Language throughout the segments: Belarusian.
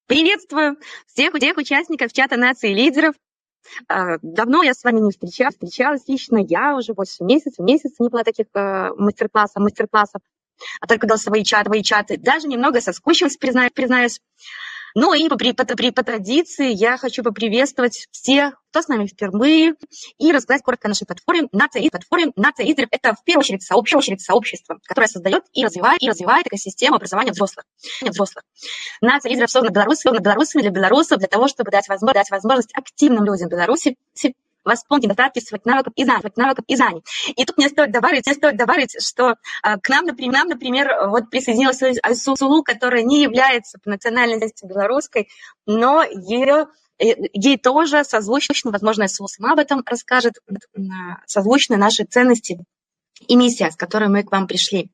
Приветствую всех участников чата нации лидеров. Давно я с вами не встречалась лично. Я уже больше месяца не было таких мастер-классов, а только голосовые чаты. Даже немного соскучилась, признаюсь. Ну и по традиции я хочу поприветствовать всех, кто с нами впервые, и рассказать коротко о нашей платформе. Нация лидеров – это в первую очередь сообщество, которое создает и развивает экосистему образования взрослых. Нация лидеров создана белорусами для белорусов, для того, чтобы дать возможность активным людям Беларуси восполнить недостатки своих навыков и знаний. И тут мне стоит добавить, что к нам, например, вот присоединилась Айсулу, которая не является по национальности белорусской, но ей тоже созвучно, возможно, Айсулу сама об этом расскажет, созвучны наши ценности и миссия, с которой мы к вам пришли.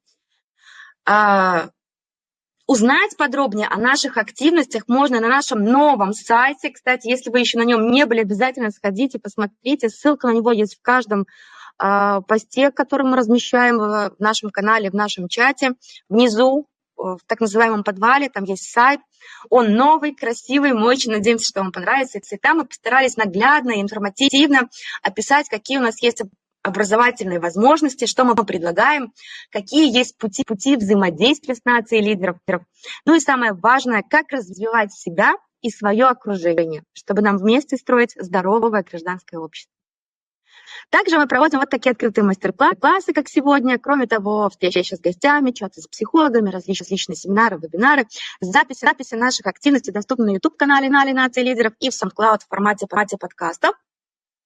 Узнать подробнее о наших активностях можно на нашем новом сайте. Кстати, если вы еще на нем не были, обязательно сходите, посмотрите. Ссылка на него есть в каждом посте, который мы размещаем в нашем канале, в нашем чате. Внизу, в так называемом подвале, там есть сайт. Он новый, красивый, мы очень надеемся, что вам понравится. И там мы постарались наглядно и информативно описать, какие у нас есть образовательные возможности, что мы предлагаем, какие есть пути взаимодействия с нацией лидеров. Ну и самое важное, как развивать себя и свое окружение, чтобы нам вместе строить здоровое гражданское общество. Также мы проводим вот такие открытые мастер-классы, как сегодня. Кроме того, встречи с гостями, чаты с психологами, различные семинары, вебинары. Записи наших активностей доступны на YouTube-канале Нации лидеров и в SoundCloud в формате подкастов.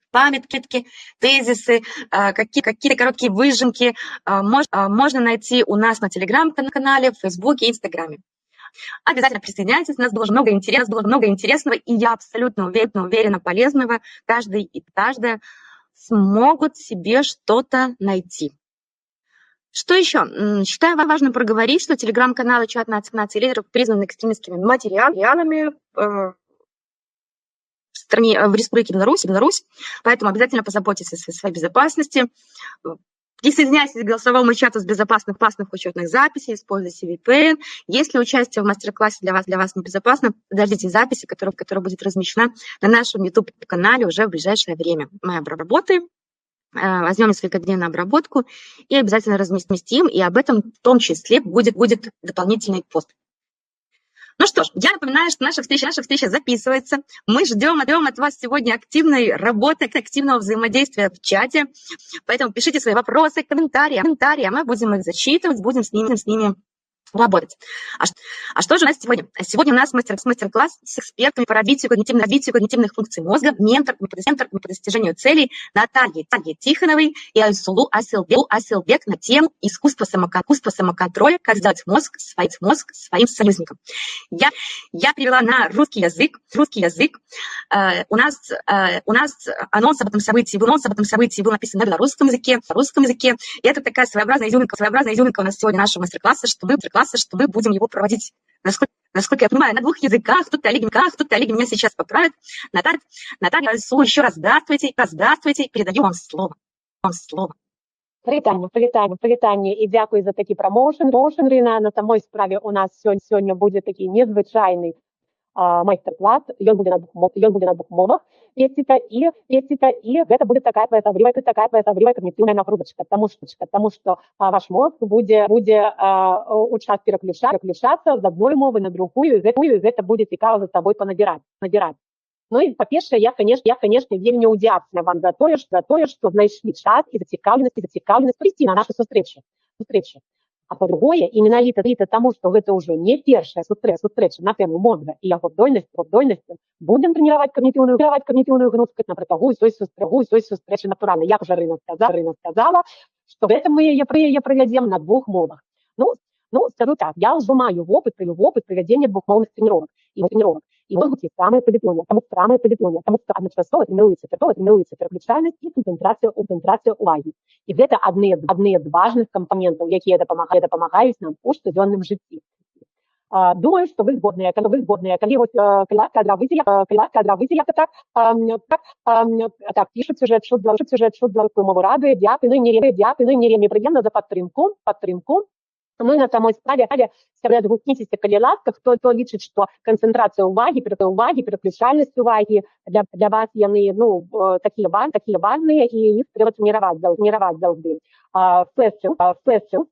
Памятки, тезисы, какие-то короткие выжимки можно найти у нас на Телеграм-канале, в Фейсбуке и Инстаграме. Обязательно присоединяйтесь, у нас было много интересного, и я абсолютно уверена, полезного. Каждый и каждая смогут себе что-то найти. Что еще? Считаю важным проговорить, что Телеграм-канал и чат нации лидеров признаны экстремистскими материалами в Республике Беларусь, поэтому обязательно позаботьтесь о своей безопасности. Присоединяйтесь к голосовому чату с безопасных классных учетных записей, используйте VPN. Если участие в мастер-классе для вас небезопасно, подождите записи, которая будет размещена на нашем YouTube-канале уже в ближайшее время. Мы обработаем, возьмем несколько дней на обработку и обязательно разместим, и об этом в том числе будет дополнительный пост. Ну что ж, я напоминаю, что наша встреча записывается. Мы ждем от вас сегодня активной работы, активного взаимодействия в чате. Поэтому пишите свои вопросы, комментарии, а мы будем их зачитывать, будем с ними работать. А что же у нас сегодня? Сегодня у нас мастер-класс с экспертами по развитию когнитивных функций мозга, менторами по достижению целей Натальей Тихоновой и Айсулу Асилбек на тему искусство самоконтроля, как сделать мозг своим союзником. Я перевела на русский язык. У нас анонс об этом событии был написан на белорусском языке. И это такая своеобразная изюминка у нас сегодня нашего мастер-класса, что мы будем его проводить, насколько я понимаю, на двух языках. Тут Олег меня сейчас поправит. Наталья, еще раз здравствуйте, передаю вам слово. Привітання і дякую за такий промоушен. Ріна, на самой справе у нас сьогодні буде такий незвичайний майстер-клас. Ён буде на двух мовах. Лексика, и это будет такая твоя особливая когнитивная нагрузочка, потому что ваш мозг будет участь переключаться з одной мови на другую, і це буде цікаво за собой понабирать. Ну і, по-перше, я, конечно, вельмі удячна вам за тое, што знайшлі час і зацікаўленасць прийти на нашу сустрэчу. А по-другое, і менавіта таму, што гэта ўжо не першая сустрэча на тэму мозга і яго здольнасці, будем тренировать когнитивную гнуткость на протягу усёй сустрэчы натуральна. Як уже Рына сказала, што гэта мы яе правядзем на двух мовах. Ну, скажу так, я ўжо маю опыт правядзення двухмоўных тренировок. И могут быть самые поведения, потому что одночасово тренируется переключальность и концентрация уваги. И это одни з важных компонентов, якія дапамагаюць нам у штодзённым жыцці. Думаю, что вы згодныя, калі кадравыце так пишут сюжет, що беларускую мову радуе, дякую, не вельмі прыемна за падтрымку. Ну і на самой справе сябры, адгукніцеся, калі ласка, хто лічыць, што канцэнтрацыя ўвагі, пераключальнасць увагі для вас яны такія важныя, і іх трэба трэніраваць заўжды. Фэсчын,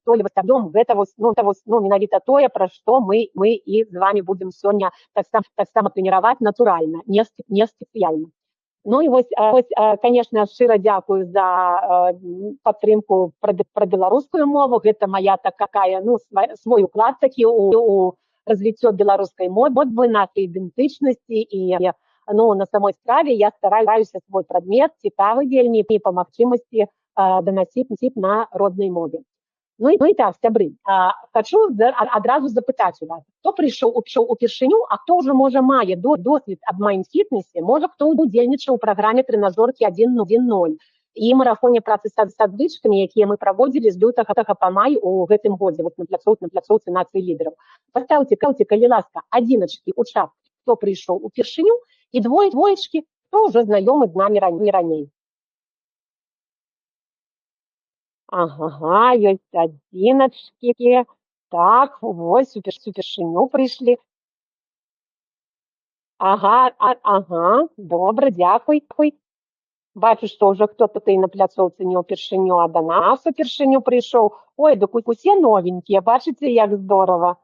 стойлівасць, аб'ём, гэта менавіта тое, пра што мы і з вами будзем сёння таксама трэніраваць натуральна, не спецыяльна. Ну і вось, конечно, шчыра дзякую за падтрымку пра беларускую мову. Гэта моя такая, свой уклад такі у развіццё беларускай мовы, нашай ідэнтычнасці. І на самой справе я стараюся свой прадмет цікавы вельмі і па магчымасці данасіць на роднай мове. Ну і так, сябры, хочу адразу запытаць у вас, хто прыйшоў упершыню, а хто ўжо, можа, мае досвед аб майндфітнесе, можа, хто удзельнічаў у праграме трэнажоркі 1.0 і марафоне працы з адвычкамі, якія мы праводзілі з лютага па май у гэтым годзе на пляцоўцы нацыі лідараў. Паставце, калі ласка, адзіначкі ў чат, хто прыйшоў упершыню, і двоечкі, хто ўжо знаёмы з намі раней. Ага, ёсць адзіначкі. Так, вось, упершыню прыйшлі. Ага, добра, дзякуй. Бачу, што ўжо хто-то і на пляцоўцы не ўпершыню, а да нас упершыню прыйшоў. Ой, дык усе новенькія, бачыце, як здорава.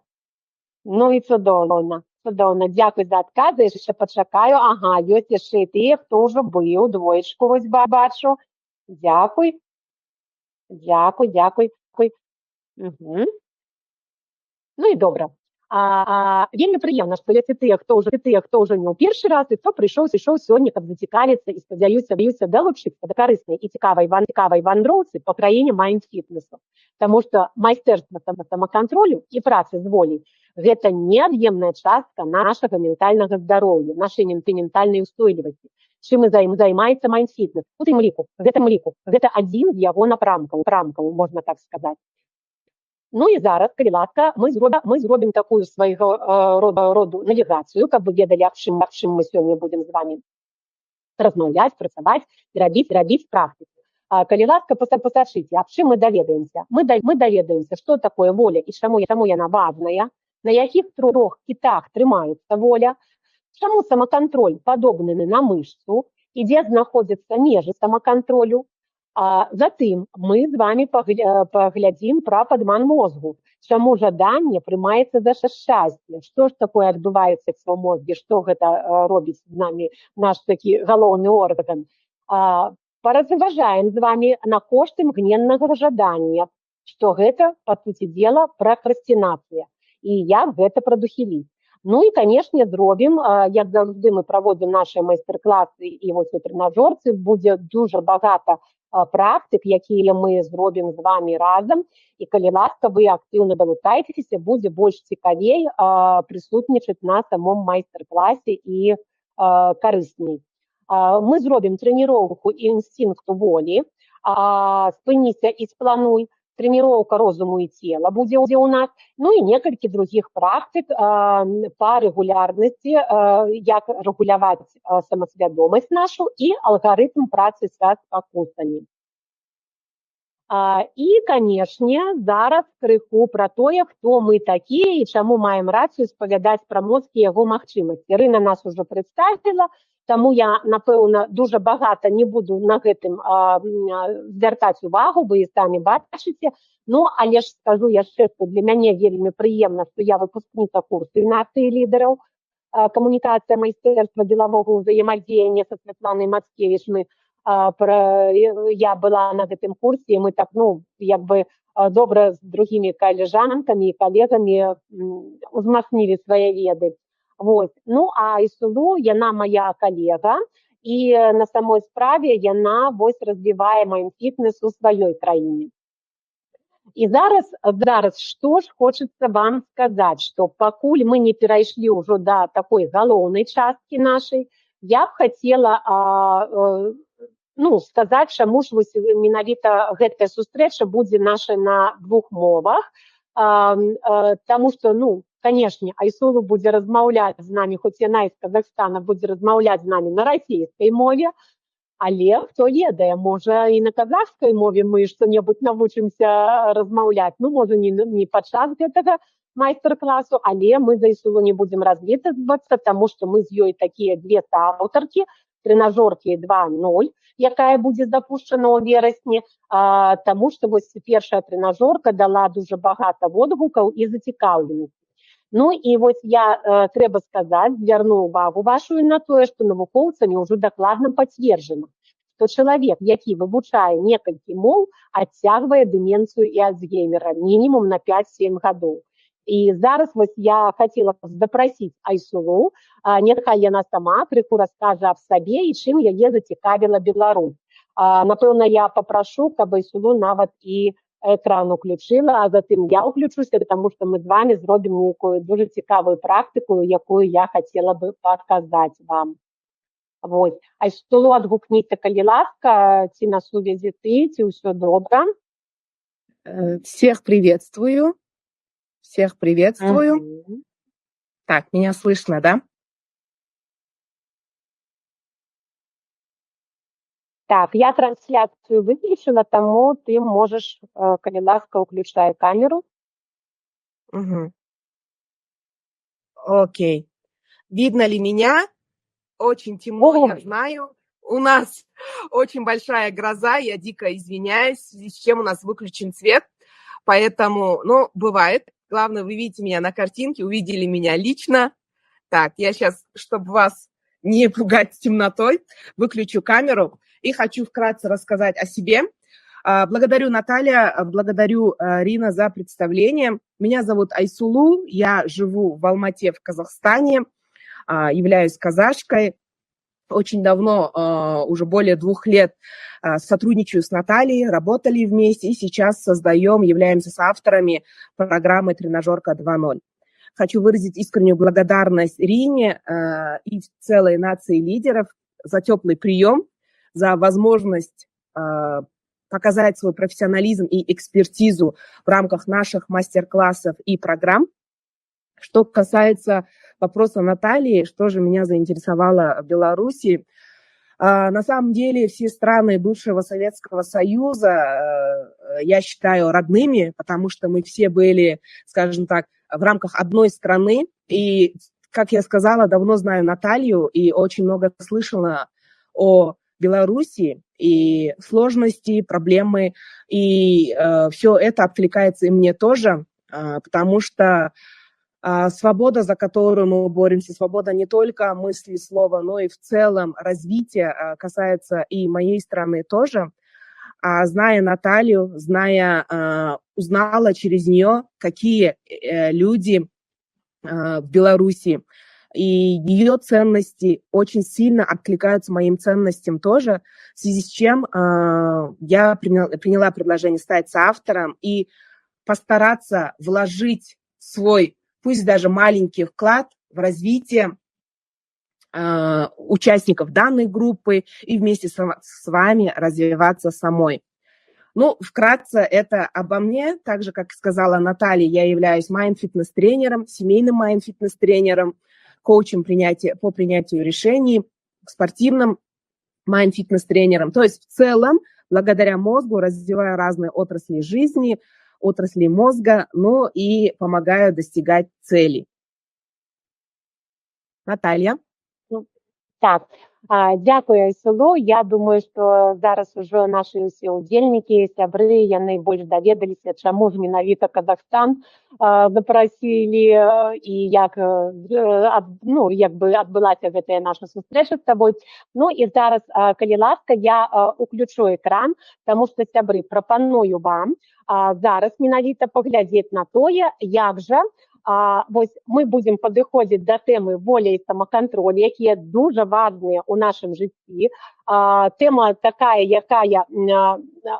Ну і цудоўна. Дзякуй за адказы, яшчэ пачакаю. Ага, ёсць яшчэ і тыя, хто ўжо быў, двоечку вось бачу. Дзякуй. Угу. Ну і добра. Вельмі прыемна, што ёсць і тыя, хто ўжо не ў першы раз, і хто прыйшоў сёння, каб зацікавіцца і спадзяюся далучыцца да карыснай і цікавай вандроўцы па краіне майндфітнесу. Таму што майстэрства самакантролю і працы з волей – гэта неад'емная частка нашага ментальнага здароўя, нашай ментальнай устойлівасці. Чым займаецца майндфітнес? У гэтым ліку. Гэта адзін з яго напрамкаў, можна так сказаць. Ну і зараз, калі ласка, мы зробім такую свайго роду навігацыю, каб вы ведалі, аб чым мы сёння будзем з вами размаўляць, працаваць і рабіць практыку. Калі ласка, пасачыце, аб чым мы даведаемся. Мы даведаемся, што такое воля і чаму яна важная, на якіх 3 кітах трымаецца воля, чаму самакантроль падобны на мышцу і дзе знаходзяцца межы самакантролю. Затым мы з вами паглядзім пра падман мозгу, чаму жаданне прымаецца за шчасце, што ж такое адбываецца ў мозге, што гэта робіць з намі наш такі галоўны орган. Паразважаем з вами на кошты імгненнага жадання, што гэта, па суці дзела, пракрастынацыя і як гэта прадухіліць. Ну і, канешне, зробім, як заўжды мы праводзім нашы майстар-класы і вось у трэнажорцы, будзе дуже багата практык, якія мы зробім з вами разам. І калі ласка, вы актыўна далучайцеся, будзе больш цікавей прысутнічаць на самом майстар-класе і карысней. Мы зробім трэніроўку інстынкту волі, спыніся і сплануй, трэніроўка розуму і цела будзе ў нас, ну і некалькі другіх практык па рэгулярнасці, як рэгуляваць самасвядомасць нашу і алгарытм працы са спакусамі. І, канешне, зараз крыху пра тое, хто мы такія і чаму маем рацыю спавядаць пра мозг і яго магчымасці. Ірына нас ужо прадставіла, таму я, напэўна, дуже багата не буду на гэтым звяртаць увагу, вы і самі бачыце. Ну, але ж скажу яшчэ, што для мяне вельмі прыемна, што я выпускніца курсу нацыі лідараў, камунікацыя майстэрства дзелавога ўзаемадзеяння са Святланай Мацкевіч. Я была на гэтым курсе, і мы так, як бы добра з другімі калежанкамі і калегамі узмацнілі свае веды. Вот. Ну, а Ісулу, яна моя калега, і на самой справе яна развівае майндфітнес у сваёй краіне. І зараз, што ж хочацца вам сказаць, што пакуль мы не перайшлі ўжо да такой галоўнай часткі нашай, я б хацела сказаць, чаму ж менавіта гэтая сустрэча будзе наша на 2 мовах, таму што, конечно, Айсулу будзе размаўляць з намі, хоць яна з Казахстана будзе размаўляць з намі на расійскай мове, Але хто ведае, можа і на казахскай мове мы што-небудзь навучымся размаўляць. Ну, можа, не падчас гэтага майстар-класу, але мы за Айсулу не будзем развітвацца, таму што мы з ёй такія две аўтаркі, трэнажоркі 2.0, якая будзе запущена ў верасні, таму што вось першая трэнажорка дала дуже багата водгукаў і зацікаўленасці. Ну і вось я, трэба сказаць, звярну увагу вашу на тое, што навукоўцамі ўжо дакладна пацверджана, што чалавек, які вывучае некалькі моў, адцягвае дэмэнцыю і Альцгеймера мінімум на 5-7 гадоў. І зараз вось я хацела запрасіць Айсулу, няхай яна сама крыху раскажа аб сабе і чым яе зацікавіла Беларусь. Напэўна, я папрашу, каб Айсулу нават і экран уключила, а затым я уключуся, таму што мы з вами зробім нейкую дуже цікавую практыку, якую я хацела бы паказаць вам. Вось. Айсулу, адгукніся, калі ласка, ці на сувязі ты, ці ўсё добра? Всех приветствую. Всех приветствую. Так, меня слышно, да? Так, я трансляцию выключила, тому ты можешь, калі ласка, уключай камеру. Угу. Окей. Видно ли меня? Очень темно, я знаю. У нас очень большая гроза, я дико извиняюсь, в связи с чем у нас выключен свет. Поэтому, ну, бывает. Главное, вы видите меня на картинке, увидели меня лично. Так, я сейчас, чтобы вас не пугать темнотой, выключу камеру и хочу вкратце рассказать о себе. Благодарю, Наталья, благодарю, Рина, за представление. Меня зовут Айсулу, я живу в Алмате, в Казахстане, являюсь казашкой. Очень давно, уже более 2 лет, сотрудничаю с Натальей, работали вместе и сейчас создаем, являемся соавторами программы «Тренажерка 2.0». Хочу выразить искреннюю благодарность Рине и целой нации лидеров за теплый прием, за возможность показать свой профессионализм и экспертизу в рамках наших мастер-классов и программ. Что касается вопроса Натальи, что же меня заинтересовало в Беларуси. На самом деле все страны бывшего Советского Союза я считаю родными, потому что мы все были, скажем так, в рамках одной страны. И, как я сказала, давно знаю Наталью и очень много слышала о Беларуси и сложности, проблемы. И все это откликается и мне тоже, потому что свобода, за которую мы боремся, свобода не только мысли, слова, но и в целом развития касается и моей страны тоже. Зная Наталью, узнала через нее, какие люди в Беларуси, и ее ценности очень сильно откликаются моим ценностям тоже, в связи с чем я приняла предложение стать соавтором и постараться вложить свой, пусть даже маленький вклад в развитие участников данной группы и вместе с вами развиваться самой. Ну, вкратце это обо мне. Так же, как сказала Наталья, я являюсь майнд-фитнес-тренером, семейным майнд-фитнес-тренером, коучем по принятию решений, спортивным майнд-фитнес-тренером. То есть в целом, благодаря мозгу, развиваю разные отрасли жизни, отрасли мозга, ну и помогаю достигать целей. Наталья. Так, дякую, Айсулу. Я думаю, што зараз ужо нашы ўсе удзельнікі, сябры, яны больш даведаліся, чаму ж менавіта Казахстан запрасілі і як, ну, як бы адбылася гэтая наша сустрэча з табой. Ну і зараз, калі ласка, я уключу экран, таму што, сябры, прапаную вам зараз менавіта паглядзець на тое, як жа вось мы будзем падыходзіць да тэмы воля і самакантроль, якія дуже важныя ў нашым жыцці. Тэма такая, якая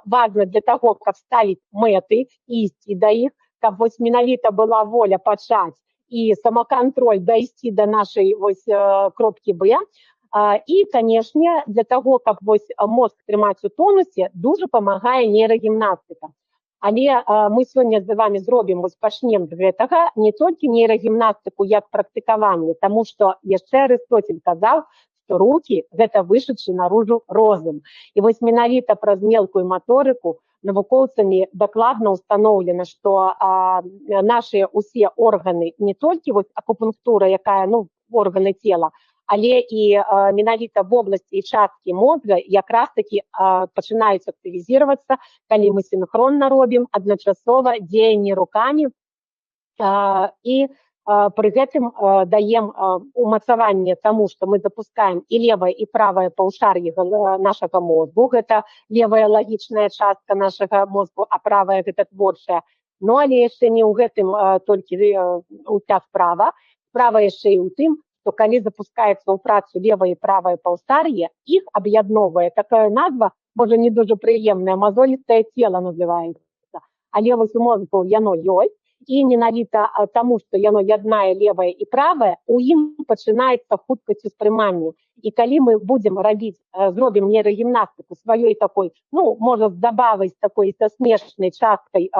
важна для таго, каб ставіць мэты, ісці да іх, каб вось менавіта была воля пачаць і самакантроль дайсці да нашай вось кропкі Б. І, канешне, для таго, каб вось мозг трымаць у тонусе, дуже памагае нейрагімнастыка. Але мы сёння з вами зробім, вось пачнем з гэтага, не толькі нейрагімнастыку як практыкаванне, таму што яшчэ Арыстоцель казаў, што рукі – гэта вышедшы наружу розум. І вось менавіта праз мелкую маторыку навукоўцамі дакладна ўстаноўлена, што нашыя ўсе органы, не толькі вось акупунктура, якая, ну, органы цела, але і менавіта в обласці і часткі мозга якраз такі пачынаюць актывізироваться, калі мы синхронна робім адначасова дзеянні рукамі і пры гэтым даем умацаванне таму, што мы запускаем і левае, і правае паўшар'е нашага мозгу. Гэта левая лагічная частка нашага мозгу, а правая гэта творчая. Ну, але яшчэ не ў гэтым толькі уся справа. Справа яшчэ і ў тым, што калі запускаецца ў працу левае і правае паўшар'е, іх аб'ядноўвае такая назва, можа не дуже прыемная, мазолістае цела называецца. Але вось у мозгу яно ёсць. І менавіта таму, што яно яднае левае і правае, у ім пачынаецца хуткасць успрымання. І калі мы будзем рабіць, зробім нейрагімнастыку сваёй такой, ну, можа, з забавай, з такой са смешнай часткай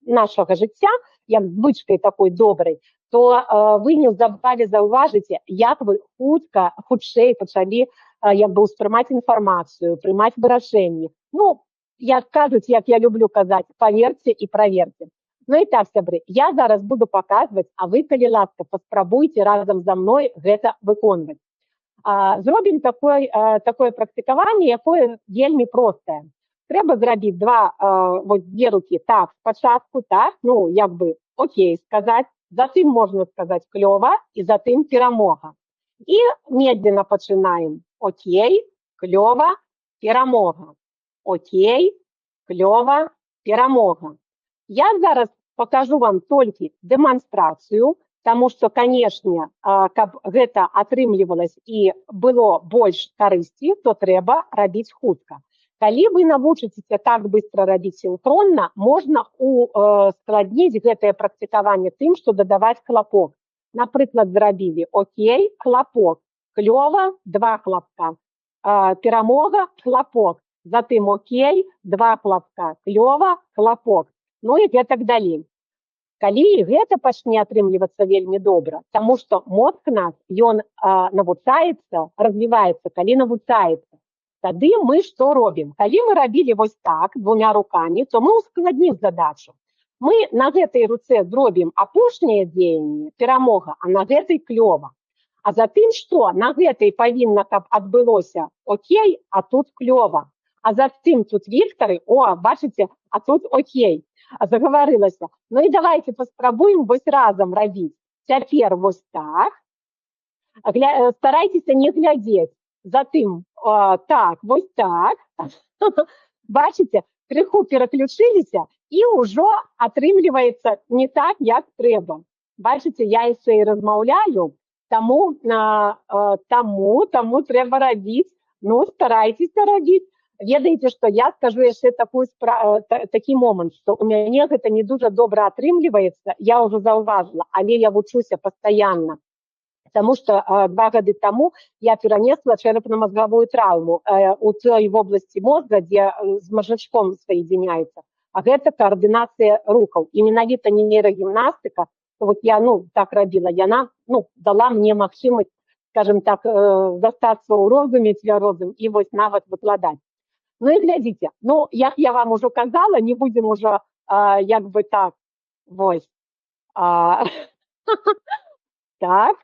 нашага жыцця, як звычкай такой добрай, то вы неўзабаве заўважыце, як вы хутчэй пачалі як бы ўспрымаць інфармацыю, прымаць вырашэнні. Ну, як кажуць, як я люблю казаць, паверце і праверце. Ну і так, сябры, я зараз буду паказваць, а вы, калі ласка, паспрабуйце разам за мной гэта выконваць. Зробім такое практыкаванне, якое вельмі простае. Трэба зрабіць дзве рукі так спачатку, так, ну, як бы окей сказаць, затым можна сказаць клёва і затым перамога. І медленно пачынаем. Окей, клёва, перамога. Окей, клёва, перамога. Я зараз покажу вам толькі дэманстрацыю, таму што, канешне, каб гэта атрымлівалася і было больш карысці, то трэба рабіць хутка. Калі вы навучыцеся так быстро рабіць синхронна, можна ускладніць гэтае практыкаванне тым, што дадаваць хлапок. Напрыклад, зрабілі окей, хлапок, клёва, 2 хлапка, перамога, хлапок, затым окей, 2 хлапка, клёва, хлапок. Ну і гэтак далей. Калі гэта пачне атрымлівацца вельмі добра, таму што мозг наш, ён навучаецца, развіваецца, калі навучаецца. Тады мы што робім? Калі мы рабілі вось так, 2 рукамі, то мы ускладнім задачу. Мы на гэтай руцэ зробім апошняе дзеянне, перамога, а на гэтай клёва. А затым што? На гэтай павінна, каб адбылося окей, а тут клёва. А затым тут Віктары, бачыце, а тут окей. Загаварылася. Ну і давайте паспрабуем вось разам рабіць. Цяпер вось так. Старайцеся не глядзець. Затым так, вось так. Бачыце, крыху пераключыліся і ўжо атрымліваецца не так, як трэба. Бачыце, я яшчэ і размаўляю, таму трэба рабіць. Ну, старайцеся рабіць. Ведаеце, што я скажу яшчэ такі момант, што у мяне гэта не дуже добра атрымліваецца, я ўжо заўважыла, але я вучуся пастаянна. Таму што 2 гады таму я перанесла чэрапна-мазгавую траўму у той вобласці мозга, дзе з мазжачком соединяецца. А гэта каардынацыя рухаў. І менавіта не нейрагімнастыка, вот я, так рабіла, яна, дала мне магчымасць, скажем так, застацца ў розуме, цвярозым і вось нават выкладаць. Ну і глядзіце, як я вам ужо казала, не будзем ужо як бы так, вось, так,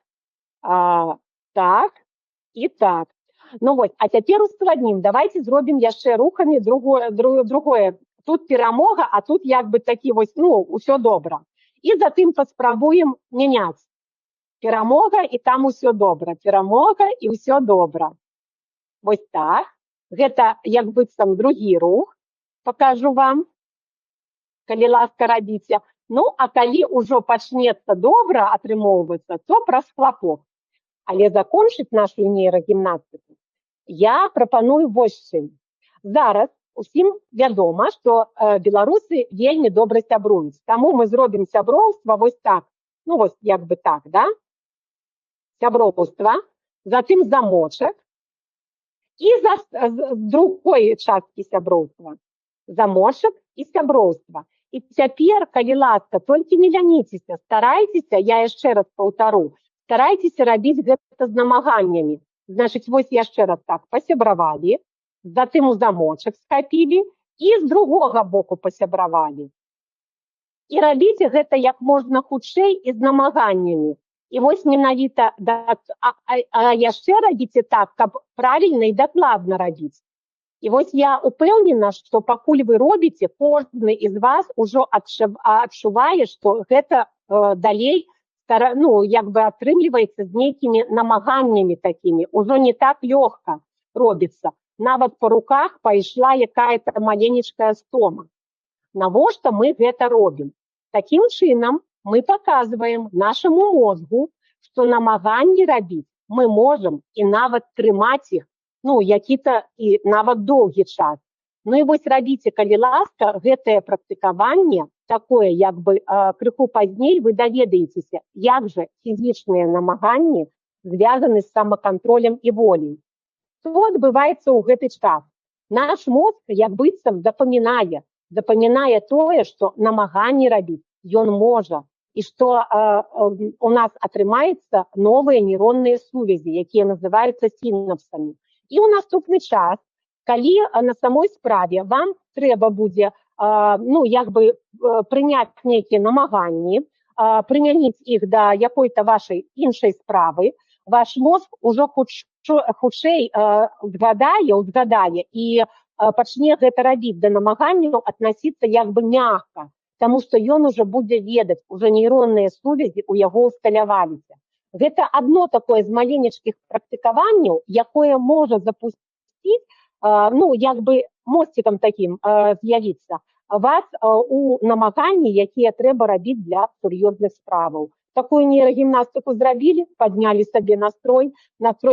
так і так. Ну вось, а цяпер ускладнім, давайте зробім яшчэ рухамі другое. Тут перамога, а тут як бы такі вось, усё добра. І затым паспрабуем мяняць. Перамога, і там усё добра. Перамога, і ўсё добра. Вось так. Гэта як быццам другі рух, пакажу вам, калі ласка рабіце. Ну, а калі ўжо пачнецца добра атрымоўвацца, то праз хлапок. Але закончыць нашу нейрагімнастыку я прапаную вось чым. Зараз усім вядома, што беларусы вельмі добра сябруюць. Таму мы зробім сяброўства вось так. Ну, вось як бы так, да? Сяброўства, затым замочак, і з другой часткі сяброўства. Замочак і сяброўства. І цяпер, калі ласка, толькі не ляніцеся, старайцеся, я яшчэ раз паўтару, старайцеся рабіць гэта з намаганнямі. Значить, ось я ще раз так, посябравалі, затым у замочак схапілі і з другога боку посябравалі. І рабіце гэта як можна хутчэй і з намаганнямі. І вось менавіта, яшчэ рабіце так, каб правільна і дакладна рабіць. І вось я упэўнена, што пакуль вы робіце, кожны з вас ужо адчувае, што гэта далей як бы атрымліваецца з нейкімі намаганнямі такімі. Ужо не так лёгка робіцца. Нават па руках пайшла якая-то маленечкая стома. Навошта мы гэта робім? Такім чынам мы паказваем нашаму мозгу, што намаганні рабіць мы можам і нават трымаць іх, які-то і нават доўгі час. І вось рабіце, калі ласка, гэтае практыкаванне, такое, як бы крыху пазней вы даведаецеся, як жа фізічныя намаганні звязаны з самакантролем і волей. Што адбываецца ў гэты час? Наш мозг, як быццам, запамінае тое, што намаганні рабіць ён можа, і што у нас атрымаецца новыя нейронныя сувязі, якія называюцца сінапсамі. І ў наступны час, калі на самой справе вам трэба будзе прыняць нейкія намаганні, прымяніць іх да якой-то вашай іншай справы, ваш мозг ужо хутчэй узгадае і пачне гэта рабіць да намаганняў аднасіцца як бы мякка, таму што ён ужо будзе ведаць, ужо нейронныя сувязі ў яго ўсталяваліся. Гэта адно такое з маленечкіх практыкаванняў, якое можа запусціць, як бы мосцікам такім з'явіцца вас у намаганні, якія трэба рабіць для сур'ёзных справаў. Такую нейрагімнастыку зрабілі, паднялі сабе настрой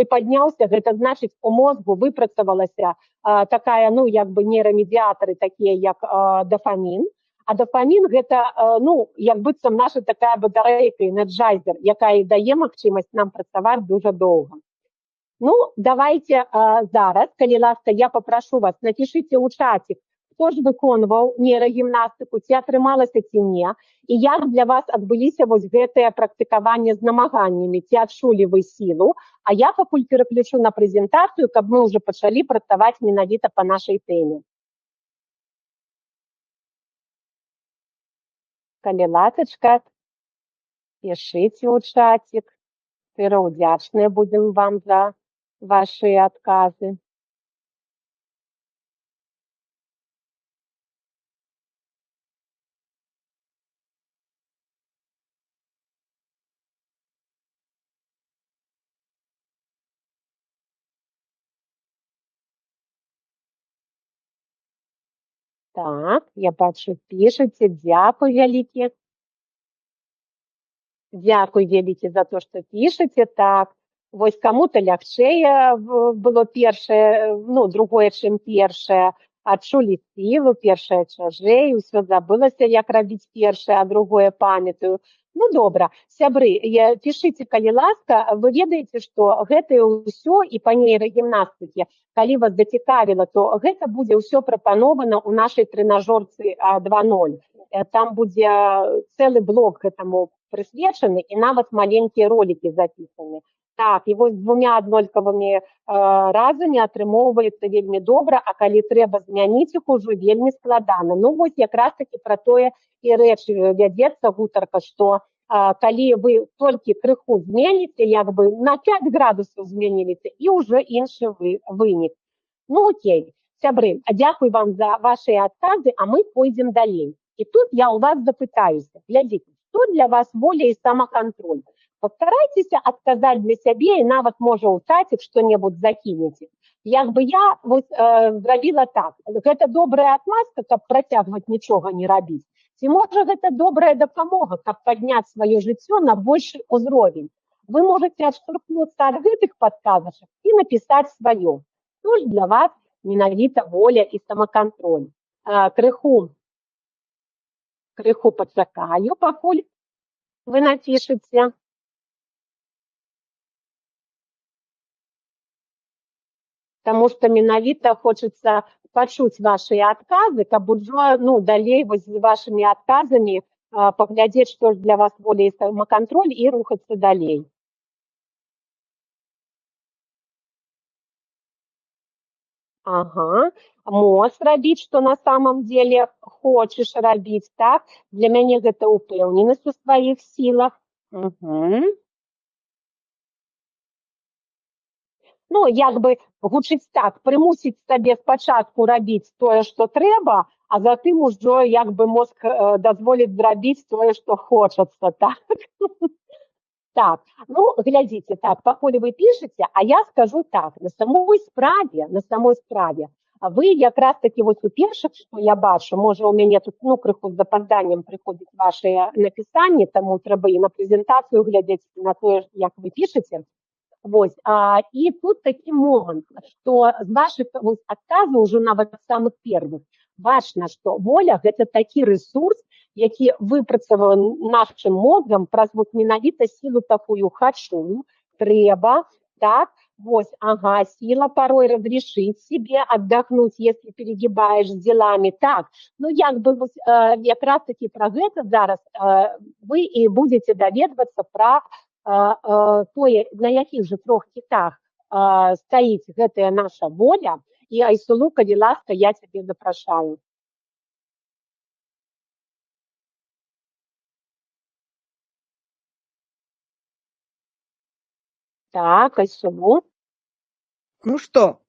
падняўся, гэта значыць, у мозгу выпрацавалася такая, як бы нейрамедыятары, такія як дофамін. А дофамін гэта, як быццам наша такая батарэйка, энерджайзер, якая дае магчымасць нам працаваць дуже доўга. Давайте зараз, калі ласка, я папрашу вас, напішыце ў чаце, хто ж выконваў нейрагімнастыку, ці атрымалася, ці не, і як для вас адбыліся вось гэтыя практыкаванні з намаганнямі, ці адчулі вы сілу, а я пакуль пераключу на прэзентацыю, каб мы ўжо пачалі працаваць менавіта па нашай тэме. Калі ласачка, пішыце ў чацік. Шчыра ўдзячныя будзем вам за вашы адказы. Так, я бачу, пішаце, дзякуй вялікі. Дзякуй вялікі за то, што пішаце, так. Вось каму-то лягчэй было першае, другое, чым першае. Адчулі сілу, першае чажэй, усё забылася, як рабіць першае, а другое памятаю. Добра, сябры, пішыце, калі ласка, вы ведаеце, што гэта ўсё і па нейрагімнастыке, калі вас зацікавіла, то гэта будзе ўсё прапанована ў нашай трэнажорцы 2.0. Там будзе цэлы блок гэтаму прысвечаны і нават маленькія ролікі запісаны. Так, і вось двумя аднолькавымі разамі атрымоўваецца вельмі добра, а калі трэба змяніць іх ужо вельмі складана. Вось якраз такі пра тое і рэч вядзецца гутарка, што калі вы толькі крыху зменіце, як бы на 5 градусаў зменіліце, і ўжо іншы вынік. Окей, сябры, дзякуй вам за ваши адказы, а мы пойдзем далей. І тут я у вас запытаюся, глядзіце, што для вас воля і самакантроль? Постарайтеся адказаць для сябе і нават, можа, у чаце што-небудзь закінеце. Як бы я зрабіла так, гэта добрая адмазка, каб працягваць нічога не рабіць. Ці можа гэта добрая дапамога, каб падняць сваё жыццё на большы ўзровень. Вы можаце адштурхнуцца ад гэтых падказачак і напісаць сваё. Што ж для вас менавіта воля і самакантроль? Крыху пачакаю, пакуль вы напішыце. Таму што менавіта хочацца пачуць вашы адказы, каб ужо далей з вашымі адказамі паглядзець, што ж для вас воля і самакантроль і рухацца далей. Ага. Можешь рабіць, што на самом деле хочаш рабіць, так? Для мяне гэта ўпэўненасць у сваіх сілах. Мгм. Ну, як бы гучыць так, прымусіць сабе спачатку рабіць тое, што трэба, а затым ужо як бы мозг дазволіць зрабіць тое, што хочацца, так? Так, ну, глядзіце, так, пакуль вы пішаце, а я скажу так, на самой справе, вы якраз таки вось у першых, што я бачу, можа, у мяне тут, ну, крыху з запазданнем прыходзіць вашае напісанне, таму трэба і на прэзентацыю глядзець, на тое, як вы пішаце. Вось, і тут такі момант, што з вашых адказаў ужо нават самых первых бачна, што воля гэта такі рэсурс, які выпрацаваны нашым мозгам праз вот менавіта сілу такую «хочу», «трэба», так, вось, ага, сила порой разрешить себе отдохнуть, если перегибаешь с делами, так, ну, як бы, як раз таки про гэта зараз вы і будете даведвацца пра тое, на якіх же 3 кітах стаіць гэтая наша воля, і Айсулу, калі ласка, я цябе запрашаю. Так, Айсулу. Ну что,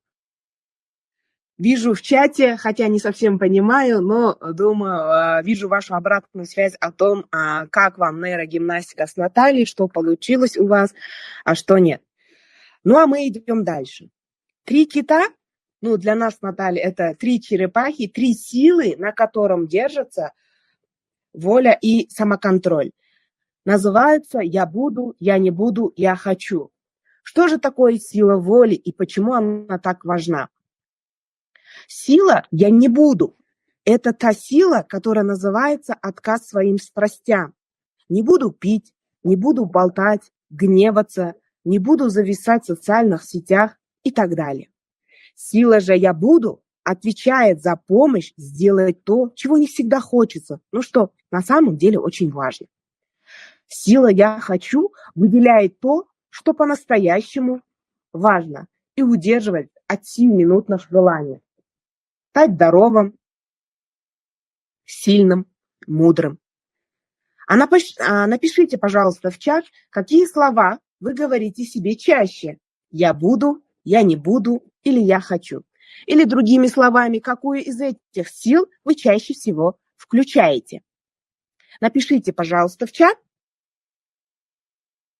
вижу в чате, хотя не совсем понимаю, но думаю, вижу вашу обратную связь о том, как вам нейрогимнастика с Натальей, что получилось у вас, а что нет. Ну, а мы идем дальше. 3 кита, ну, для нас, Наталья, это 3 черепахи, 3 силы, на котором держится воля и самоконтроль. Называется «Я буду», «Я не буду», «Я хочу». Что же такое сила воли и почему она так важна? Сила «я не буду» – это та сила, которая называется отказ своим страстям. Не буду пить, не буду болтать, гневаться, не буду зависать в социальных сетях и так далее. Сила же «я буду» отвечает за помощь сделать то, чего не всегда хочется, но что на самом деле очень важно. Сила «я хочу» выделяет то, что по-настоящему важно, и удерживает от сиюминутных желаний. Стать здоровым, сильным, мудрым. Напишите, пожалуйста, в чат, какие слова вы говорите себе чаще. «Я буду», «Я не буду» или «Я хочу». Или другими словами, какую из этих сил вы чаще всего включаете. Напишите, пожалуйста, в чат.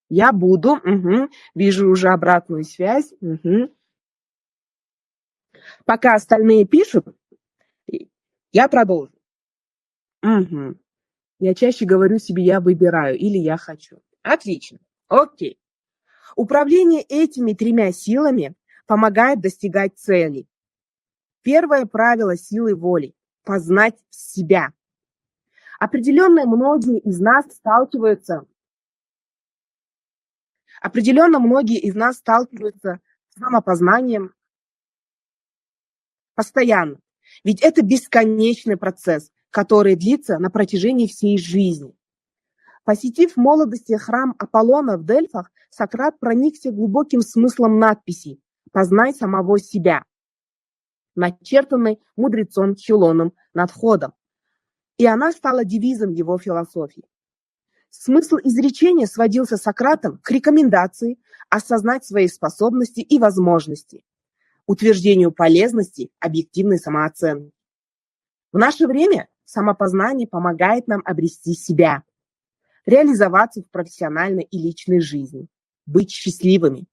«Я буду», угу. Вижу уже обратную связь. Угу. Пока остальные пишут, я продолжу. Угу. Я чаще говорю себе «я выбираю» или «я хочу». Отлично. Окей. Управление этими 3 силами помогает достигать целей. Первое правило силы воли – познать себя. Определенно многие из нас сталкиваются с самопознанием постоянно. Ведь это бесконечный процесс, который длится на протяжении всей жизни. Посетив в молодости храм Аполлона в Дельфах, Сократ проникся глубоким смыслом надписи «Познай самого себя», начертанной мудрецом Хилоном над входом. И она стала девизом его философии. Смысл изречения сводился Сократом к рекомендации осознать свои способности и возможности, утверждению полезности объективной самооценки. В наше время самопознание помогает нам обрести себя, реализоваться в профессиональной и личной жизни, быть счастливыми.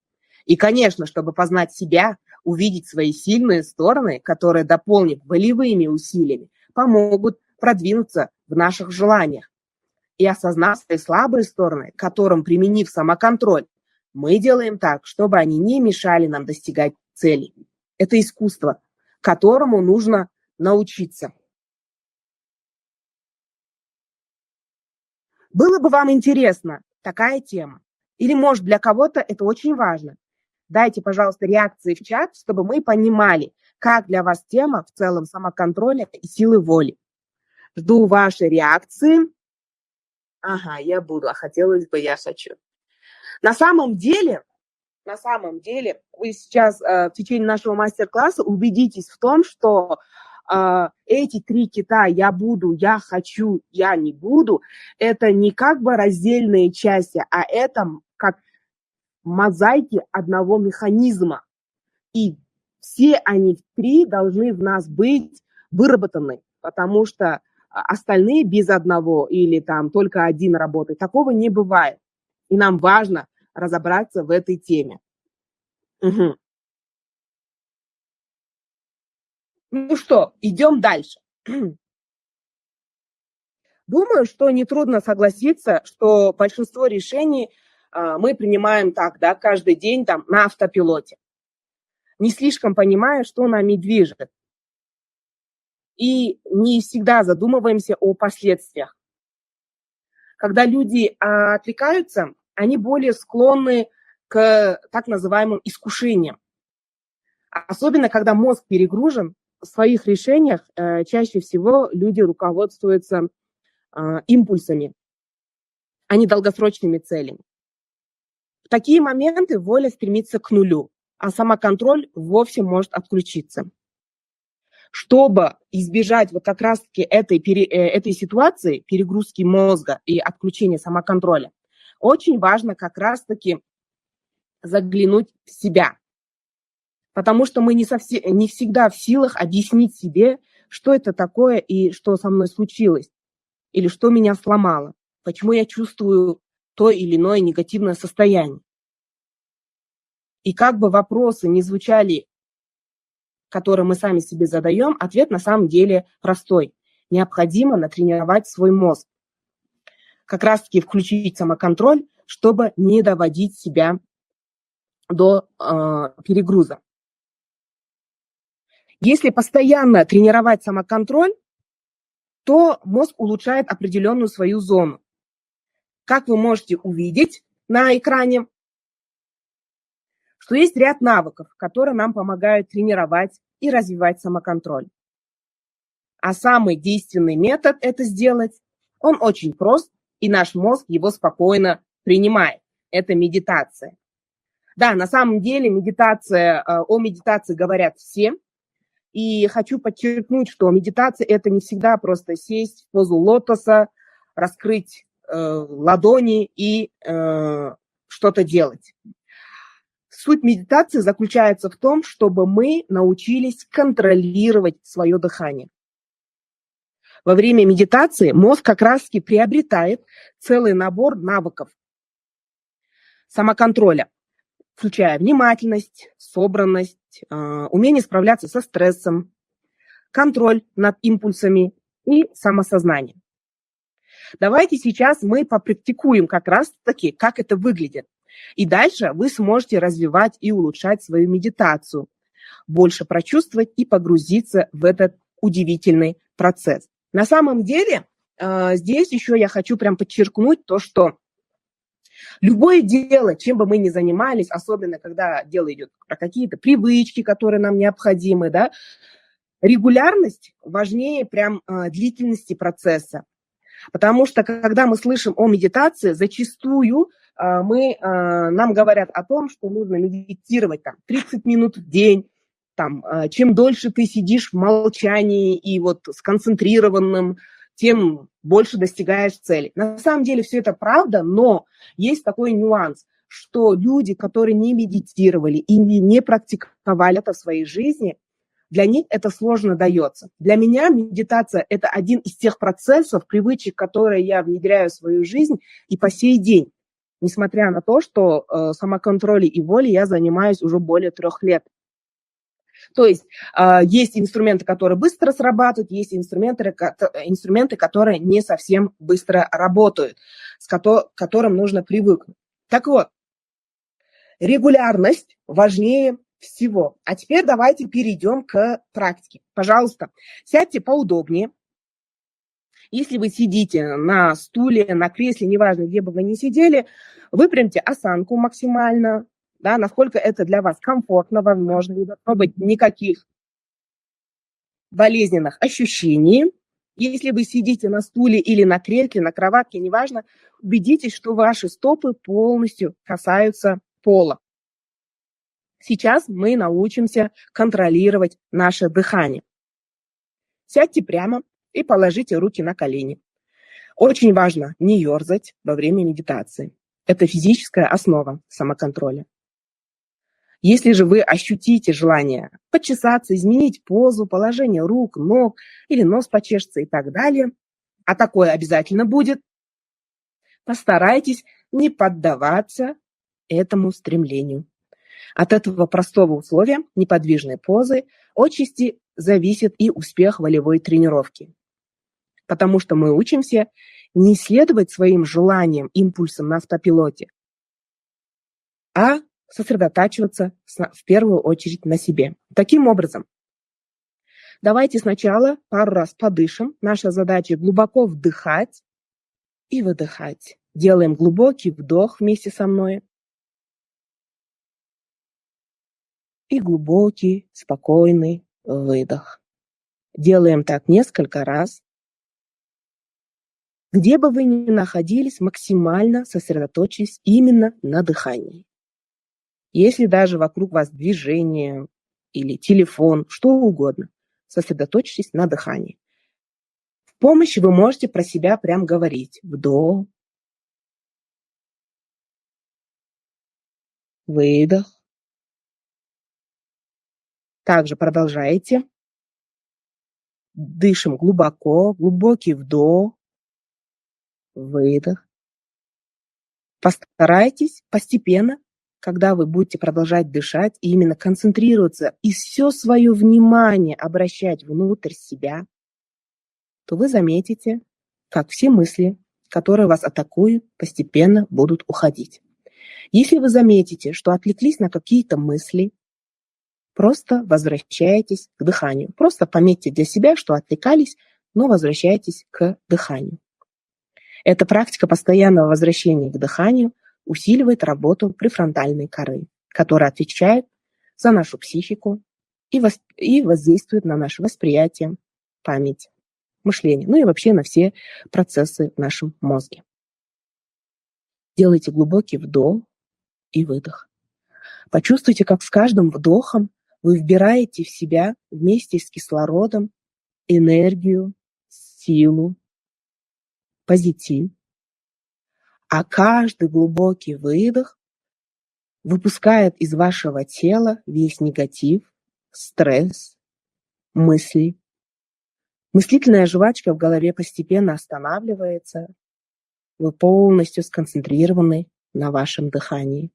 И, конечно, чтобы познать себя, увидеть свои сильные стороны, которые, дополнив волевыми усилиями, помогут продвинуться в наших желаниях. И осознав свои слабые стороны, которым, применив самоконтроль, мы делаем так, чтобы они не мешали нам достигать целей. Это искусство, которому нужно научиться. Было бы вам интересна такая тема? Или, может, для кого-то это очень важно? Дайте, пожалуйста, реакции в чат, чтобы мы понимали, как для вас тема в целом самоконтроля и силы воли. Жду вашей реакции. Ага, я буду, а хотелось бы, я хочу. На самом деле, на самом деле вы сейчас в течение нашего мастер-класса убедитесь в том, что эти 3 кита «я буду», «я хочу», «я не буду» – это не как бы раздельные части, а это как мозаики одного механизма. И все они 3 должны в нас быть выработаны, потому что остальные без одного или там только один работает. Такого не бывает. И нам важно разобраться в этой теме. Угу. Ну что, идем дальше. Думаю, что нетрудно согласиться, что большинство решений мы принимаем так, да, каждый день там, на автопилоте, не слишком понимая, что нами движет. И не всегда задумываемся о последствиях. Когда люди отвлекаются, они более склонны к так называемым искушениям. Особенно, когда мозг перегружен, в своих решениях чаще всего люди руководствуются импульсами, а не долгосрочными целями. В такие моменты воля стремится к нулю, а самоконтроль вовсе может отключиться. Чтобы избежать вот как раз-таки этой ситуации, перегрузки мозга и отключения самоконтроля, очень важно как раз-таки заглянуть в себя. Потому что мы не всегда в силах объяснить себе, что это такое и что со мной случилось, или что меня сломало, почему я чувствую то или иное негативное состояние. И как бы вопросы не звучали, которые мы сами себе задаем, ответ на самом деле простой. Необходимо натренировать свой мозг. Как раз-таки включить самоконтроль, чтобы не доводить себя до перегруза. Если постоянно тренировать самоконтроль, то мозг улучшает определенную свою зону. Как вы можете увидеть на экране, что есть ряд навыков, которые нам помогают тренировать и развивать самоконтроль. А самый действенный метод это сделать, он очень прост, и наш мозг его спокойно принимает. Это медитация. Да, на самом деле о медитации говорят все. И хочу подчеркнуть, что медитация – это не всегда просто сесть в позу лотоса, раскрыть ладони и что-то делать. Суть медитации заключается в том, чтобы мы научились контролировать свое дыхание. Во время медитации мозг как раз-таки приобретает целый набор навыков самоконтроля, включая внимательность, собранность, умение справляться со стрессом, контроль над импульсами и самосознание. Давайте сейчас мы попрактикуем как раз-таки, как это выглядит. И дальше вы сможете развивать и улучшать свою медитацию, больше прочувствовать и погрузиться в этот удивительный процесс. На самом деле, здесь еще я хочу прям подчеркнуть то, что любое дело, чем бы мы ни занимались, особенно когда дело идет про какие-то привычки, которые нам необходимы, да, регулярность важнее прям длительности процесса. Потому что, когда мы слышим о медитации, зачастую нам говорят о том, что нужно медитировать там, 30 минут в день. Там, чем дольше ты сидишь в молчании и вот сконцентрированным, тем больше достигаешь цели. На самом деле все это правда, но есть такой нюанс, что люди, которые не медитировали и не практиковали это в своей жизни, для них это сложно дается. Для меня медитация – это один из тех процессов, привычек, которые я внедряю в свою жизнь и по сей день, несмотря на то, что самоконтролем и волей я занимаюсь уже более 3 лет. То есть есть инструменты, которые быстро срабатывают, есть инструменты, которые не совсем быстро работают, к которым нужно привыкнуть. Так вот, регулярность важнее всего. А теперь давайте перейдем к практике. Пожалуйста, сядьте поудобнее. Если вы сидите на стуле, на кресле, неважно, где бы вы ни сидели, выпрямьте осанку максимально, да, насколько это для вас комфортно, возможно, не должно быть никаких болезненных ощущений. Если вы сидите на стуле или на кресле, на кроватке, неважно, убедитесь, что ваши стопы полностью касаются пола. Сейчас мы научимся контролировать наше дыхание. Сядьте прямо и положите руки на колени. Очень важно не ерзать во время медитации. Это физическая основа самоконтроля. Если же вы ощутите желание почесаться, изменить позу, положение рук, ног или нос почешется и так далее, а такое обязательно будет, постарайтесь не поддаваться этому стремлению. От этого простого условия, неподвижной позы, отчасти зависит и успех волевой тренировки. Потому что мы учимся не следовать своим желаниям, импульсам на автопилоте, а сосредотачиваться в первую очередь на себе. Таким образом, давайте сначала пару раз подышим. Наша задача глубоко вдыхать и выдыхать. Делаем глубокий вдох вместе со мной. И глубокий, спокойный выдох. Делаем так несколько раз. Где бы вы ни находились, максимально сосредоточьтесь именно на дыхании. Если даже вокруг вас движение или телефон, что угодно, сосредоточьтесь на дыхании. В помощь вы можете про себя прям говорить. Вдох, выдох. Также продолжайте. Дышим глубоко, глубокий вдох, выдох. Постарайтесь постепенно, когда вы будете продолжать дышать, и именно концентрироваться и все свое внимание обращать внутрь себя, то вы заметите, как все мысли, которые вас атакуют, постепенно будут уходить. Если вы заметите, что отвлеклись на какие-то мысли, просто возвращайтесь к дыханию. Просто пометьте для себя, что отвлекались, но возвращайтесь к дыханию. Эта практика постоянного возвращения к дыханию усиливает работу префронтальной коры, которая отвечает за нашу психику и воздействует на наше восприятие, память, мышление, ну и вообще на все процессы в нашем мозге. Делайте глубокий вдох и выдох. Почувствуйте, как с каждым вдохом вы вбираете в себя вместе с кислородом энергию, силу, позитив. А каждый глубокий выдох выпускает из вашего тела весь негатив, стресс, мысли. Мыслительная жвачка в голове постепенно останавливается. Вы полностью сконцентрированы на вашем дыхании.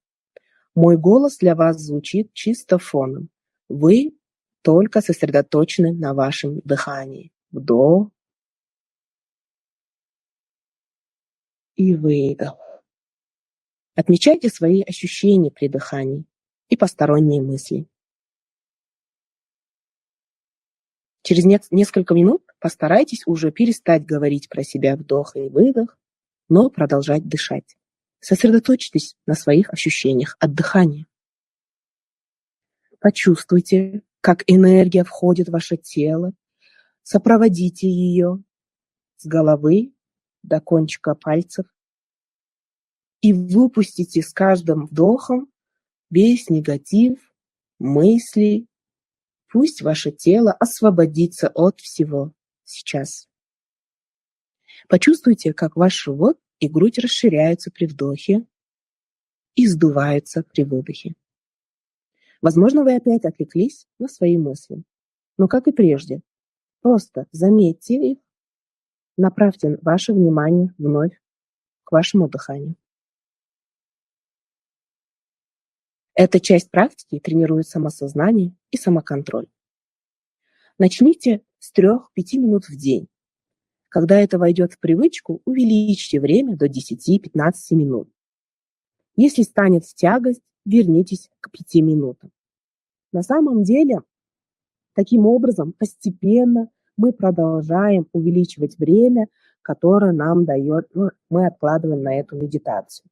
Мой голос для вас звучит чисто фоном. Вы только сосредоточены на вашем дыхании. Вдох и выдох. Отмечайте свои ощущения при дыхании и посторонние мысли. Через несколько минут постарайтесь уже перестать говорить про себя вдох и выдох, но продолжать дышать. Сосредоточьтесь на своих ощущениях от дыхания. Почувствуйте, как энергия входит в ваше тело. Сопроводите ее с головы до кончика пальцев и выпустите с каждым вдохом весь негатив, мысли. Пусть ваше тело освободится от всего сейчас. Почувствуйте, как ваш живот и грудь расширяются при вдохе и сдуваются при выдохе. Возможно, вы опять отвлеклись на свои мысли, но, как и прежде, просто заметьте их, направьте ваше внимание вновь к вашему дыханию. Эта часть практики тренирует самосознание и самоконтроль. Начните с 3-5 минут в день. Когда это войдет в привычку, увеличьте время до 10-15 минут. Если станет тягость, вернитесь к 5 минутам. На самом деле, таким образом, постепенно мы продолжаем увеличивать время, которое нам дает, мы откладываем на эту медитацию.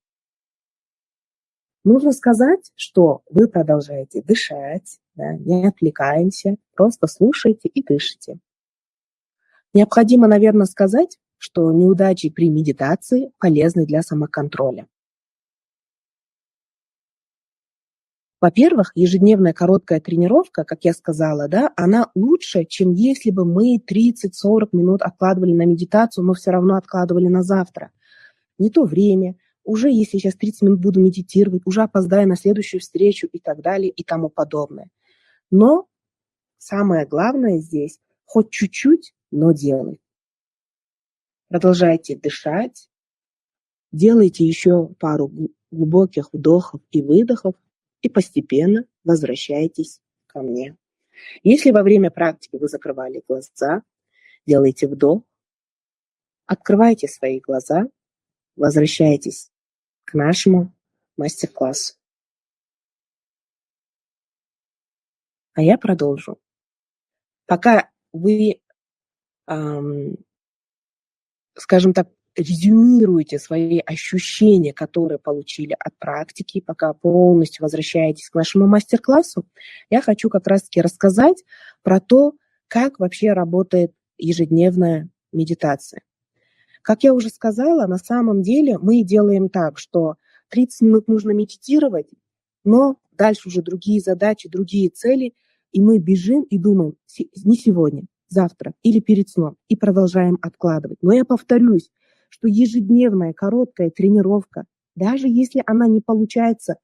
Нужно сказать, что вы продолжаете дышать, не отвлекаемся, просто слушайте и дышите. Необходимо, наверное, сказать, что неудачи при медитации полезны для самоконтроля. Во-первых, ежедневная короткая тренировка, как я сказала, да, она лучше, чем если бы мы 30-40 минут откладывали на медитацию, но все равно откладывали на завтра. Не то время, уже если сейчас 30 минут буду медитировать, уже опоздаю на следующую встречу и так далее и тому подобное. Но самое главное здесь, хоть чуть-чуть, но делай. Продолжайте дышать, делайте еще пару глубоких вдохов и выдохов и постепенно возвращайтесь ко мне. Если во время практики вы закрывали глаза, делайте вдох, открывайте свои глаза, возвращайтесь к нашему мастер-классу. А я продолжу. Пока вы, скажем так, резюмируете свои ощущения, которые получили от практики, пока полностью возвращаетесь к нашему мастер-классу, я хочу как раз-таки рассказать про то, как вообще работает ежедневная медитация. Как я уже сказала, на самом деле мы делаем так, что 30 минут нужно медитировать, но дальше уже другие задачи, другие цели, и мы бежим и думаем, не сегодня, завтра или перед сном, и продолжаем откладывать. Но я повторюсь, что ежедневная короткая тренировка, даже если она не получается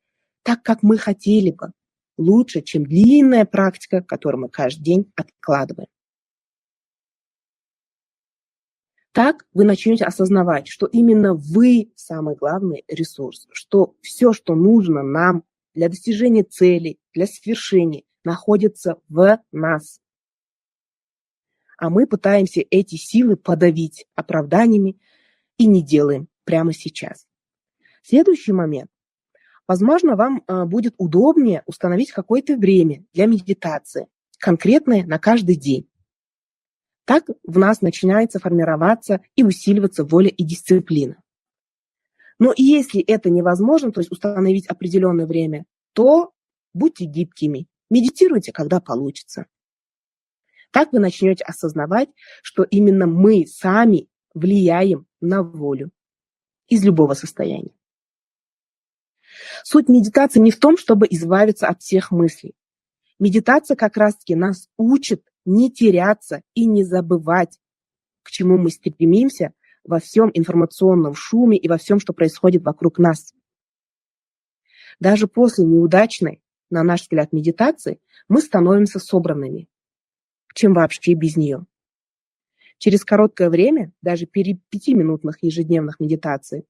так, как мы хотели бы, лучше, чем длинная практика, которую мы каждый день откладываем. Так вы начнете осознавать, что именно вы самый главный ресурс, что все, что нужно нам для достижения целей, для свершения, находится в нас. А мы пытаемся эти силы подавить оправданиями и не делаем прямо сейчас. Следующий момент. Возможно, вам будет удобнее установить какое-то время для медитации, конкретное на каждый день. Так в нас начинается формироваться и усиливаться воля и дисциплина. Но и если это невозможно, то есть установить определенное время, то будьте гибкими, медитируйте, когда получится. Так вы начнете осознавать, что именно мы сами влияем на волю из любого состояния. Суть медитации не в том, чтобы избавиться от всех мыслей. Медитация как раз-таки нас учит не теряться и не забывать, к чему мы стремимся во всем информационном шуме и во всем, что происходит вокруг нас. Даже после неудачной, на наш взгляд, медитации мы становимся собранными, чем вообще без нее. Через короткое время, даже перед 5-минутных ежедневных медитаций,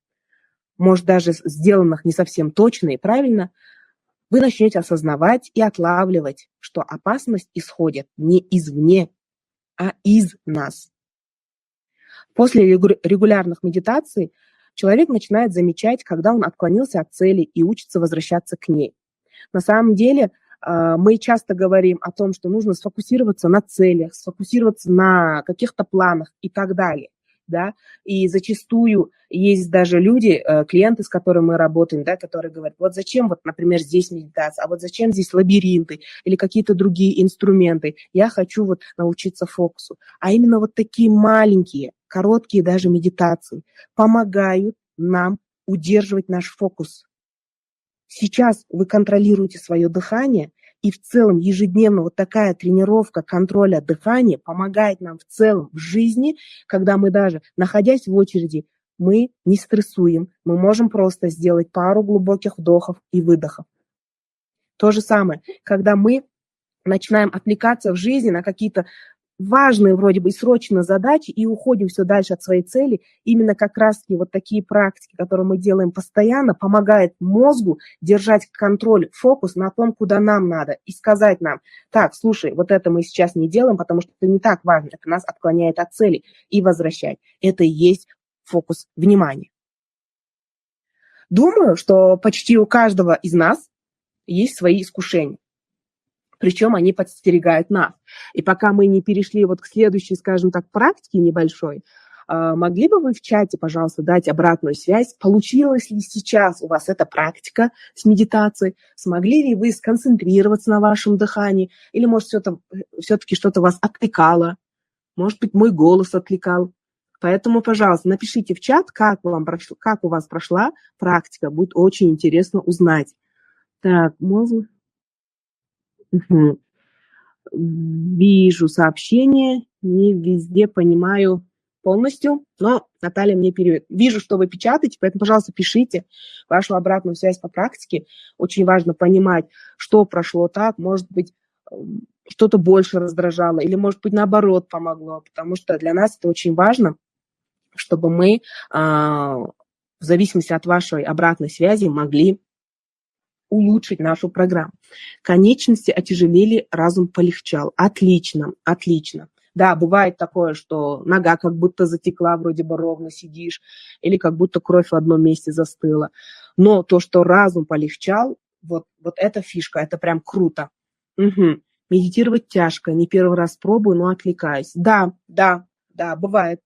может даже сделанных не совсем точно и правильно, вы начнете осознавать и отлавливать, что опасность исходит не извне, а из нас. После регулярных медитаций человек начинает замечать, когда он отклонился от цели и учится возвращаться к ней. На самом деле мы часто говорим о том, что нужно сфокусироваться на целях, сфокусироваться на каких-то планах и так далее. Да? И зачастую есть даже люди, клиенты, с которыми мы работаем, да, которые говорят, вот зачем, вот, например, здесь медитация, а вот зачем здесь лабиринты или какие-то другие инструменты, я хочу вот научиться фокусу. А именно вот такие маленькие, короткие даже медитации помогают нам удерживать наш фокус. Сейчас вы контролируете свое дыхание, и в целом ежедневно вот такая тренировка контроля дыхания помогает нам в целом в жизни, когда мы даже, находясь в очереди, мы не стрессуем, мы можем просто сделать пару глубоких вдохов и выдохов. То же самое, когда мы начинаем отвлекаться в жизни на какие-то важные вроде бы и срочные задачи и уходим все дальше от своей цели, именно как раз-таки вот такие практики, которые мы делаем постоянно, помогают мозгу держать контроль, фокус на том, куда нам надо, и сказать нам, так, слушай, вот это мы сейчас не делаем, потому что это не так важно, это нас отклоняет от цели, и возвращать. Это и есть фокус внимания. Думаю, что почти у каждого из нас есть свои искушения. Причем они подстерегают нас. И пока мы не перешли вот к следующей, скажем так, практике небольшой, могли бы вы в чате, пожалуйста, дать обратную связь, получилась ли сейчас у вас эта практика с медитацией, смогли ли вы сконцентрироваться на вашем дыхании, или, может, все-таки что-то вас отвлекало, может быть, мой голос отвлекал. Поэтому, пожалуйста, напишите в чат, как у вас прошла практика, будет очень интересно узнать. Так, Мгм. Вижу сообщение, не везде понимаю полностью, но Наталья мне переведет. Вижу, что вы печатаете, поэтому, пожалуйста, пишите вашу обратную связь по практике. Очень важно понимать, что прошло так, может быть, что-то больше раздражало, или, может быть, наоборот помогло, потому что для нас это очень важно, чтобы мы в зависимости от вашей обратной связи могли улучшить нашу программу. Конечности отяжелели, разум полегчал. Отлично, отлично. Да, бывает такое, что нога как будто затекла, вроде бы ровно сидишь, или как будто кровь в одном месте застыла. Но то, что разум полегчал, вот эта фишка, это прям круто. Угу. Медитировать тяжко, не первый раз пробую, но отвлекаюсь. Да, бывает.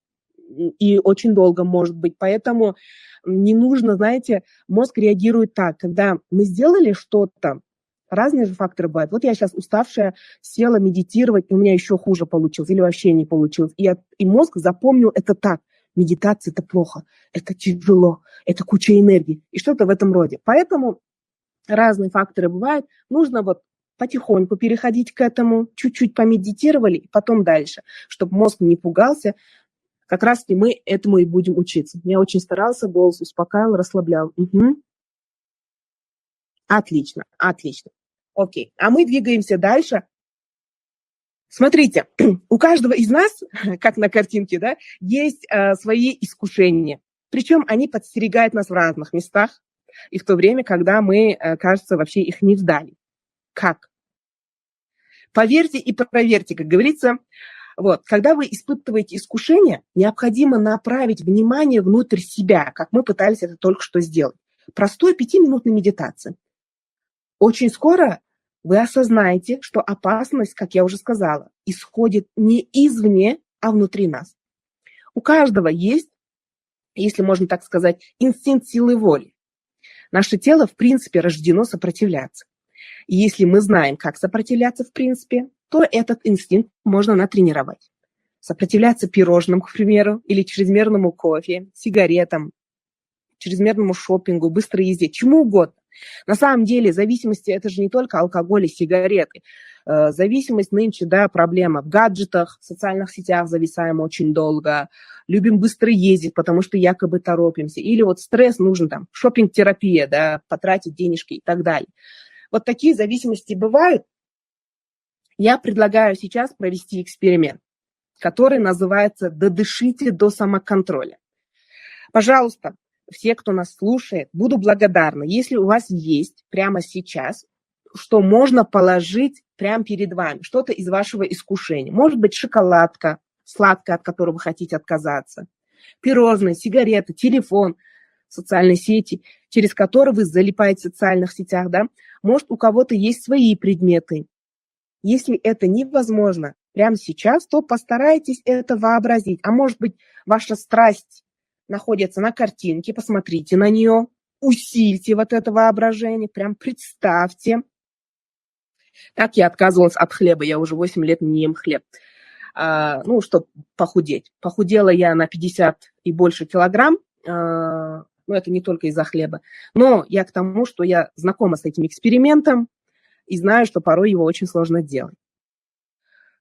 И очень долго может быть. Поэтому не нужно, знаете, мозг реагирует так, когда мы сделали что-то, разные же факторы бывают. Вот я сейчас уставшая села медитировать, и у меня еще хуже получилось, или вообще не получилось. И мозг запомнил это так. Медитация – это плохо, это тяжело, это куча энергии и что-то в этом роде. Поэтому разные факторы бывают. Нужно вот потихоньку переходить к этому, чуть-чуть помедитировали, и потом дальше, чтобы мозг не пугался. Как раз-таки мы этому и будем учиться. Я очень старался, голос успокаивал, расслаблял. Угу. Отлично, отлично. Окей, а мы двигаемся дальше. Смотрите, у каждого из нас, как на картинке, да, есть свои искушения. Причем они подстерегают нас в разных местах, и в то время, когда мы, кажется, вообще их не ждали. Как? Поверьте и проверьте, как говорится. Вот, когда вы испытываете искушение, необходимо направить внимание внутрь себя, как мы пытались это только что сделать. Простой 5-минутной медитации. Очень скоро вы осознаете, что опасность, как я уже сказала, исходит не извне, а внутри нас. У каждого есть, если можно так сказать, инстинкт силы воли. Наше тело, в принципе, рождено сопротивляться. И если мы знаем, как сопротивляться в принципе, то этот инстинкт можно натренировать. Сопротивляться пирожным, к примеру, или чрезмерному кофе, сигаретам, чрезмерному шопингу, быстрой езде, чему угодно. На самом деле зависимости – это же не только алкоголь и сигареты. Зависимость нынче, да, проблема в гаджетах, в социальных сетях зависаем очень долго, любим быстро ездить, потому что якобы торопимся. Или вот стресс нужен, там, шопинг-терапия, да, потратить денежки и так далее. Вот такие зависимости бывают. Я предлагаю сейчас провести эксперимент, который называется «Додышите до самоконтроля». Пожалуйста, все, кто нас слушает, буду благодарна, если у вас есть прямо сейчас, что можно положить прямо перед вами, что-то из вашего искушения. Может быть, шоколадка сладкая, от которой вы хотите отказаться, пирожные, сигареты, телефон, социальные сети, через которые вы залипаете в социальных сетях, да? Может, у кого-то есть свои предметы. Если это невозможно прямо сейчас, то постарайтесь это вообразить. А может быть, ваша страсть находится на картинке, посмотрите на нее, усильте вот это воображение, прям представьте. Так я отказывалась от хлеба, я уже 8 лет не ем хлеб. Чтобы похудеть. Похудела я на 50 и больше килограмм, это не только из-за хлеба. Но я к тому, что я знакома с этим экспериментом и знаю, что порой его очень сложно делать.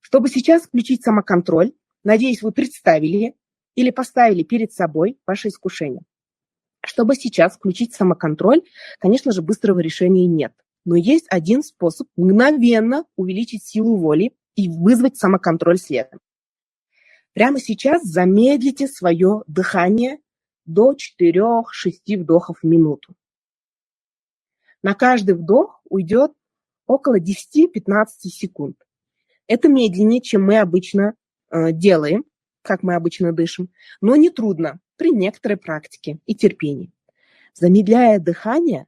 Чтобы сейчас включить самоконтроль, надеюсь, вы представили или поставили перед собой ваше искушение. Чтобы сейчас включить самоконтроль, конечно же, быстрого решения нет. Но есть один способ мгновенно увеличить силу воли и вызвать самоконтроль следом. Прямо сейчас замедлите свое дыхание до 4-6 вдохов в минуту. На каждый вдох уйдет около 10-15 секунд. Это медленнее, чем мы обычно делаем, как мы обычно дышим, но не трудно при некоторой практике и терпении. Замедляя дыхание,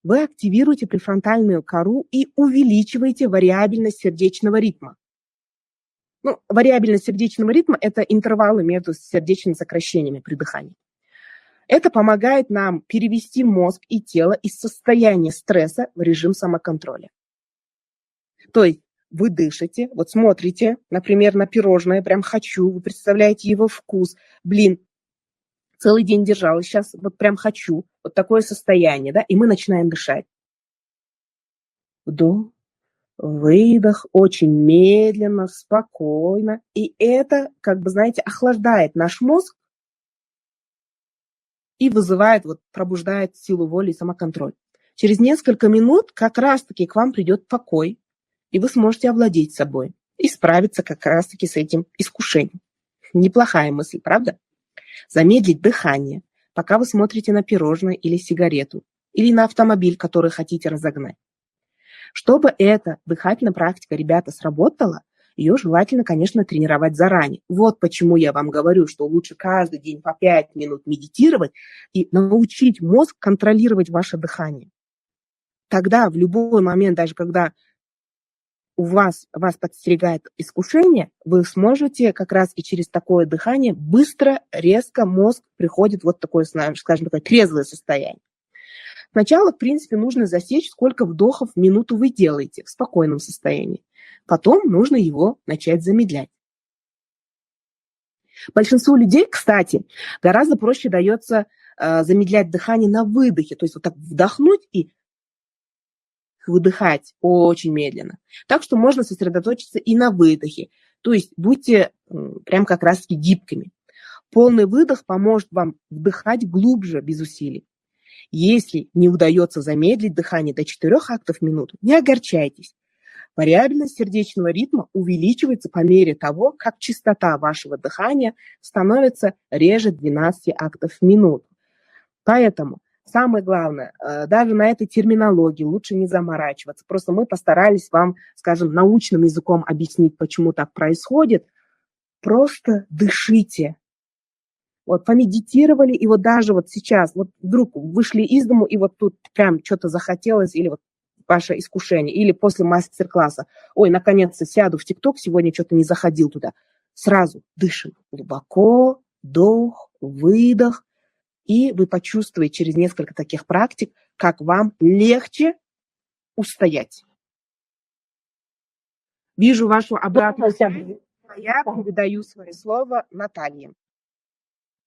вы активируете префронтальную кору и увеличиваете вариабельность сердечного ритма. Вариабельность сердечного ритма – это интервалы между сердечными сокращениями при дыхании. Это помогает нам перевести мозг и тело из состояния стресса в режим самоконтроля. То есть вы дышите, вот смотрите, например, на пирожное, прям хочу, вы представляете его вкус. Целый день держала, сейчас вот прям хочу. Вот такое состояние, да, и мы начинаем дышать. Вдох, выдох, очень медленно, спокойно. И это, как бы, знаете, охлаждает наш мозг и вызывает, вот, пробуждает силу воли и самоконтроль. Через несколько минут как раз-таки к вам придет покой, и вы сможете овладеть собой и справиться как раз-таки с этим искушением. Неплохая мысль, правда? Замедлить дыхание, пока вы смотрите на пирожное или сигарету, или на автомобиль, который хотите разогнать. Чтобы эта дыхательная практика, ребята, сработала, ее желательно, конечно, тренировать заранее. Вот почему я вам говорю, что лучше каждый день по 5 минут медитировать и научить мозг контролировать ваше дыхание. Тогда в любой момент, даже когда вас подстерегает искушение, вы сможете как раз и через такое дыхание быстро, резко мозг приходит в вот такое, скажем, такое трезвое состояние. Сначала, в принципе, нужно засечь, сколько вдохов в минуту вы делаете в спокойном состоянии. Потом нужно его начать замедлять. Большинству людей, кстати, гораздо проще дается замедлять дыхание на выдохе. То есть вот так вдохнуть и выдыхать очень медленно. Так что можно сосредоточиться и на выдохе. То есть будьте прям как раз-таки гибкими. Полный выдох поможет вам вдыхать глубже, без усилий. Если не удается замедлить дыхание до 4 актов в минуту, не огорчайтесь. Вариабельность сердечного ритма увеличивается по мере того, как частота вашего дыхания становится реже 12 актов в минуту. Поэтому самое главное, даже на этой терминологии лучше не заморачиваться. Просто мы постарались вам, скажем, научным языком объяснить, почему так происходит. Просто дышите. Вот помедитировали, и вот даже вот сейчас, вот вдруг вышли из дому, и вот тут прям что-то захотелось, или вот ваше искушение, или после мастер-класса, ой, наконец-то сяду в ТикТок, сегодня что-то не заходил туда. Сразу дышим глубоко, вдох, выдох, и вы почувствуете через несколько таких практик, как вам легче устоять. Вижу вашу обратную связь. Я передаю свое слово Наталье.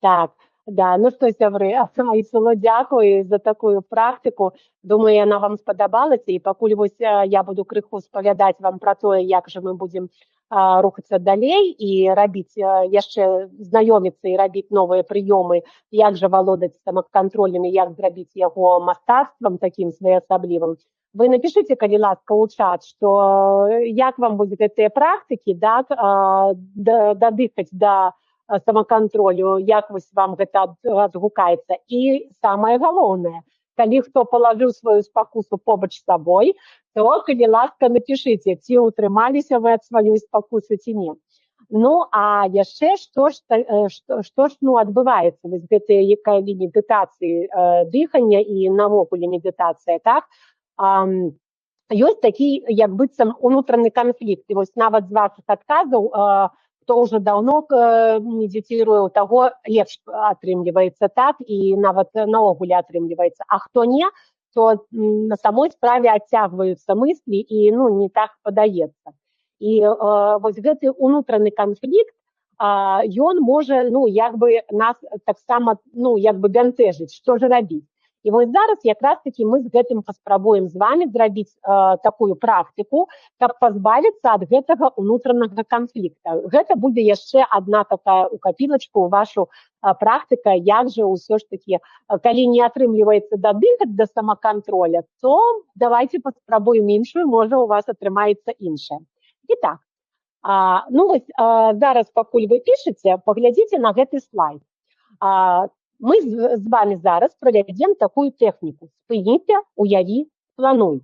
Так, да, ну што, сябры, Айсуло, дзякуй за такую практыку. Думаю, яна вам спадабалася, і пакуль вось я буду крыху спавядаць вам пра тое, як жа мы будзем рухацца далей і рабіць яшчэ знаёміцца і рабіць новыя прыёмы, як жа валодаць самакантролем і як зрабіць яго мастацтвам такім своеасаблівым. Вы напишите, калі ласка, у чат, што як вам будуць гэтыя практыкі, так, дадыхаць да самакантролю, як вось вам гэта адгукаецца. І самае галоўнае, калі хто палажыў сваю спакусу побач з сабой, то, калі ласка, напішыце, ці ўтрымаліся вы ад сваёй спакусы ці не. Ну, а яшчэ што ж адбываецца вось гэтыя калі медытацыі дыхання і навогуле медытацыя, так? Ёсць такі, як быццам, унутраны канфлікт. І вось нават з вашых адказаў, хто ўжо даўно медитируе, у таго лепш атрымліваецца, так, і нават наогуле атрымліваецца. А хто не, то на самой справе адцягваюцца мыслі і, ну, не так падаецца. І вось гэты унутраны канфлікт, ён можа, ну, як бы нас таксама, ну, як бы бянтэжыць, што ж рабіць. І вось зараз якраз-такі мы з гэтым паспрабуем з вами зрабіць такую практыку, каб пазбавіцца ад гэтага ўнутранага канфлікта. Гэта будзе яшчэ адна такая у капілачку, вашу практыка, як жа ўсё ж такі, калі не атрымліваецца дадыхаць да самакантроля, то давайте паспрабуем іншую, можа у вас атрымаецца іншая. І так, ну вось зараз, пакуль вы пішаце, паглядзіце на гэты слайд. Мы з вами зараз правядзем такую тэхніку. Спыніце, уяві, плануй.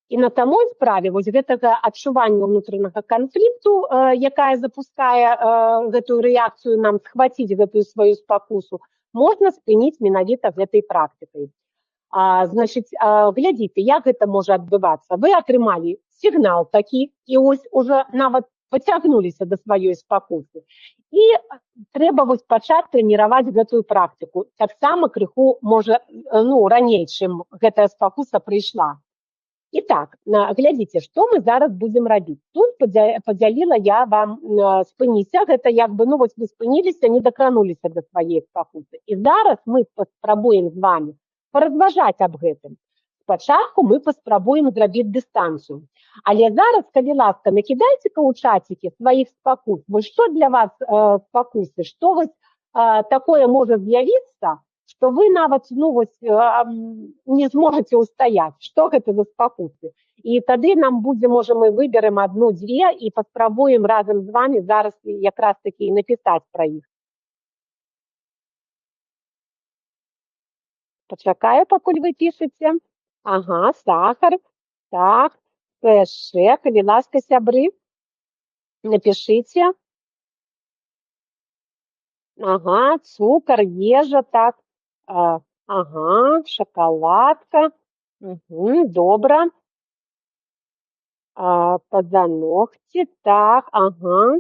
І на самой справе вось гэтага адчування ўнутранага канфлікту, якая запускае гэтую рэакцыю нам схваціць гэтую сваю спакусу, можна спыніць менавіта гэтай практыкай. Значыць, глядзіце, як гэта можа адбывацца. Вы атрымалі сігнал такі, і ось уже нават пацягнуліся да сваёй спакусы. І трэба вось пачаць трэніраваць гэтую практыку. Таксама крыху, можа, ну, раней, чым гэтая спакуса прыйшла. І так, глядзіце, што мы зараз будзем рабіць. Тут падзяліла я вам спыніся, гэта як бы, ну, вось вы спыніліся, не дакрануліся да сваёй спакусы. І зараз мы паспрабуем з вами паразважаць аб гэтым. Спачатку мы паспрабуем зрабіць дыстанцыю. Але зараз, калі ласка, накідайце-ка ў чацікі сваіх спакус. Вось што для вас спакусы? Што вось такое можа з'явіцца, што вы нават не зможаце ўстаяць? Што гэта за спакусы? І тады нам будзе, можа, мы выберем адну-дзве і паспрабуем разам з вами зараз якраз такі напісаць пра іх. Пачакаю, пакуль вы пішаце. Ага, сахар. Так, яшчэ, калі ласка, сябры, напішыце. Ага, цукар, ежа, так. Ага, шакаладка. Добра. Пазаногці, так, ага.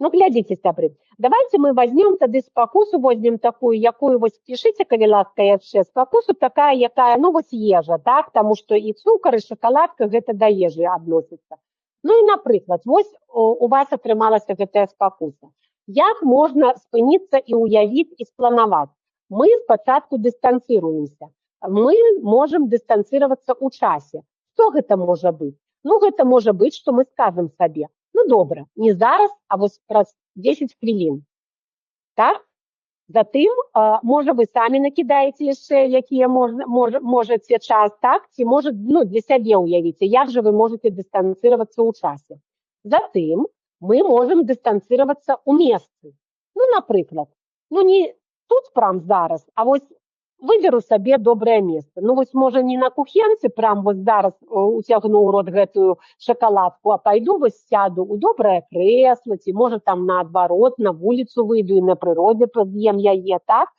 Ну, глядзіце, сябры. Давайте мы возьмем тады спакусу, возьмем такую, якую вось пішыце, калі ласка, яшчэ. Спакусу такая, якая, ну, вось ежа, так? Таму што і цукар, і шакаладка гэта да ежы адносіцца. Ну і, напрыклад, вось у вас атрымалася гэтая спакуса. Як можна спыніцца і ўявіць, і спланаваць? Мы спачатку дыстанцыруемся. Мы можам дыстанцыравацца ў часе. Што гэта можа быць? Ну, гэта можа быць, што мы скажам сабе. Ну, добра, не зараз, а вось праз 10 хвілін. Так? Затым, можа, вы самі накідаеце яшчэ, якія можаце час, так? Ці, можа, ну, для сябе ўявіце, як жа вы можаце дыстанцыравацца ў часе. Затым, мы можам дыстанцыравацца ў месцы. Ну, напрыклад, ну, не тут прям зараз, а вось выберу сабе добрае месца. Ну, вось, можа, не на кухенцы, прям вось зараз уцягну ў рот гэтую шакаладку, а пойду вось сяду ў добрае крэсла, ці, можа, там наадварот, на вуліцу выйду і на прыродзе з'ем яе, так?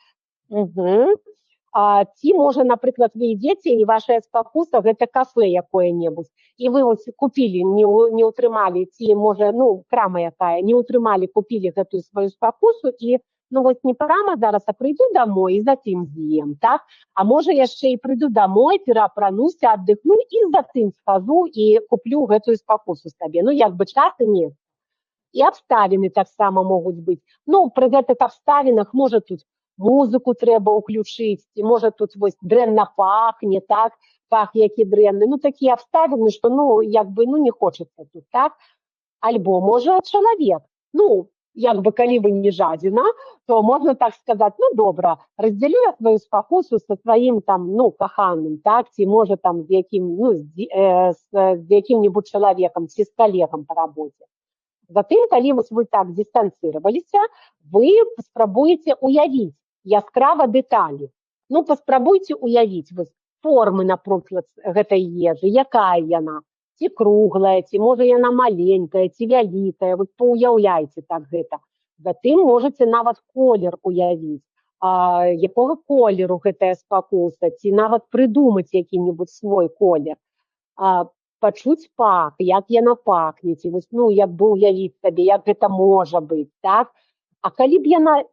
Ці, можа, напрыклад, вы ідзеце, і ваша спакуса гэта кафэ якое-небудзь, і вы вось купілі, не ўтрымалі, ці, можа, ну, крама якая, не ўтрымалі, купілі гэтую сваю спакусу, і ну, вось не прямо зараз, а прыйду домой і затым з'ем, так? А можа, яшчэ і прыйду домой, пераапрануся, аддыхну і затым схожу і куплю гэтую спакусу сабе. Ну, як бы час і месца. І абставіны таксама могуць быць. Ну, пры гэтых абставінах, можа, тут музыку трэба ўключыць, ці, можа, тут вось дрэнна пахне, так? Пах які дрэнны. Ну, такія абставіны, што, ну, як бы, ну, не хочацца тут, так? Альбо, можа, чалавек. Ну, як бы, калі вы не жадзіна, то можна так сказаць, ну, добра, раздзялю я сваю спакусу са сваім, там, ну, каханым, так, ці, можа, там, з якім, ну, з якім-небудзь чалавекам, ці з калегам па рабоце. Затым, калі вы так дыстанцыраваліся, вы паспрабуеце ўявіць яскрава дэталі. Ну, паспрабуйце ўявіць вось формы, напрыклад, гэтай ежы, якая яна. Ці круглая, ці, можа, яна маленькая, ці вялікая, вы паўяўляйце так гэта. Затым можаце нават колер уявіць, якога колеру гэтая спакуса, ці нават прыдумаць які-небудзь свой колер. Пачуць пах, як яна пахне, ці, ну, як бы уявіць сабе, як гэта можа быць, так? А калі б яна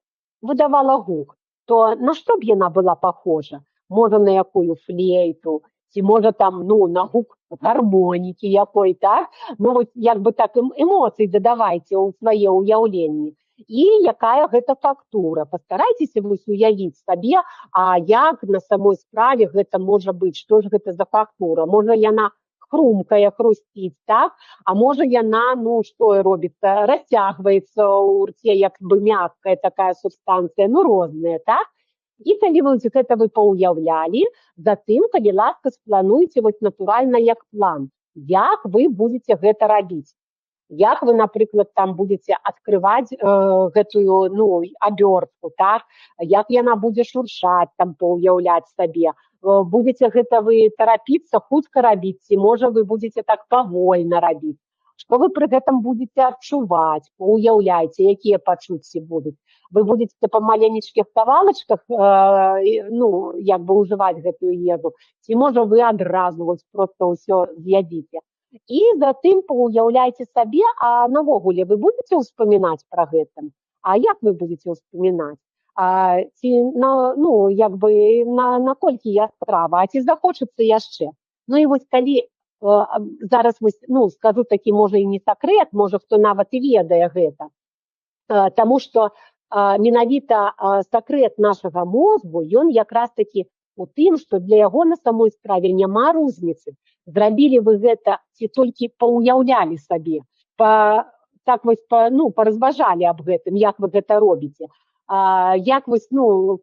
выдавала гук, то на што б яна была пахожа? Можа, на якую флейту, ці, можа, там, ну, на гук гармонікі якой, так? Ну, вось, як бы так, эмоцый дадавайце ў свае ўяўленні. І якая гэта фактура. Пастарайцеся вось уявіць сабе, а як на самой справе гэта можа быць, што ж гэта за фактура. Можа, яна хрумкая, хрусціць, так? А можа, яна, ну, што робіцца, расцягваецца ў рце, як бы мяккая такая субстанцыя, ну, розныя, так? І калі вы гэта вы паўяўлялі, затым, калі ласка, сплануйце вось натуральна як план, як вы будзеце гэта рабіць. Як вы, напрыклад, там будзеце адкрываць гэтую, ну, абёртку, так? Як яна будзе шуршаць, там паўяўляць сабе. Будзеце гэта вы тарапіцца, хутка рабіць, ці, можа, вы будзеце так павольна рабіць. Што вы пры гэтым будзеце адчуваць, паўяўляйце, якія пачуцці будуць. Вы будзеце па маленечкіх кавалачках, ну, як бы ўжываць гэтую ежу, ці, можа, вы адразу вось проста ўсё з'ядзіце. І затым паўяўляйце сабе, а навогуле вы будзеце ўспамінаць пра гэта? А як вы будзеце ўспамінаць? Ці, ну, як бы, наколькі яскрава, а ці захочацца яшчэ? Ну, і вось калі зараз, ну, скажу такі, можа, і не сакрэт, можа, хто нават і ведае гэта. Таму што менавіта сакрэт нашага мозгу, ён якраз такі у тым, што для яго на самой справе няма розніцы. Зрабілі вы гэта ці толькі паўяўлялі сабе, так вось паразважалі аб гэтым, як вы гэта робіце. Як вось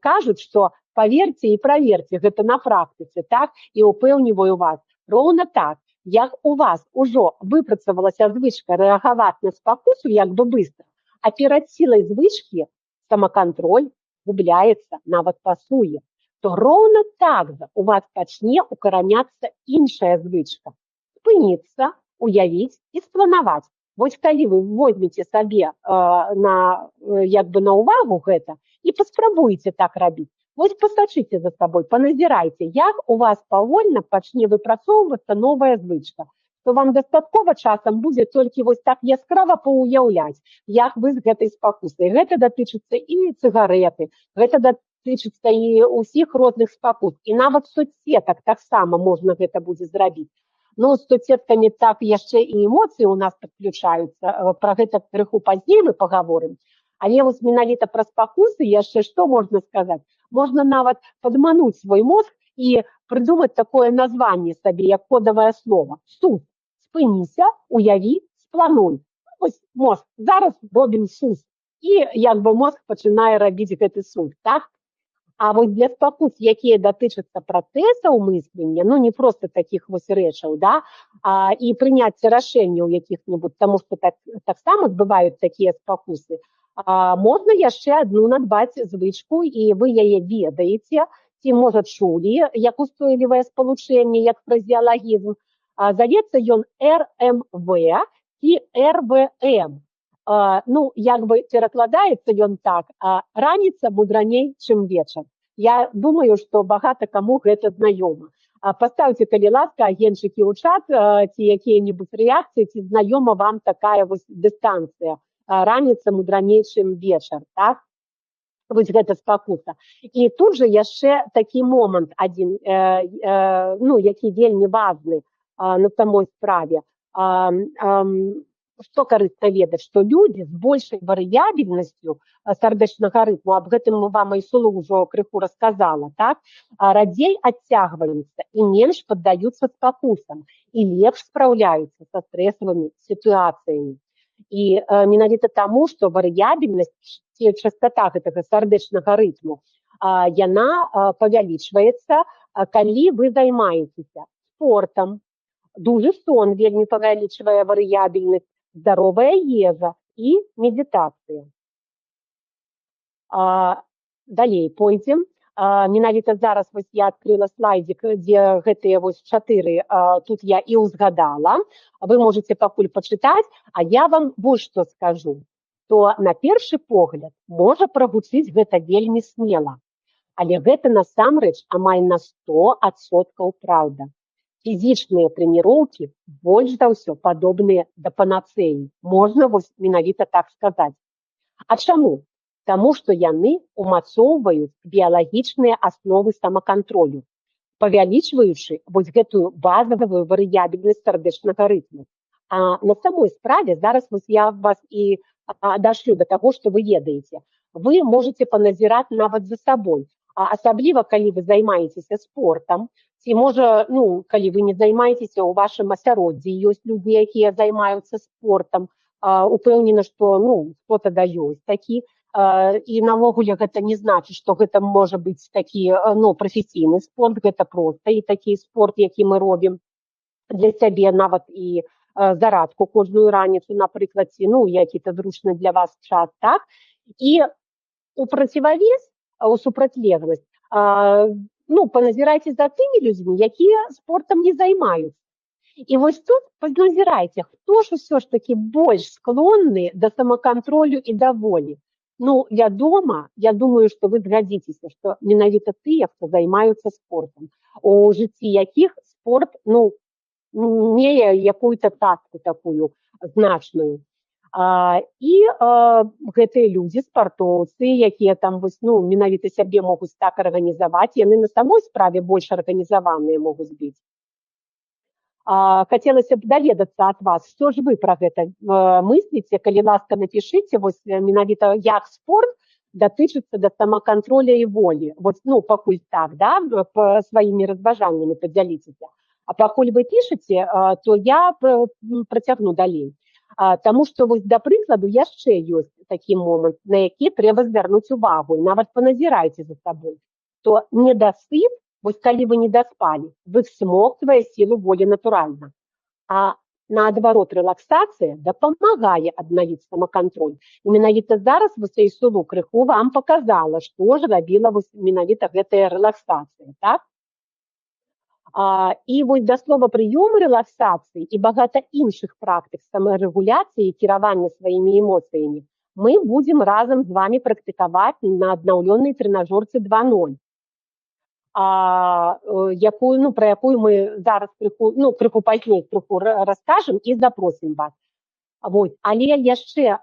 кажуць, што паверце і праверце гэта на практыцы, так, і упэўніваю вас. Роўна так, як у вас ужо выпрацавалася звычка рэагаваць на спакусу як бы быстра, а перад сілай звычкі самакантроль губляецца, нават пасуе, то роўна так жа у вас пачне укараняцца іншая звычка. Спыніцца, уявіць і спланаваць. Вось калі вы возьмеце сабе на ўвагу гэта і паспрабуеце так рабіць, вось пасачыце за сабой, паназірайце, як у вас павольна пачне выпрацоўвацца новая звычка, то вам дастаткова часам будзе толькі вось так яскрава паўяўляць, як вы з гэтай спакусай. Гэта датычыцца і цыгарэты, гэта датычыцца і ўсіх розных спакус. І нават соцсетак таксама можна гэта будзе зрабіць. З соцсеткамі так яшчэ і эмоцыі у нас падключаюцца, пра гэта крыху пазней мы пагаворым. Але вось менавіта пра спакусы яшчэ што можна сказаць? Можна нават падмануць свой мозг і прыдумаць такое названне сабе, як кодавае слово. Суд. Спыніся, уяві, сплануй. Вось мозг, зараз робім суд. І мозг пачынае рабіць гэты суд, так? А вось для спакус, якія датычацца працэсаў мыслення, не проста такіх вось рэчаў, да, і прыняцця рашэнняў якіх-небудзь, таму што таксама бываюць такія спакусы, можна яшчэ адну надбаць звычку, і вы яе ведаеце, ці, можа, чулі, як устойлівае спалучэнне, як фразеалагізм. Завецца ён РМВ ці РВМ. Перакладаецца ён так, раніца мудраней, чым вечар. Я думаю, што багата каму гэта знаёма. Паставьте, калі ласка, агеньчыкі ў чат, ці якія-небудзь рэакцыі, ці знаёма вам такая вось дыстанцыя. Раніца мудраней, чым вечар, так? Вось гэта спакуса. І тут жа яшчэ такі момант адзін, які вельмі важны на самой справе. Што карысна ведаць, што людзі з большай варыябельнасцю сардэчнага рытму, аб гэтым вам Айсулу ўжо крыху расказала, так? Радзей адцягваюцца і менш паддаюцца спакусам і лепш спраўляюцца са стрэсавымі сітуацыямі. І менавіта таму, што варыябельнасць ці частата гэтага сардэчнага рытму, яна павялічваецца, калі вы займаецеся спортам. Дужы сон вельмі павялічвае варыябельнасць, здаровая ежа і медитацыя. Далей пойдзем. Менавіта зараз вось я адкрыла слайдзік, дзе гэтыя вось 4 тут я і ўзгадала. Вы можете пакуль пачытаць, а я вам вось што скажу. То на першы погляд можа прагучыць гэта вельмі смела. Але гэта насамрэч амаль на 100% праўда. Фізічныя трэніроўкі больш за ўсё падобныя да панацэі. Можна вось менавіта так сказаць. А чаму? Таму што яны умацоўваюць біялагічныя асновы самакантролю, павялічваючы вось гэтую базавую варыябельнасць сардэчнага рытму. А на самой справе зараз вось я вас і дашлю да таго, што вы ведаеце. Вы можете паназіраць нават за сабой. Асабліва, калі вы займаецеся спортам, ці можа, калі вы не займаецеся, у вашым асяроддзі ёсць людзі, якія займаюцца спортам, упэўнена, што, хто-то да ёсць такі, і навогуле гэта не значыць, што гэта можа быць такі, прафесійны спорт, гэта проста і такі спорт, які мы робім для сябе, нават і зарадку кожную раніцу, напрыклад, ці, які-то зручны для вас час, так? І у процівавес, у супрацьлегласць, паназірайце за тымі людзьмі, якія спортам не займаюцца. І вось тут паназірайце, хто ж усё ж такі больш склонны да самакантролю і да волі. Вядома, я думаю, што вы згадзіцеся, што менавіта тыя, хто займаюцца спортам, у жыцці якіх спорт, мее якую-то таску такую значную. І гэтыя людзі, спартоўцы, якія там менавіта сябе могуць так арганізаваць, яны на самой справе больш арганізаваныя могуць быць. Хацелася б даведацца ад вас, што ж вы пра гэта мысліце, калі ласка напішыце, вось менавіта як спорт датычыцца да самакантроля і волі. Вот, ну, пакуль так, да, сваімі разважаннямі падзяліцеся. А пакуль вы пішаце, то я працягну далей. Таму што, вось, да прыкладу, яшчэ ёсць такі момант, на які трэба звярнуць увагу, і нават паназірайце за сабой. То недасып, вось калі вы не даспалі, высмоктвае сілу волі натуральна. А наадварот, рэлаксацыя дапамагае аднавіць самакантроль. І менавіта зараз высэй сулу крыху вам паказала, што ж рабіла менавіта гэтая рэлаксацыя, так? І вось да слова прыёмы рэлаксацыі і багата іншых практык самарэгуляцыі і кіравання сваімі эмоцыямі мы будзем разам з вами практыкаваць на аднаўлёнай трэнажорцы 2.0. Якую, ну, про якую мы зараз крыху пазней раскажем і запросім вас. Вот. Але яшчэ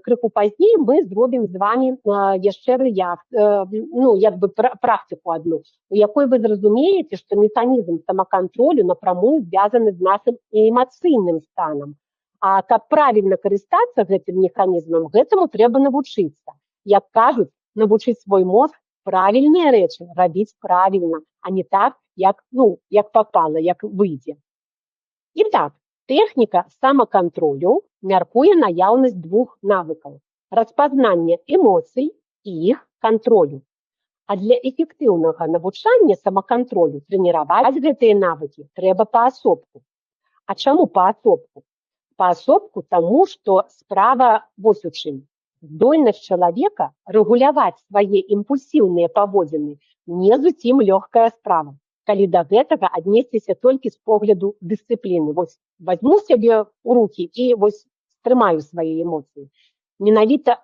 крыху пазней мы зробім з вами яшчэ практыку адну, у якой вы зразумееце, што механізм самакантролю напрамую звязаны з нашым эмацыйным станам. А каб правільна карыстацца гэтым механізмам, гэтаму трэба навучыцца. Як кажуць, навучыць свой мозг правільныя рэчы рабіць правільна, а не так, як попало, як выйдзе. І так, тэхніка самакантролю мяркуе наяўнасць двух навыкаў: распазнання эмоцый і іх кантролю. А для эфектыўнага навучання самакантролю трэніраваць гэтыя навыкі трэба паасобку. А чаму паасобку? Паасобку таму, што справа вось у чым. Здольнасць чалавека рэгуляваць свае імпульсіўныя паводзіны не зусім лёгкая справа, калі да гэтага аднесціся толькі з погляду дысцыпліны. Вось вазьму сябе ў рукі і вось стрымаю свае эмоцыі. Менавіта,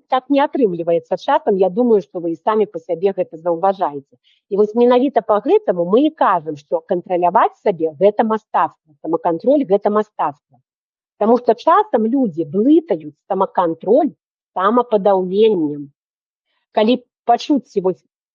так не атрымліваецца часам, я думаю, што вы і самі па сябе гэта заўважаеце. І вось менавіта па гэтаму мы і кажам, што кантраляваць сабе гэта мастацтва, самакантроль гэта мастацтва. Таму што часам людзі блытаюць самакантроль самападаўленнем. Калі пачуцці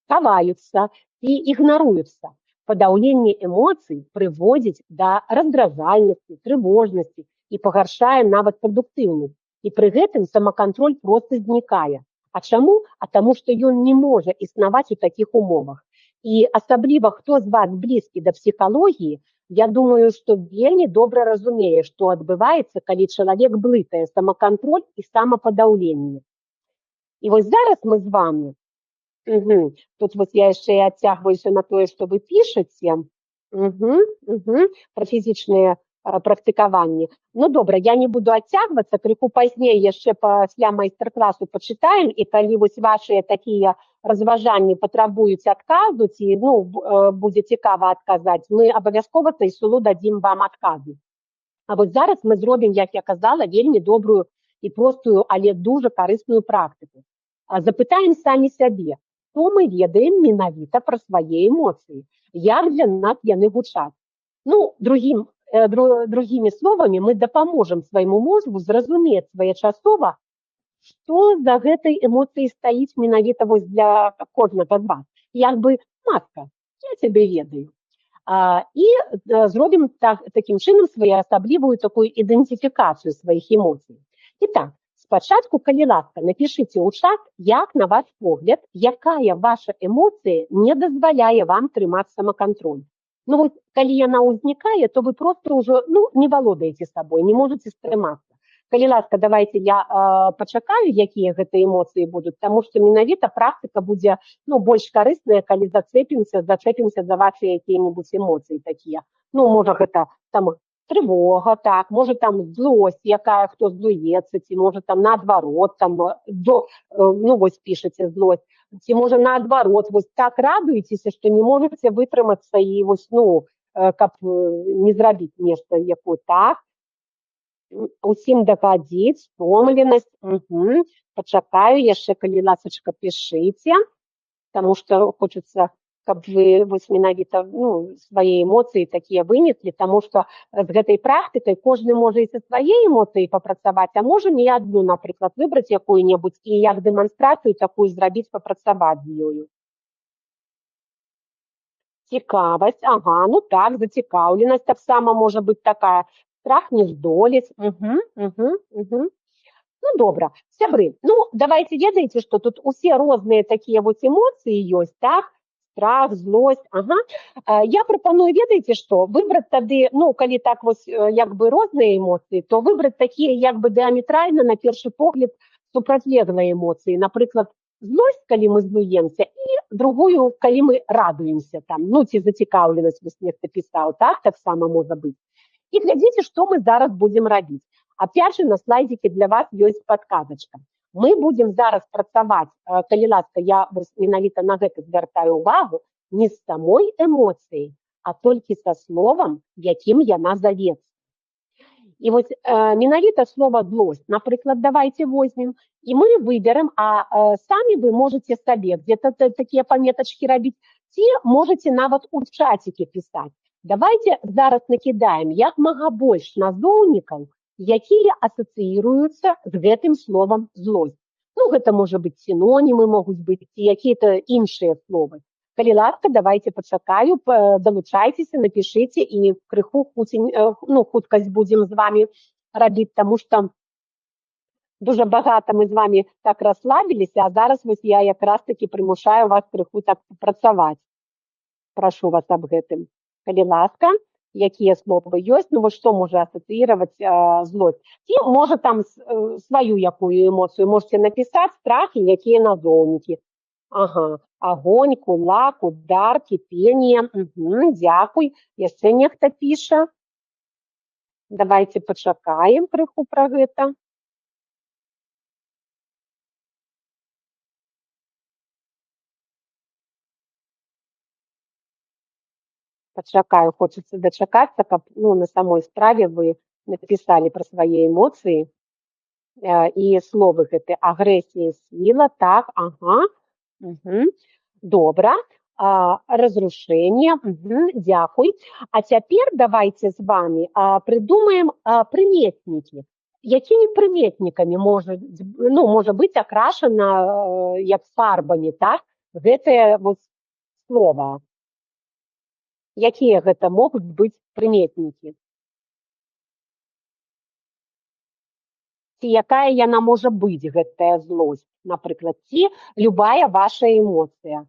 хаваюцца і ігнаруюцца, падаўленне эмоцый прыводзіць да раздражальнасці, трывожнасці і пагаршае нават прадуктыўнасць. І пры гэтым самакантроль проста знікае. А чаму? А таму, што ён не можа існаваць у такіх умовах. І асабліва, хто з вас блізкі да псіхалогіі, я думаю, што вельмі добра разумее, што адбываецца, калі чалавек блытае самакантроль і самападаўленне. І вось зараз мы з вами, тут вось я яшчэ і адцягваюся на тое, што вы пішаце, пра фізічныя практыкаванні. Ну, добра, я не буду адцягвацца, крыху пазней яшчэ пасля майстар-класу пачытаем, і калі вось вашыя такія разважанні патрабуюць адказу, ці будзе цікава адказаць, мы абавязкова Сайсулу дадзім вам адказы. А вось зараз мы зробім, як я казала, вельмі добрую і простую, але дуже карысную практыку. Запытаем самі сябе, што мы ведаем менавіта пра свае эмоцыі, як для нас яны гучаць. Другімі словамі, мы дапаможам свайму мозгу зразумець своечасова, што за гэтай эмоцыяй стаіць менавіта вось для кожнага з вас. Як бы маска, я цябе ведаю. І зробім такім чынам своеасаблівую такую ідэнтыфікацыю сваіх эмоцый. І так, спачатку, калі ласка, напішыце ў чат, як на ваш погляд, якая ваша эмоцыя не дазваляе вам трымаць самакантроль. Калі яна ўзнікае, то вы проста ўжо не валодаеце сабой, не можаце стрымацца. Калі ласка, давайте я пачакаю, якія гэтыя эмоцыі будуць, таму што менавіта практыка будзе больш карысная, калі зацэпімся за вашы якія-небудзь эмоцыі такія. Можа гэта трывога, так, можа злосць, якая хто злуецца, ці можа наадварот, вось пішаце злосць. Ці можа наадварот, вось так радуецеся, што не можаце вытрымацца і вось, каб не зрабіць нешта якое так. Усім дагадзіць, стомленасць. Пачакаю яшчэ, калі ласачка, пішыце, таму што хочацца, каб вы вось менавіта свае эмоцыі такія вынеслі, таму што з гэтай практыкай кожны можа і са свае эмоцыі папрацаваць, а можам і адну, напрыклад, выбраць якую-небудзь і як дэманстрацыю такую зрабіць, папрацаваць з ёю. Цікавасць, так, зацікаўленасць таксама можа быць такая. Страх не здолець. Ну, добра. Сябры, ну, давайте ведаеце, што тут усе розныя такія вось эмоцыі ёсць, так? Страх, злосць, ага. Я прапаную, ведаеце што, выбраць тады, ну, калі так вось як бы розныя эмоцыі, то выбраць такія як бы дыаметральна на першы погляд супрацьлеглыя эмоцыі. Напрыклад, злосць, калі мы злуемся, і другую, калі мы радуемся там, ну, ці зацікаўленасць, вось нехта пісаў, так, таксама можа быць. І глядзіце, што мы зараз будзем рабіць. Опять же, на слайдике для вас есть подказочка. Мы будем зараз працаваць, калі ласка, я менавіта на гэта звяртаю увагу, не з самой эмоцыяй, а толькі са словам, якім яна завецца. І вось менавіта слова злосць, напрыклад, давайте возьмем, і мы выберем, а самі вы можете сабе где-то такія паметачкі рабіць, ці можете нават у чацікі пісаць. Давайте зараз накідаем як мага больш назоўнікаў, якія асацыіруюцца з гэтым словам злосць. Ну, гэта можа быць сінонімы, могуць быць ці якія-то іншыя словы. Калі ласка, давайте пачакаю, далучайцеся, напішыце і крыху хуткасць будзем з вами рабіць, таму што дуже багата мы з вами так расслабіліся, а зараз вось я якраз таки прымушаю вас крыху так працаваць. Прашу вас аб гэтым. Калі ласка, якія словы ёсць, ну, што можа асацыіраваць злосць. Ці можа там сваю якую эмоцыю можете напісаць, страх і якія назоўнікі. Ага, агонь, кулак, удар, кіпенне, дзякуй. Яшчэ нехта піша. Давайте пачакаем крыху пра гэта. Пачакаю, хочацца дачакацца, каб на самой справе вы напісалі пра свае эмоцыі і словы гэты. Агрэсія, сіла, так, ага, добра, разрушэнне, дзякуй. А цяпер давайте з вами прыдумаем прыметнікі. Якімі прыметнікамі можа быць акрашана як фарбамі, так, гэтае слова? Якія гэта могуць быць прыметнікі? Ці якая яна можа быць, гэтая злосць, напрыклад, ці любая ваша эмоцыя?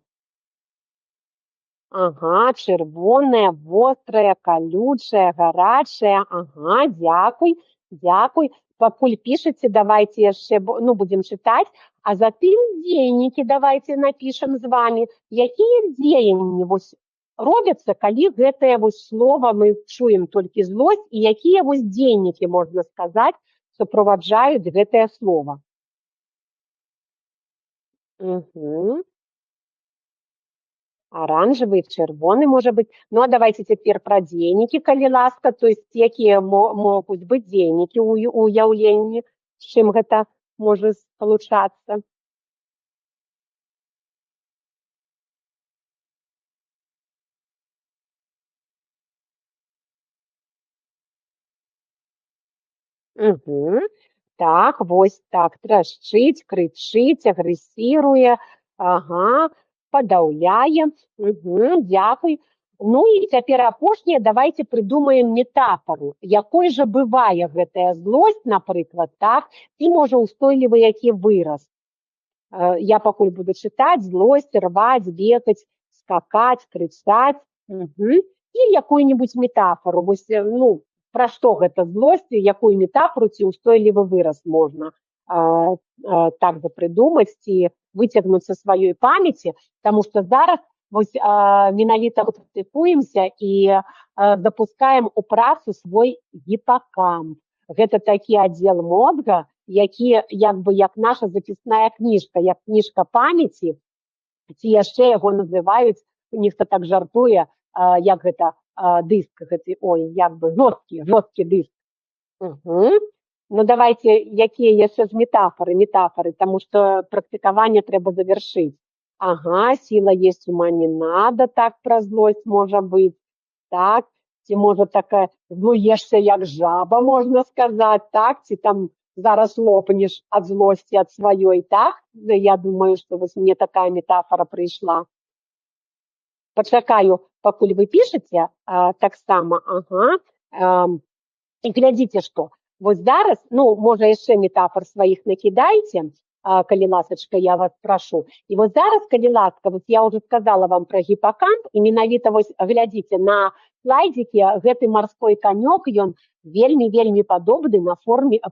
Ага, чырвоная, вострая, калючая, гарачая, ага, дзякуй, дзякуй. Пакуль пішаце, давайте яшчэ, будзем чытаць, а затым дзейнікі давайте напішам з вами, якія дзеянні робяцца, калі гэтае слова мы чуем толькі злосць, і якія дзейнікі, можна сказаць, суправаджаюць гэтае слова. Аранжевы, чырвоны, можа быць. Ну, а давайте цяпер пра дзейнікі, калі ласка, то есть якія могуць быць дзейнікі ў уяўленні, з чым гэта можа спалучацца. Так, вось так, трашчыць, крычыць, агрэсіруе, ага, падаўляе, дзякуй. Ну і цяпер апошняе, давайте прыдумаем метафору, якой жа бывае гэтая злосць, напрыклад, так, ці можа устойлівы які выраз. Я пакуль буду чытаць: злосць, рваць, бегаць, скакаць, крычаць, і якую-нибудь метафору, пра што гэта злосць, якую метафору ці ўстойлівы выраз можна так запрыдумаць ці выцягнуць са сваёй памяці, таму што зараз менавіта практыкуемся і запускаем у працу свой гіпакамп. Гэта такі аддзел мозга, які як наша запісная кніжка, як кніжка памяці, ці яшчэ яго называюць, нехта так жартуе, як гэта дыск, жорсткі дыск. Ну, давайте, якія яшчэ з метафоры, таму што практыкаванне трэба завяршыць. Ага, сіла есть, ума не надо, так пра злосць можа быць. Так, ці можа такая, злуешся як жаба, можна сказаць, так, ці там зараз лопнеш ад злосці ад сваёй, так? Я думаю, што мне такая метафора прыйшла. Пачакаю, пакуль вы пішаце, таксама, ага. І глядзіце, што Вось зараз, ну, можа, яшчэ метафор сваіх накідайце, калі ласачка, я вас прашу. І вось зараз, калі ласка, вось я ўжо сказала вам пра гіпакамп, і менавіта вось глядзіце на слайдзікі, гэты марской канёк, ён вельмі падобны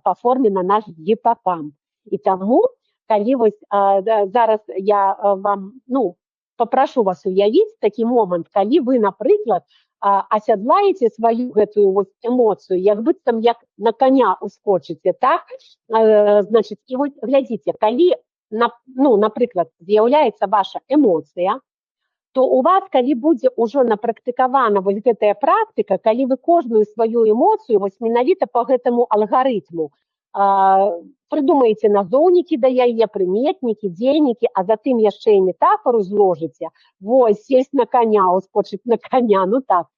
па форме на наш гіпакамп. І таму, калі вось зараз я вам, ну, папрашу вас уявіць такі момант, калі вы, напрыклад, асядлаеце сваю гэтую вось эмоцыю, як быццам як на коня ускочыце, так? Значыць, і вось глядзіце, калі, ну, напрыклад, з'яўляецца ваша эмоцыя, то у вас, калі будзе ўжо напрактыкавана вось гэтая практыка, калі вы кожную сваю эмоцыю вось менавіта па гэтаму алгарытму прыдумаеце назоўнікі да яе, прыметнікі, дзейнікі, а затым яшчэ і метафору зложыце, вось, сесть на коня, ускочыць на коня, ну так,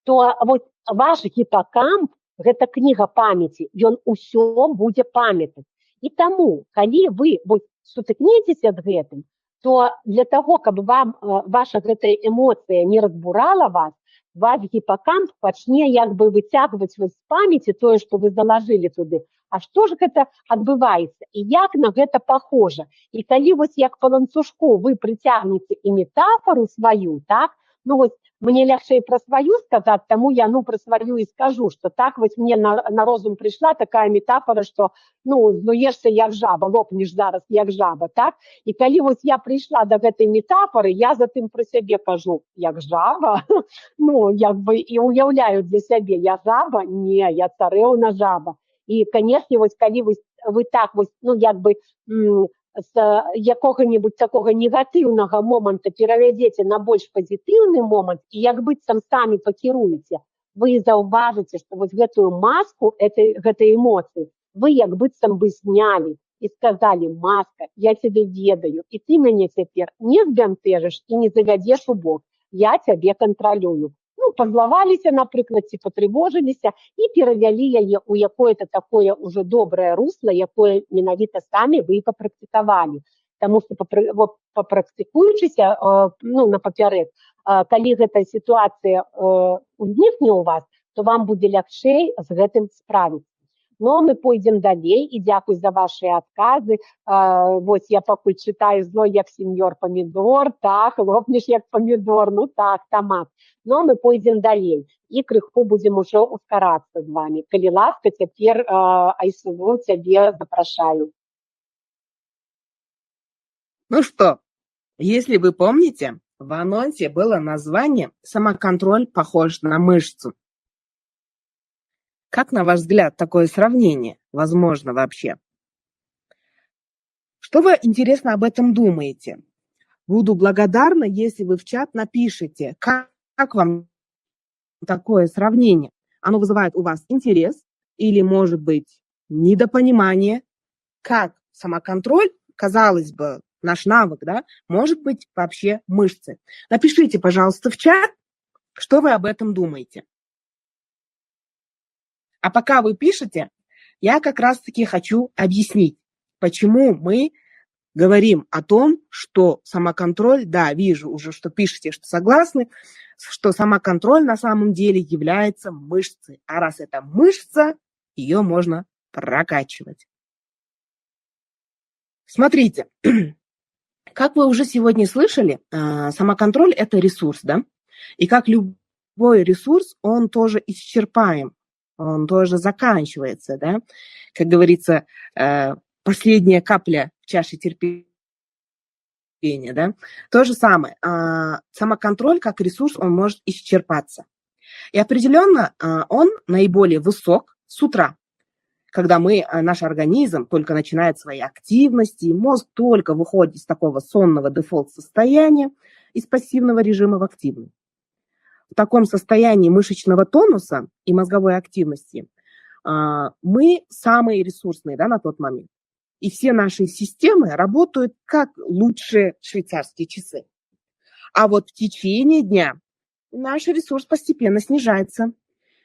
то вось ваш гіпакамп, гэта кніга памяці, ён усё будзе памятаць. І таму, калі вы сутыкнецеся з гэтым, то для таго, каб вам ваша гэтая эмоцыя не разбурала вас, ваш гіпакамп пачне як бы выцягваць з памяці тое, што вы залажылі туды. А што ж гэта адбываецца? І як на гэта пахожа? І калі вось як па ланцужку вы прыцягнеце і метафору сваю, так? Ну вось мне лягчэй пра сваю сказаць, таму я, ну, пра сваю і скажу, што так вось мне на розум прыйшла такая метафора, што, ну, злуешся як жаба, лопнеш зараз як жаба, так? І калі вось я прыйшла да гэтай метафоры, я затым пра сябе кажу, як жаба, ну, як бы і уяўляю для сябе, я жаба? Не, я царэўна жаба. І, канешне, вось калі вы так вось, ну, як бы з якога-небудзь такога негатыўнага моманту перавядзеце на больш пазітыўны момант і як быццам самі пакіруеце, вы заўважыце, што вось гэтую маску гэтай эмоцыі вы як быццам бы знялі і сказалі: маска, я цябе ведаю, і ты мяне цяпер не збянтэжыш і не завядзеш у бок, я цябе кантралюю. Ну, пазлаваліся, напрыклад, ці патрывожыліся і перавялі яе ў якое-то такое ўжо добрае русло, якое менавіта самі вы папрактыкавалі. Таму што папрактыкуючыся, ну, напаперад, калі гэтая сітуацыя узнікне ў вас, то вам будзе лягчэй з гэтым справіцца. Но мы пойдзем далей, і дзякуй за ваши адказы. Вось я пакуль чытаю: злой як сеньор памідор, так, лопнеш як памідор, ну так, томат. Но мы пойдзем далей і крыху будзем ужо ускарацца з вами. Калі ласка, цяпер, Айсулу, цябе запрашаю. Ну что, если вы помните, в анонсе было название «Самоконтроль похож на мышцу». Как, на ваш взгляд, такое сравнение возможно вообще? Что вы, интересно, об этом думаете? Буду благодарна, если вы в чат напишите, как вам такое сравнение. Оно вызывает у вас интерес или, может быть, недопонимание, как самоконтроль, казалось бы, наш навык, да, может быть вообще мышцы. Напишите, пожалуйста, в чат, что вы об этом думаете. А пока вы пишете, я как раз-таки хочу объяснить, почему мы говорим о том, что самоконтроль, да, вижу уже, что пишете, что согласны, что самоконтроль на самом деле является мышцей. А раз это мышца, ее можно прокачивать. Смотрите, как вы уже сегодня слышали, самоконтроль – это ресурс, да? И как любой ресурс, он тоже исчерпаем. Он тоже заканчивается, да, как говорится, последняя капля в чаше терпения, да. То же самое, самоконтроль как ресурс, он может исчерпаться. И определенно он наиболее высок с утра, когда наш организм только начинает свои активности, мозг только выходит из такого сонного дефолт-состояния, из пассивного режима в активный. В таком состоянии мышечного тонуса и мозговой активности мы самые ресурсные, да, на тот момент. И все наши системы работают как лучшие швейцарские часы. А вот в течение дня наш ресурс постепенно снижается.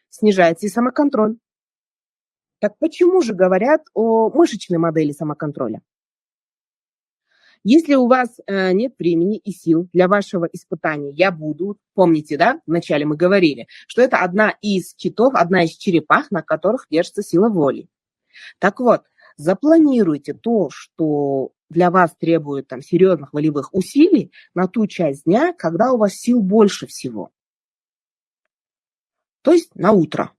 Снижается и самоконтроль. Так почему же говорят о мышечной модели самоконтроля? Если у вас нет времени и сил для вашего испытания, я буду, помните, да, вначале мы говорили, что это одна из китов, одна из черепах, на которых держится сила воли. Так вот, запланируйте то, что для вас требует там серьезных волевых усилий на ту часть дня, когда у вас сил больше всего. То есть на утро.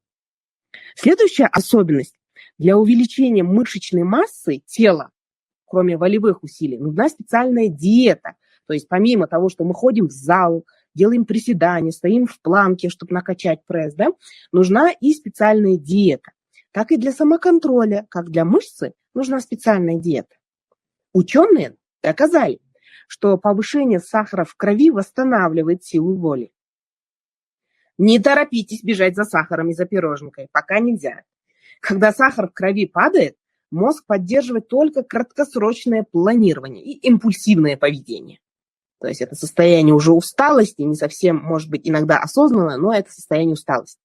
Следующая особенность. Для увеличения мышечной массы тела, кроме волевых усилий, нужна специальная диета. То есть помимо того, что мы ходим в зал, делаем приседания, стоим в планке, чтобы накачать пресс, да, нужна и специальная диета. Так и для самоконтроля, как для мышцы, нужна специальная диета. Ученые доказали, что повышение сахара в крови восстанавливает силу воли. Не торопитесь бежать за сахаром и за пироженкой, пока нельзя. Когда сахар в крови падает, мозг поддерживает только краткосрочное планирование и импульсивное поведение. То есть это состояние уже усталости, не совсем, может быть, иногда осознанно, но это состояние усталости.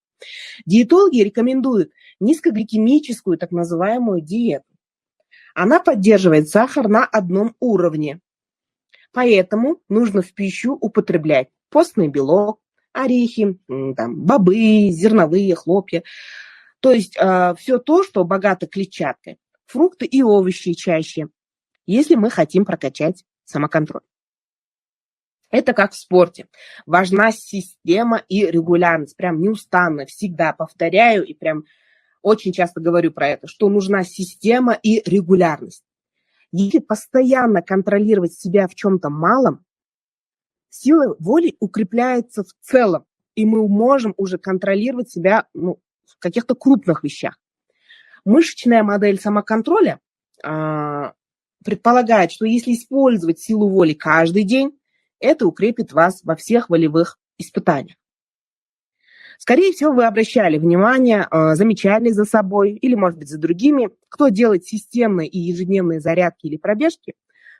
Диетологи рекомендуют низкогликемическую, так называемую диету. Она поддерживает сахар на одном уровне. Поэтому нужно в пищу употреблять постный белок, орехи, там, бобы, зерновые, хлопья. То есть все то, что богато клетчаткой. Фрукты и овощи чаще, если мы хотим прокачать самоконтроль. Это как в спорте. Важна система и регулярность. Прям неустанно, всегда повторяю и прям очень часто говорю про это, что нужна система и регулярность. Если постоянно контролировать себя в чем-то малом, сила воли укрепляется в целом, и мы можем уже контролировать себя в каких-то крупных вещах. Мышечная модель самоконтроля предполагает, что если использовать силу воли каждый день, это укрепит вас во всех волевых испытаниях. Скорее всего, вы обращали внимание, замечали за собой или, может быть, за другими, кто делает системные и ежедневные зарядки или пробежки,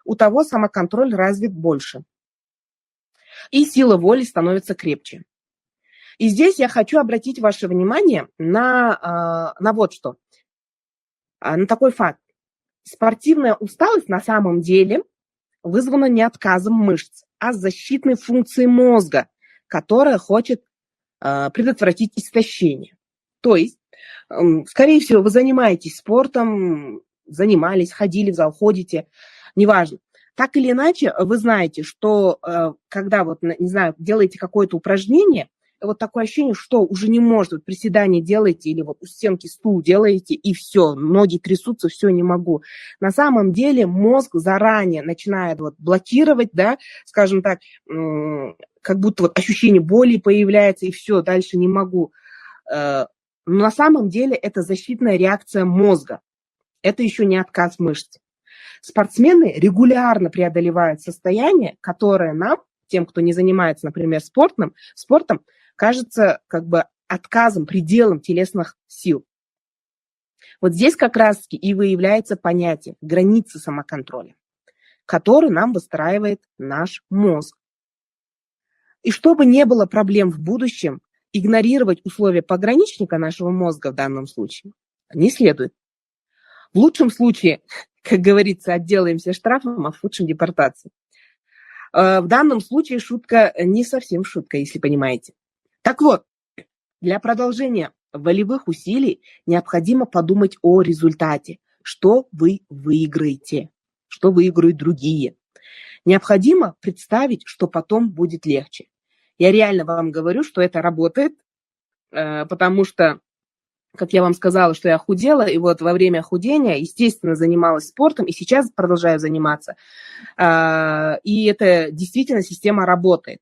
у того самоконтроль развит больше. И сила воли становится крепче. И здесь я хочу обратить ваше внимание на вот что. На такой факт. Спортивная усталость на самом деле вызвана не отказом мышц, а защитной функцией мозга, которая хочет предотвратить истощение. То есть, скорее всего, вы занимаетесь спортом, занимались, ходили в зал, ходите, неважно. Так или иначе, вы знаете, что когда вот, не знаю, делаете какое-то упражнение, вот такое ощущение, что уже не может, вот приседание делаете или вот у стенки стул делаете, и все, ноги трясутся, все, не могу. На самом деле мозг заранее начинает вот блокировать, да, скажем так, как будто вот ощущение боли появляется, и все, дальше не могу. Но на самом деле это защитная реакция мозга. Это еще не отказ мышц. Спортсмены регулярно преодолевают состояние, которое нам, тем, кто не занимается, например, спортом, кажется как бы отказом, пределом телесных сил. Вот здесь как раз-таки и выявляется понятие границы самоконтроля, который нам выстраивает наш мозг. И чтобы не было проблем в будущем, игнорировать условия пограничника нашего мозга в данном случае не следует. В лучшем случае, как говорится, отделаемся штрафом, а в худшем депортацией. В данном случае шутка не совсем шутка, если понимаете. Так вот, для продолжения волевых усилий необходимо подумать о результате, что вы выиграете, что выиграют другие. Необходимо представить, что потом будет легче. Я реально вам говорю, что это работает, потому что, как я вам сказала, что я худела, и вот во время худения, естественно, занималась спортом, и сейчас продолжаю заниматься. И это действительно система работает.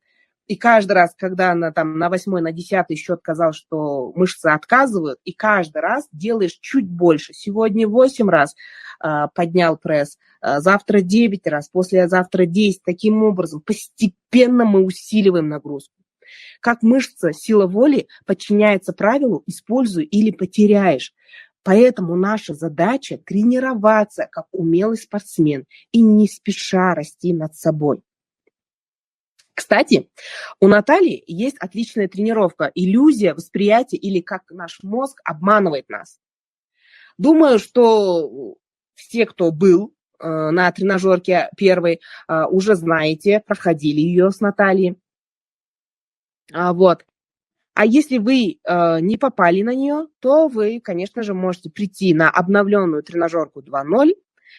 И каждый раз, когда на 8-й, на 10-й счет казалось, что мышцы отказывают, и каждый раз делаешь чуть больше. Сегодня 8 раз поднял пресс, завтра 9 раз, послезавтра 10. Таким образом, постепенно мы усиливаем нагрузку. Как мышца, сила воли подчиняется правилу «используй или потеряешь». Поэтому наша задача – тренироваться как умелый спортсмен и не спеша расти над собой. Кстати, у Натальи есть отличная тренировка «Иллюзия восприятия» или «Как наш мозг обманывает нас». Думаю, что все, кто был на тренажерке первой, уже знаете, проходили ее с Натальей. Вот. А если вы не попали на нее, то вы, конечно же, можете прийти на обновленную тренажерку 2.0,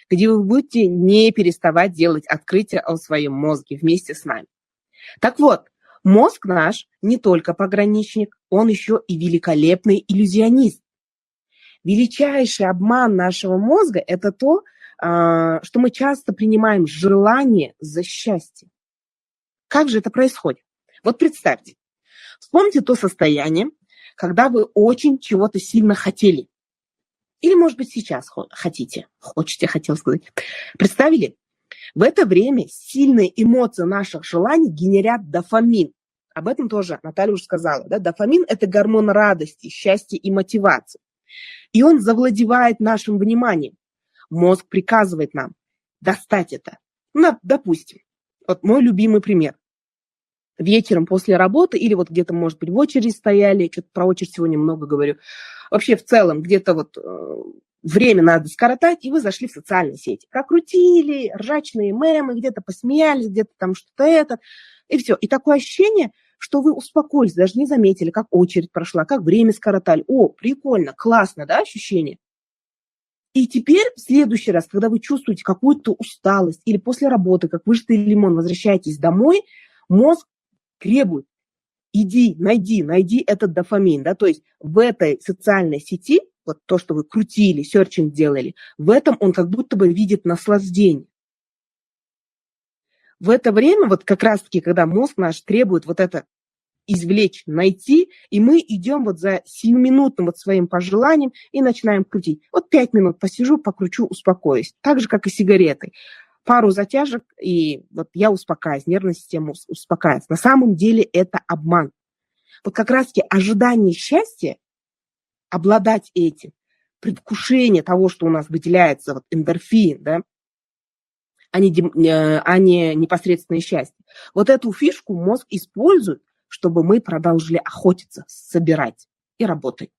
где вы будете не переставать делать открытия о своем мозге вместе с нами. Так вот, мозг наш не только пограничник, он еще и великолепный иллюзионист. Величайший обман нашего мозга – это то, что мы часто принимаем желание за счастье. Как же это происходит? Вот представьте, вспомните то состояние, когда вы очень чего-то сильно хотели. Или, может быть, сейчас хотите. Хотел сказать. Представили? В это время сильные эмоции наших желаний генерят дофамин. Об этом тоже Наталья уже сказала. Да? Дофамин – это гормон радости, счастья и мотивации. И он завладевает нашим вниманием. Мозг приказывает нам достать это. Ну, допустим, вот мой любимый пример. Вечером после работы или вот где-то, может быть, в очереди стояли, что-то про очередь сегодня много говорю. Вообще в целом где-то вот время надо скоротать, и вы зашли в социальные сети. Прокрутили ржачные мемы, где-то посмеялись, где-то там что-то и все. И такое ощущение, что вы успокоились, даже не заметили, как очередь прошла, как время скоротали. О, прикольно, классно, да, ощущение? И теперь в следующий раз, когда вы чувствуете какую-то усталость или после работы, как выжатый лимон, возвращаетесь домой, мозг требует: иди, найди этот дофамин, да, то есть в этой социальной сети, вот то, что вы крутили, серчинг делали, в этом он как будто бы видит наслаждение. В это время, вот как раз-таки, когда мозг наш требует вот это извлечь, найти, и мы идем вот за сиюминутным вот своим пожеланием и начинаем крутить. Вот 5 минут посижу, покручу, успокоюсь. Так же, как и сигареты. Пару затяжек, и вот я успокаиваюсь, нервная система успокаивается. На самом деле это обман. Вот как раз-таки ожидание счастья, обладать этим, предвкушение того, что у нас выделяется вот эндорфин, да, а не непосредственное счастье. Вот эту фишку мозг использует, чтобы мы продолжили охотиться, собирать и работать.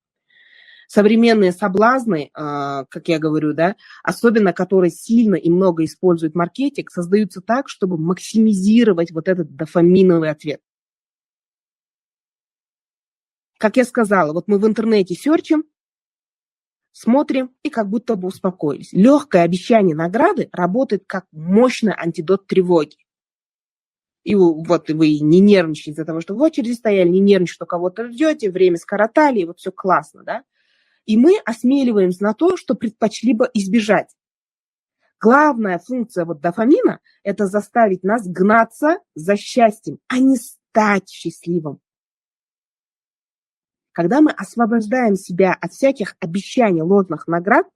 Современные соблазны, как я говорю, да, особенно которые сильно и много используют маркетинг, создаются так, чтобы максимизировать вот этот дофаминовый ответ. Как я сказала, вот мы в интернете серчим, смотрим и как будто бы успокоились. Легкое обещание награды работает как мощный антидот тревоги. И вот вы не нервничаете из-за того, что в очереди стояли, не нервничаете, что кого-то ждете, время скоротали, и вот все классно, да? И мы осмеливаемся на то, что предпочли бы избежать. Главная функция вот дофамина – это заставить нас гнаться за счастьем, а не стать счастливым. Когда мы освобождаем себя от всяких обещаний ложных наград,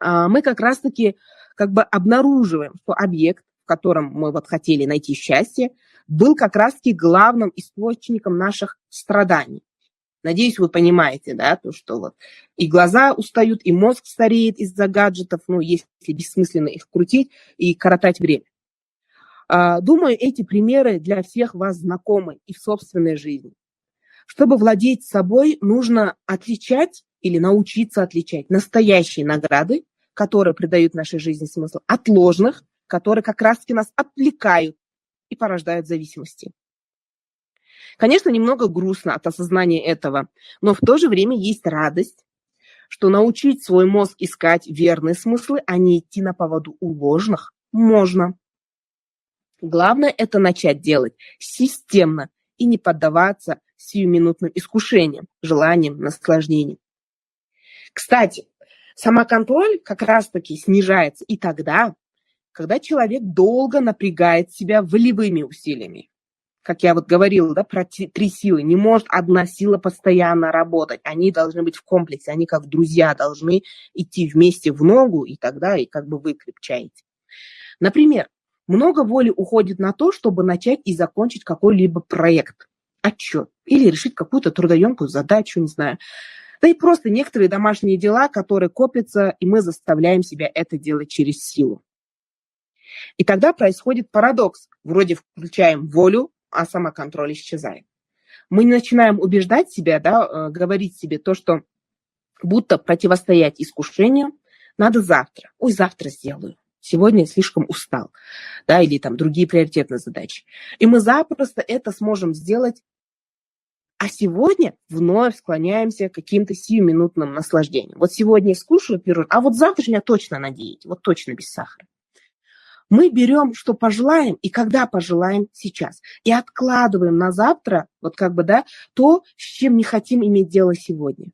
мы как раз-таки как бы обнаруживаем, что объект, в котором мы вот хотели найти счастье, был как раз-таки главным источником наших страданий. Надеюсь, вы понимаете, да, то, что вот и глаза устают, и мозг стареет из-за гаджетов, ну, если бессмысленно их крутить и коротать время. Думаю, эти примеры для всех вас знакомы и в собственной жизни. Чтобы владеть собой, нужно отличать или научиться отличать настоящие награды, которые придают нашей жизни смысл, от ложных, которые как раз-таки нас отвлекают и порождают зависимости. Конечно, немного грустно от осознания этого, но в то же время есть радость, что научить свой мозг искать верные смыслы, а не идти на поводу у ложных, можно. Главное это начать делать системно и не поддаваться сиюминутным искушениям, желаниям, наслаждениям. Кстати, самоконтроль как раз-таки снижается и тогда, когда человек долго напрягает себя волевыми усилиями. Как я вот говорила, да, про 3 силы. Не может одна сила постоянно работать. Они должны быть в комплексе. Они как друзья должны идти вместе в ногу, и тогда и как бы вы крепчаете. Например, много воли уходит на то, чтобы начать и закончить какой-либо проект, отчет, или решить какую-то трудоемкую задачу, не знаю. Да и просто некоторые домашние дела, которые копятся, и мы заставляем себя это делать через силу. И тогда происходит парадокс. Вроде включаем волю, а самоконтроль исчезает. Мы начинаем убеждать себя, да, говорить себе то, что будто противостоять искушению, надо завтра. Ой, завтра сделаю. Сегодня я слишком устал. Да, или там другие приоритетные задачи. И мы запросто это сможем сделать. А сегодня вновь склоняемся к каким-то сиюминутным наслаждениям. Вот сегодня я скушаю пирожное, а вот завтра меня точно на диете, вот точно без сахара. Мы берем, что пожелаем, и когда пожелаем сейчас. И откладываем на завтра, вот как бы, да, то, с чем не хотим иметь дело сегодня.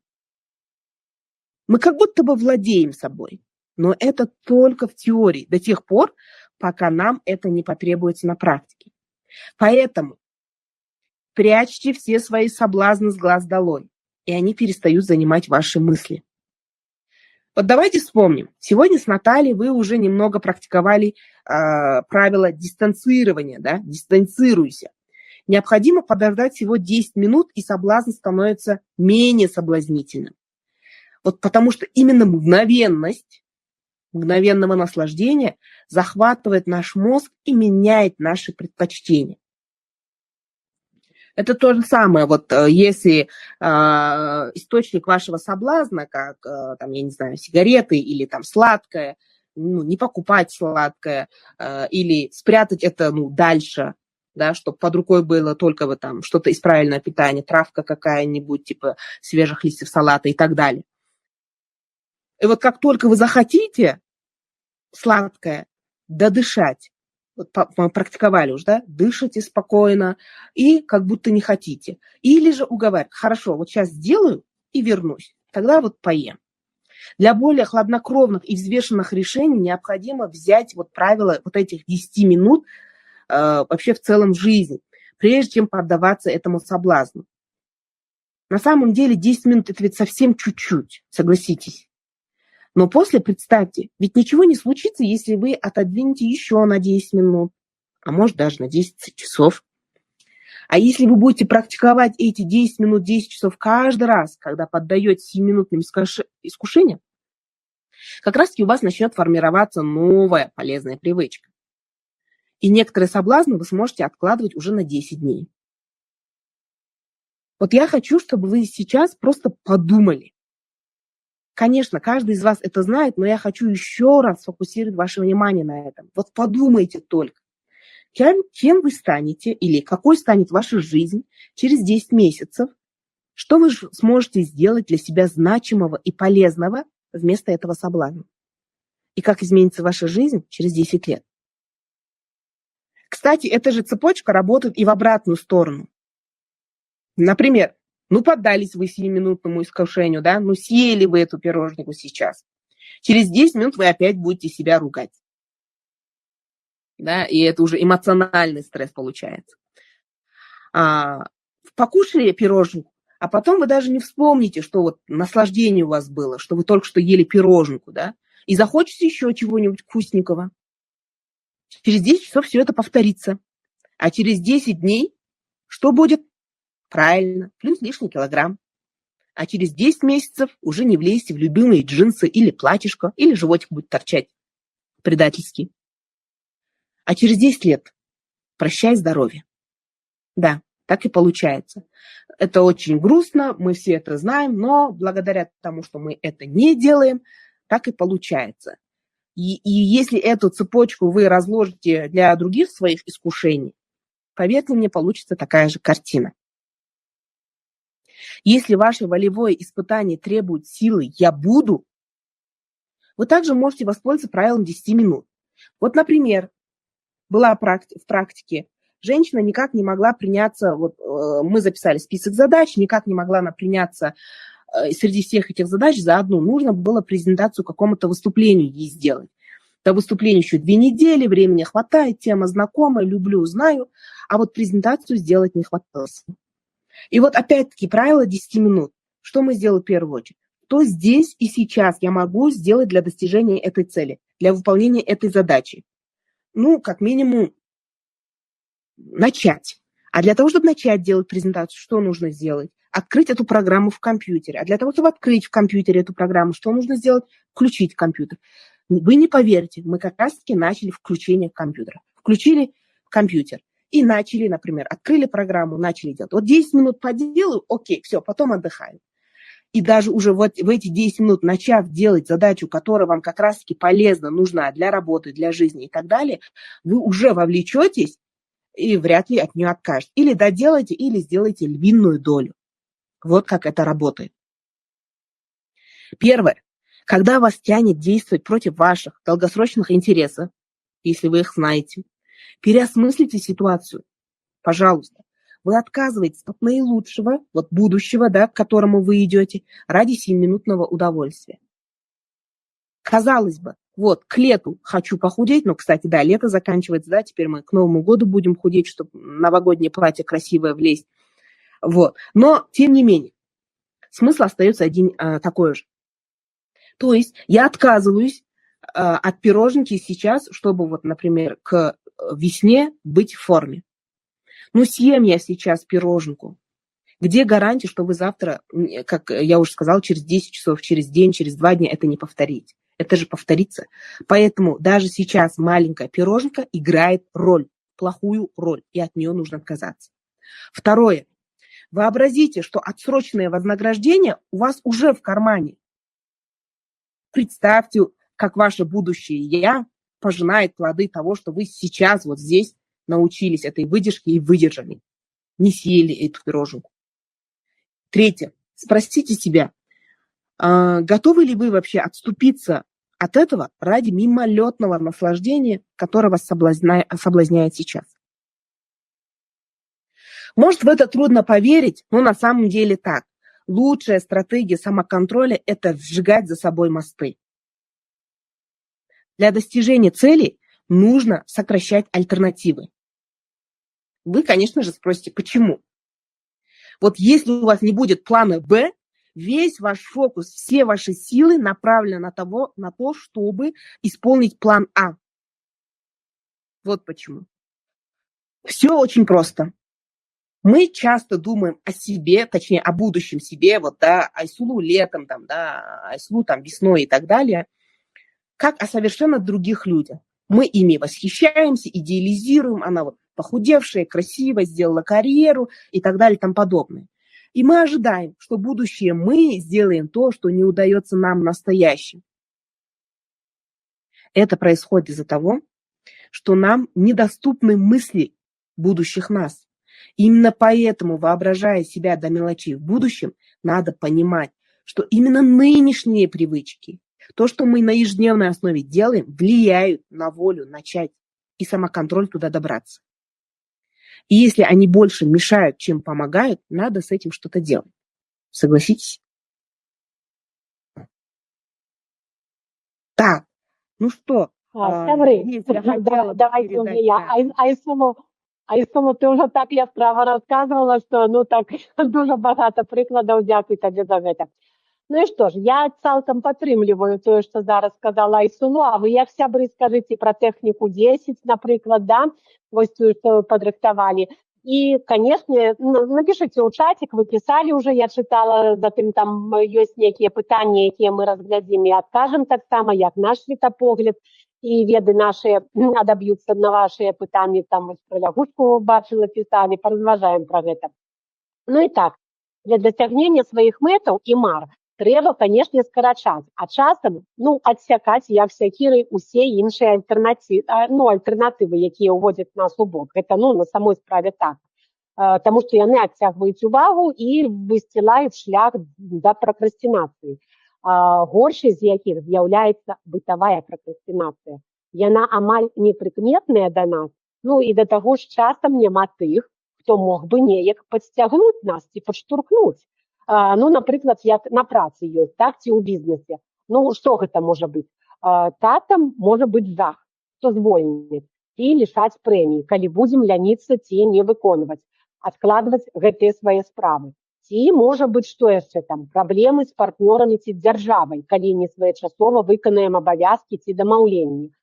Мы как будто бы владеем собой. Но это только в теории, до тех пор, пока нам это не потребуется на практике. Поэтому прячьте все свои соблазны с глаз долой, и они перестают занимать ваши мысли. Вот давайте вспомним. Сегодня с Натальей вы уже немного практиковали правило дистанцирования, да? Дистанцируйся. Необходимо подождать всего 10 минут, и соблазн становится менее соблазнительным. Вот потому что именно мгновенность мгновенного наслаждения захватывает наш мозг и меняет наши предпочтения. Это то же самое, вот если источник вашего соблазна, как, там, я не знаю, сигареты или там сладкое, ну, не покупать сладкое, или спрятать это, ну, дальше, да, чтобы под рукой было только вот там что-то из правильного питания, травка какая-нибудь, типа свежих листьев салата и так далее. И вот как только вы захотите сладкое, додышать, вот мы практиковали уже, да, дышите спокойно и как будто не хотите. Или же уговаривать, хорошо, вот сейчас сделаю и вернусь, тогда вот поем. Для более хладнокровных и взвешенных решений необходимо взять вот правило вот этих 10 минут вообще в целом в жизни, прежде чем поддаваться этому соблазну. На самом деле 10 минут это ведь совсем чуть-чуть, согласитесь. Но после, представьте, ведь ничего не случится, если вы отодвинете еще на 10 минут, а может даже на 10 часов. А если вы будете практиковать эти 10 минут, 10 часов каждый раз, когда поддаетесь 7-минутным искушениям, как раз-таки у вас начнет формироваться новая полезная привычка. И некоторые соблазны вы сможете откладывать уже на 10 дней. Вот я хочу, чтобы вы сейчас просто подумали. Конечно, каждый из вас это знает, но я хочу еще раз сфокусировать ваше внимание на этом. Вот подумайте только, кем вы станете или какой станет ваша жизнь через 10 месяцев, что вы сможете сделать для себя значимого и полезного вместо этого соблазна. И как изменится ваша жизнь через 10 лет. Кстати, эта же цепочка работает и в обратную сторону. Например, ну, поддались вы 7-минутному искушению, да, ну, съели вы эту пирожнику сейчас. Через 10 минут вы опять будете себя ругать. Да, и это уже эмоциональный стресс получается. Покушали пироженку, а потом вы даже не вспомните, что вот наслаждение у вас было, что вы только что ели пироженку, да, и захочется еще чего-нибудь вкусненького. Через 10 часов все это повторится. А через 10 дней что будет? Правильно, плюс лишний килограмм. А через 10 месяцев уже не влезете в любимые джинсы или платьишко, или животик будет торчать предательский. А через 10 лет прощай здоровье. Да, так и получается. Это очень грустно, мы все это знаем, но благодаря тому, что мы это не делаем, так и получается. И если эту цепочку вы разложите для других своих искушений, поверьте мне, получится такая же картина. Если ваше волевое испытание требует силы «я буду», вы также можете воспользоваться правилом 10 минут. Вот, например, была в практике, женщина никак не могла приняться, вот мы записали список задач, никак не могла она приняться среди всех этих задач за одну. Нужно было презентацию какому-то выступлению ей сделать. До выступления еще 2 недели, времени хватает, тема знакомая, люблю, знаю, а вот презентацию сделать не хватало. И вот опять-таки правило 10 минут. Что мы сделали в первую очередь? Что здесь и сейчас я могу сделать для достижения этой цели, для выполнения этой задачи? Ну, как минимум, начать. А для того, чтобы начать делать презентацию, что нужно сделать? Открыть эту программу в компьютере. А для того, чтобы открыть в компьютере эту программу, что нужно сделать? Включить компьютер. Вы не поверите, мы как раз-таки начали включение компьютера. Включили компьютер. И начали, например, открыли программу, начали делать. Вот 10 минут поделаю, окей, все, потом отдыхаю. и даже уже вот в эти 10 минут, начав делать задачу, которая вам как раз-таки полезна, нужна для работы, для жизни и так далее, вы уже вовлечетесь и вряд ли от нее откажете. Или доделайте, или сделайте львиную долю. Вот как это работает. Первое. Когда вас тянет действовать против ваших долгосрочных интересов, если вы их знаете, переосмыслите ситуацию. Пожалуйста. Вы отказываетесь от наилучшего, вот будущего, да, к которому вы идете, ради 7-минутного удовольствия. Казалось бы, вот, к лету хочу похудеть, но, кстати, да, лето заканчивается, да, теперь мы к Новому году будем худеть, чтобы новогоднее платье красивое влезть. Вот. Но, тем не менее, смысл остается один такой же. То есть я отказываюсь от пироженки сейчас, чтобы, вот, например, к весне быть в форме. Ну, съем я сейчас пироженку. Где гарантия, что вы завтра, как я уже сказала, через 10 часов, через день, через 2 дня это не повторить? Это же повторится. Поэтому даже сейчас маленькая пироженка играет роль, плохую роль, и от нее нужно отказаться. Второе. Вообразите, что отсроченное вознаграждение у вас уже в кармане. Представьте, как ваше будущее «я» пожинает плоды того, что вы сейчас вот здесь научились этой выдержке и выдержали. Не съели эту пироженку. Третье. Спросите себя, готовы ли вы вообще отступиться от этого ради мимолетного наслаждения, которое вас соблазняет сейчас? Может, в это трудно поверить, но на самом деле так. Лучшая стратегия самоконтроля – это сжигать за собой мосты. Для достижения целей нужно сокращать альтернативы. Вы, конечно же, спросите, почему? Вот если у вас не будет плана «Б», весь ваш фокус, все ваши силы направлены на то, чтобы исполнить план «А». Вот почему. Все очень просто. Мы часто думаем о себе, точнее, о будущем себе, вот, да, Айсулу летом, там, да, Айсулу там, весной и так далее, как о совершенно других людях. Мы ими восхищаемся, идеализируем, она вот похудевшая, красивая, сделала карьеру и так далее и тому подобное. И мы ожидаем, что будущее мы сделаем то, что не удается нам в настоящем. Это происходит из-за того, что нам недоступны мысли будущих нас. Именно поэтому, воображая себя до мелочей в будущем, надо понимать, что именно нынешние привычки, то, что мы на ежедневной основе делаем, влияют на волю начать и самоконтроль туда добраться. И если они больше мешают, чем помогают, надо с этим что-то делать. Согласитесь? Так, ну что, Сябры, давайте уже я. Айсулу, ти вже так яскраво розказувала, що ну так дуже багато прикладів, дякую тобі за це. Ну і що ж, я цілком підтримую те, що зараз сказала Айсулу, а ви як сябри скажіть про техніку 10, наприклад, да, ось ту, що подрихтували. И, конечно, напишите у чатик, вы писали уже, я читала, затым там есть некие пытания, які мы разглядим и откажем так само, як наш світопогляд, и веды наши адаб'юцца на ваши пытания, там ось про лягушку бачила, писали, поразважаем про это. Ну и так, для досягнення своих мэтаў и мар трэба, конечно, скарачаць, а часам, ну, адсякаць, як сякіры, усе іншыя альтэрнатывы, якія ўводзяць нас у бок. Это, ну, на самой справе так. Таму што яны адцягваюць увагу і высцілаюць шлях да пракрастынацыі. Горшай з якіх з'яўляецца бытавая пракрастынацыя. Яна амаль непрыкметная да нас, ну, і да таго ж часам няма тых, хто мог бы неяк падсцягнуць нас ці падштурхнуць. Ну, напрыклад, як на працы ёсць, так, ці ў бізнесе. Ну, што гэта можа быць? Татам можа быць жах, што звольніць, і лішаць прэміі, калі будзем ляніцца ці не выконваць, адкладваць гэтыя свае справы. Ці, можа быць, што яшчэ там, праблемы з партнёрамі ці дзяржавай, калі не своечасова выканаем абавязкі ці дамаўленні.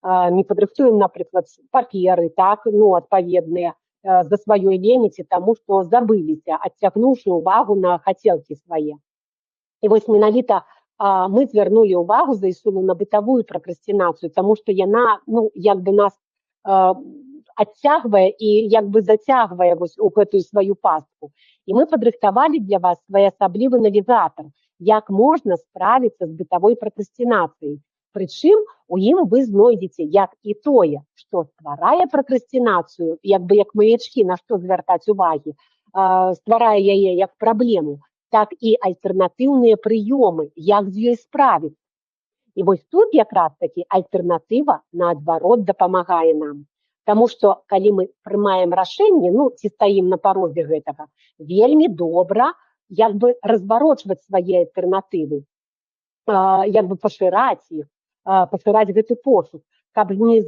Не падрыхтуем, напрыклад, паперы, так, ну, адпаведныя, за сваёй лениці, таму што забыліся, адцягнуўшы ўвагу на хацелкі свае. І вось менавіта мы звярнулі ўвагу за Айсулу на бытавую пракрастынацыю, таму што яна, ну, як бы нас адцягвае і як бы зацягвае вось у гэтую сваю пастку. І мы падрыхтавалі для вас своеасаблівы навігатар, як можна справіцца з бытавой пракрастынацыяй. Прычым у ім вы знойдзеце як і тое, што стварае пракрастынацыю, як бы як маячкі, на што звяртаць увагі, стварае яе як праблему, так і альтэрнатыўныя прыёмы, як з ёй справіцца. І вось тут якраз такі альтэрнатыва, наадварот, дапамагае нам. Таму што, калі мы прымаем рашэнне, ну, ці стаім на парозе гэтага, вельмі добра як бы разварочваць свае альтэрнатывы, як бы пашыраць іх, пашыраць гэты пошук, каб не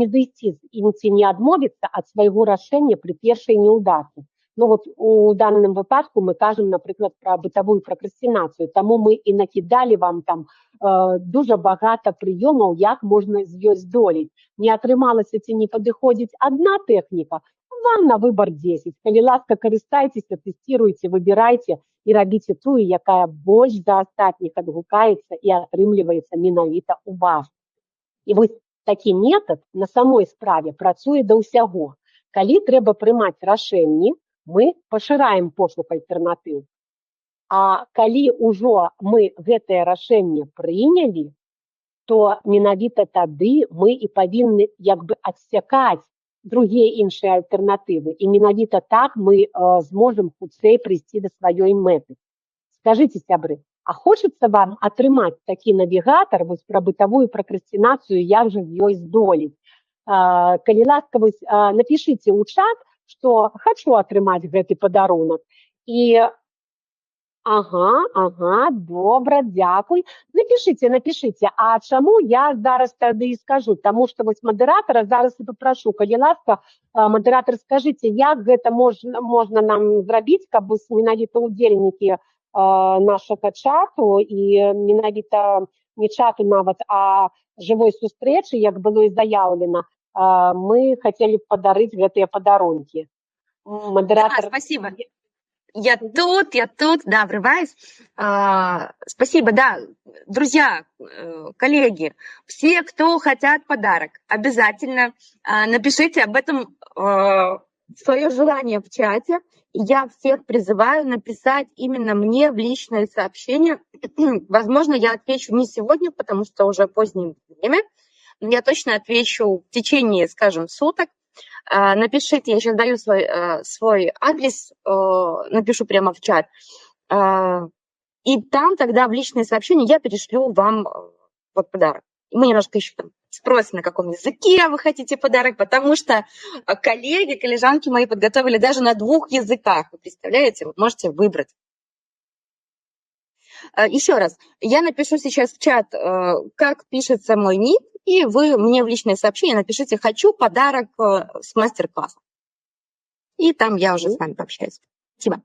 зайсці ці не адмовіцца ад свайго рашэння пры першай няўдачы. Ну вот у данном выпадку мы кажем, например, про бытовую прокрастинацию. Тому мы и накидали вам там дуже багато прийомів, як можна з ёй здолець. Не атрымалася ці не падыходзіць одна тэхніка, вам на выбор 10. Калі ласка, карыстайцеся, тэсціруйце, выбірайце і рабіце тую, якая больш за астатніх адгукаецца і атрымліваецца менавіта у вас. І вось такі метад на самой справе працуе да ўсяго. Калі трэба прымаць рашэнні, мы пашыраем пошук альтэрнатыў. А калі ўжо мы гэтае рашэнне прынялі, то менавіта тады мы і павінны як бы адсякаць другія іншыя альтэрнатывы. І менавіта так мы зможам хутчэй прыйсці да сваёй мэты. Скажыце, сябры, а хочацца вам атрымаць такі навігатар вось пра бытавую пракрастынацыю, як жа з ёй здолець? Калі ласка, напішыце ў чат, што хочу атрымаць гэты падарунак. І добра, дзякуй. Напішыце. А чаму я зараз тады і скажу? Таму што вось мадэратара зараз і папрашу. Калі ласка, мадэратар, скажыце, як гэта можна нам зрабіць, каб менавіта удзельнікі нашага чату і менавіта не чату нават, а жывой сустрэчы, як было і заяўлена, мы хотели подарить гэтыя подарунки. Модератор... Да, спасибо. Я тут, да, врываюсь. Спасибо, да. Друзья, коллеги, все, кто хотят подарок, обязательно напишите об этом свое желание в чате. Я всех призываю написать именно мне в личное сообщение. Возможно, я отвечу не сегодня, потому что уже позднее время. Я точно отвечу в течение, скажем, суток. Напишите, я сейчас даю свой адрес, напишу прямо в чат. И там тогда в личное сообщение я перешлю вам вот подарок. Мы немножко еще там спросим, на каком языке вы хотите подарок, потому что коллеги, коллежанки мои подготовили даже на 2 языках. Вы представляете? Вот можете выбрать. Еще раз, я напишу сейчас в чат, как пишется мой ник, и вы мне в личное сообщение напишите «Хочу подарок с мастер-класса». И там я уже с вами пообщаюсь. Спасибо.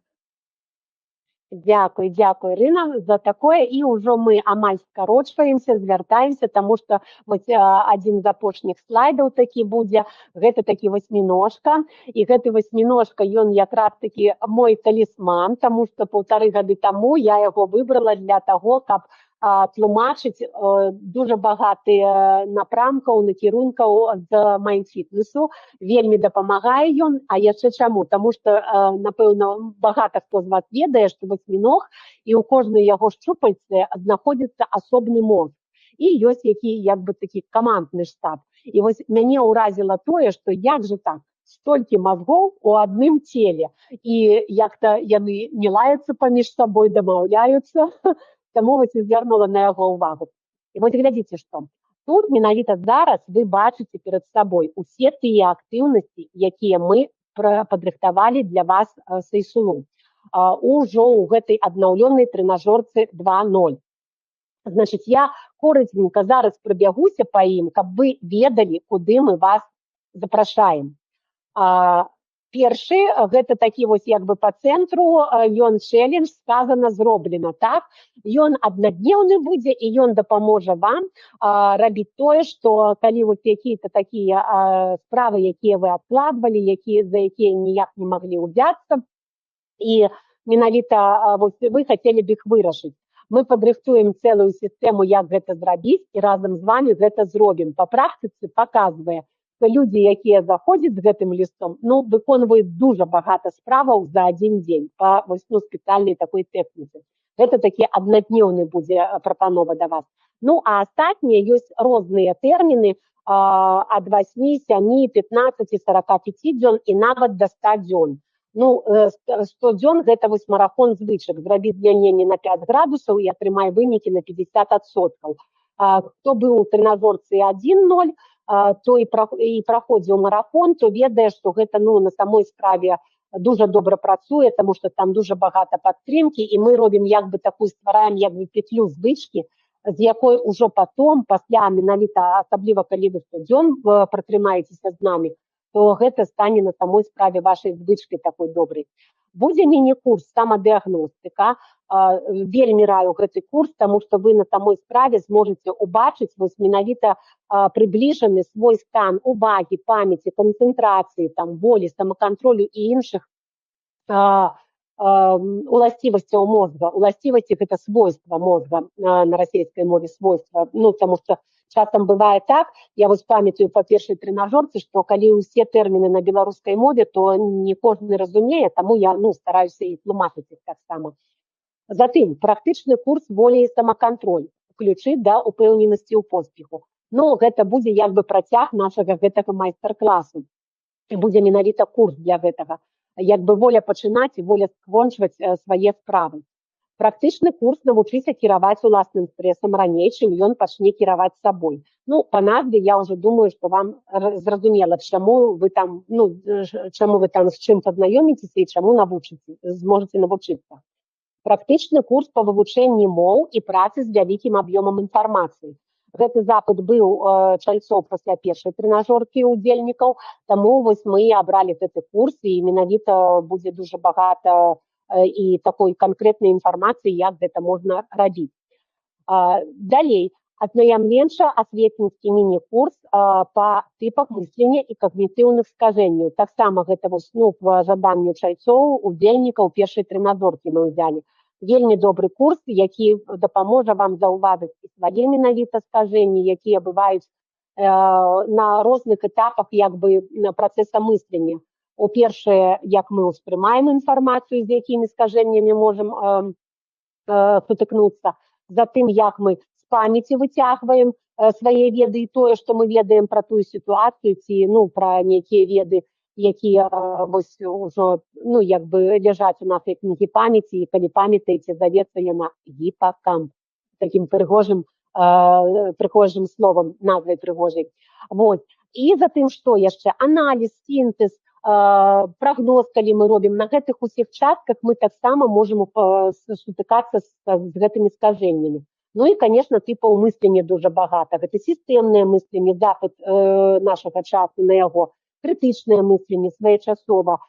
Дякую, Ірина, за такое. І ўжо мы амаль скарочваемся, звяртаемся, таму што вось адзін з апошніх слайдаў такі будзе. Гэта такі васьміножка. І гэты васьміножка, ён якраз такі мой талісман, таму што 1,5 гады таму я яго выбрала для таго, каб тлумачыць дуже багаты напрамкаў, накірункаў з майндфітнесу. Вельмі дапамагае ён. А яшчэ чаму? Таму што, напэўна, багата хто з вас ведае, што васьміног і ў кожнай яго шчупальцы знаходзіцца асобны мозг. І ёсць які, як бы, такі камандны штаб. І вось мяне ўразіла тое, што як же так? Столькі мазгоў у адным целе. І як-то яны не лаяцца паміж сабой, дамаўляюцца. Таму вось звярнула на яго ўвагу. І вось глядзіце, што тут менавіта зараз вы бачыце перад сабой усе тыя актыўнасці, якія мы падрыхтавалі для вас з Айсулу ўжо ў гэтай аднаўлёнай трэнажорцы 2.0. Значыць, я коратенька зараз прабягуся па ім, каб вы ведалі, куды мы вас запрашаем. Першы, гэта такі вось як бы па цэнтру, ён челендж, сказана, зроблена, так? Ён аднадневны будзе, і ён дапаможа вам рабіць тое, што калі вось якія-то такія справы, якія вы адкладвалі, за якія ніяк не маглі ўзяцца, і менавіта вы хацелі б іх вырашыць. Мы падрыхтуем цэлую сістэму, як гэта зрабіць, і разам з вами гэта зробім. Па практыцы паказвае, людзі, якія заходзяць з гэтым лістом, ну, выконваюць дуже багата справаў за адзін дзень па спецыяльнай такой тэхніцы. Гэта такі аднаднёўны будзе прапанова да вас. Ну, а астатнія ёсць розныя тэрміны ад 8, 7, 15, 45 дзён і нават да 100 дзён. Ну, 100 дзён гэта вось марафон звычак, зрабі змяненне на 5 градусаў і атрымай вынікі на 50%. Хто быў у трэнажорцы 1-0, то і праходзіў марафон, то ведае, што гэта, ну, на самой справе дуже добра працуе, тому што там дуже багата падтрымкі, і мы робім як бы такую, ствараем як бы петлю звычкі, з якой ужо потом, пасля менавіта, асабліва калі вы 100 дзён пратрымаецеся з намі, то гэта стане на самой справе вашай звычкай такой добрай. Будзе міні-курс самадыагностыка. Вельмі раю гэты курс, таму што вы на самой справе зможаце убачыць вось менавіта прыбліжаны свой стан увагі, памяці, канцэнтрацыі, там, волі, самакантролю і іншых уласцівасцяў мозга. Уласцівасці – гэта свойства мозга на расійскай мове, свойства. Ну, таму што часам бывае так, я вось памятаю па першай трэнажорцы, што калі ўсе тэрміны на беларускай мове, то не кожны разумее, таму я, ну, стараюся і тлумачыць іх таксама. Затым, практычны курс волі і самакантроль, ключы да упэўненасці ў поспеху. Ну, гэта будзе як бы працяг нашага гэтага майстар-класу. І будзе менавіта курс для гэтага. Як бы воля пачынаць і воля скончваць свае справы. Практычны курс навучыся кіраваць уласным стрэсам раней, чым ён пачне кіраваць сабой. Ну, па назве я ўжо думаю, што вам зразумела, чаму вы там, ну, чаму вы там з чым пазнаёміцеся і чаму зможаце навучыцца. Практычны курс па вывучэнні моў і працы з вялікім аб'ёмам інфармацыі. Гэты запыт быў чальцоў пасля першай трэнажоркі удзельнікаў, таму вось мы абралі гэты курс, і менавіта будзе дуже багата і такой канкрэтнай інфармацыі, як гэта можна рабіць. Далей, азнаямленча-асветніцкі міні-курс па тыпах мыслення і когнітыўных скажэнняў. Таксама гэта вось, ну, па жаданню чальцоў, удзельнікаў першай трэнажоркі мы ўзялі. Вельмі добры курс, які дапаможа вам заўважыць свае менавіта скажэнні, якія бываюць на розных этапах як бы працэса мыслення. У-першае, як мы ўспрымаем інфармацыю, з якімі скажэннямі можам сутыкнуцца. Затым, як мы з памяці выцягваем свае веды і тое, што мы ведаем пра тую сітуацыю, ці, ну, пра нейкія веды, якія вось ужо, ну, як бы ляжаць у нас як кнігі памяці, і калі памятаеце, завецца яна гіпакамп. Такім прыгожым словам, назвай прыгожай. Вот. І затым, што яшчэ? Аналіз, сінтэз, прагноз, калі мы робім. На гэтых усіх частках мы таксама можам сутыкацца з гэтымі скажэннямі. Ну і, конечно, тыпаў мыслення дуже багата. Гэта сістэмнае мысленне, запыт нашага часу на яго, крытычнае мысленне, своечасова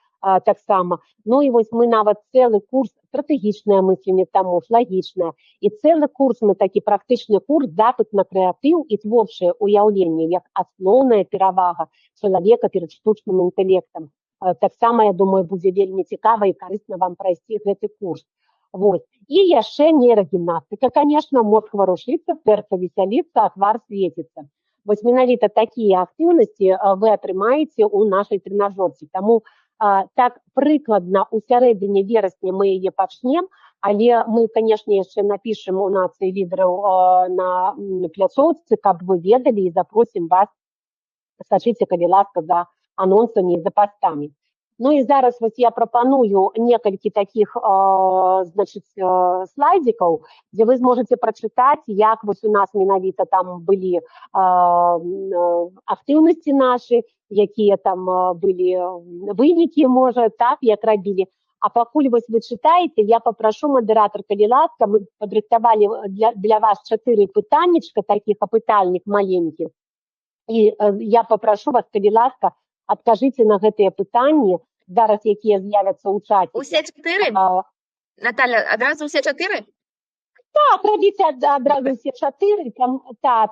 таксама. Ну і вось мы нават цэлы курс стратэгічнае мысленне, таму ж лагічнае. І цэлы курс, мы такі практычны курс, запыт на крэатыў і творчае ўяўленне, як асноўная перавага чалавека перад штучным інтэлектам. Таксама, я думаю, будзе вельмі цікава і карысна вам прайсці гэты курс. Вот. І яшчэ нейрагімнастыка, конечно, мозг варушыцца, сэрца весяліцца, а твар свеціцца. Вось менавіта такія актыўнасці вы атрымаеце ў нашай трэнажорцы. Таму так прыкладна ў сярэдзіне верасня мы яе пачнем, але мы, конечно, яшчэ напішам у нацыі лідараў на пляцоўцы, каб вы ведалі, і запросім вас, сачыце, калі ласка, за анонсамі і за пастамі. Ну і зараз вось я прапаную некалькі такіх, значыць, слайдзікаў, дзе вы зможаце прачытаць, як вось у нас менавіта там былі актыўнасці нашы, якія там былі вынікі, можа, так, як рабілі. А пакуль вось вы чытаеце, я папрашу мадэратар, калі ласка, мы падрыхтавалі для вас 4 пытаннічка, такіх апытальнік маленькіх. І я папрашу вас, калі ласка, адкажыце на гэтыя пытанні, зараз якія з'явяцца ў чаце. Усе 4? Наталя, адразу усе 4? Так, рабіце адразу усе 4,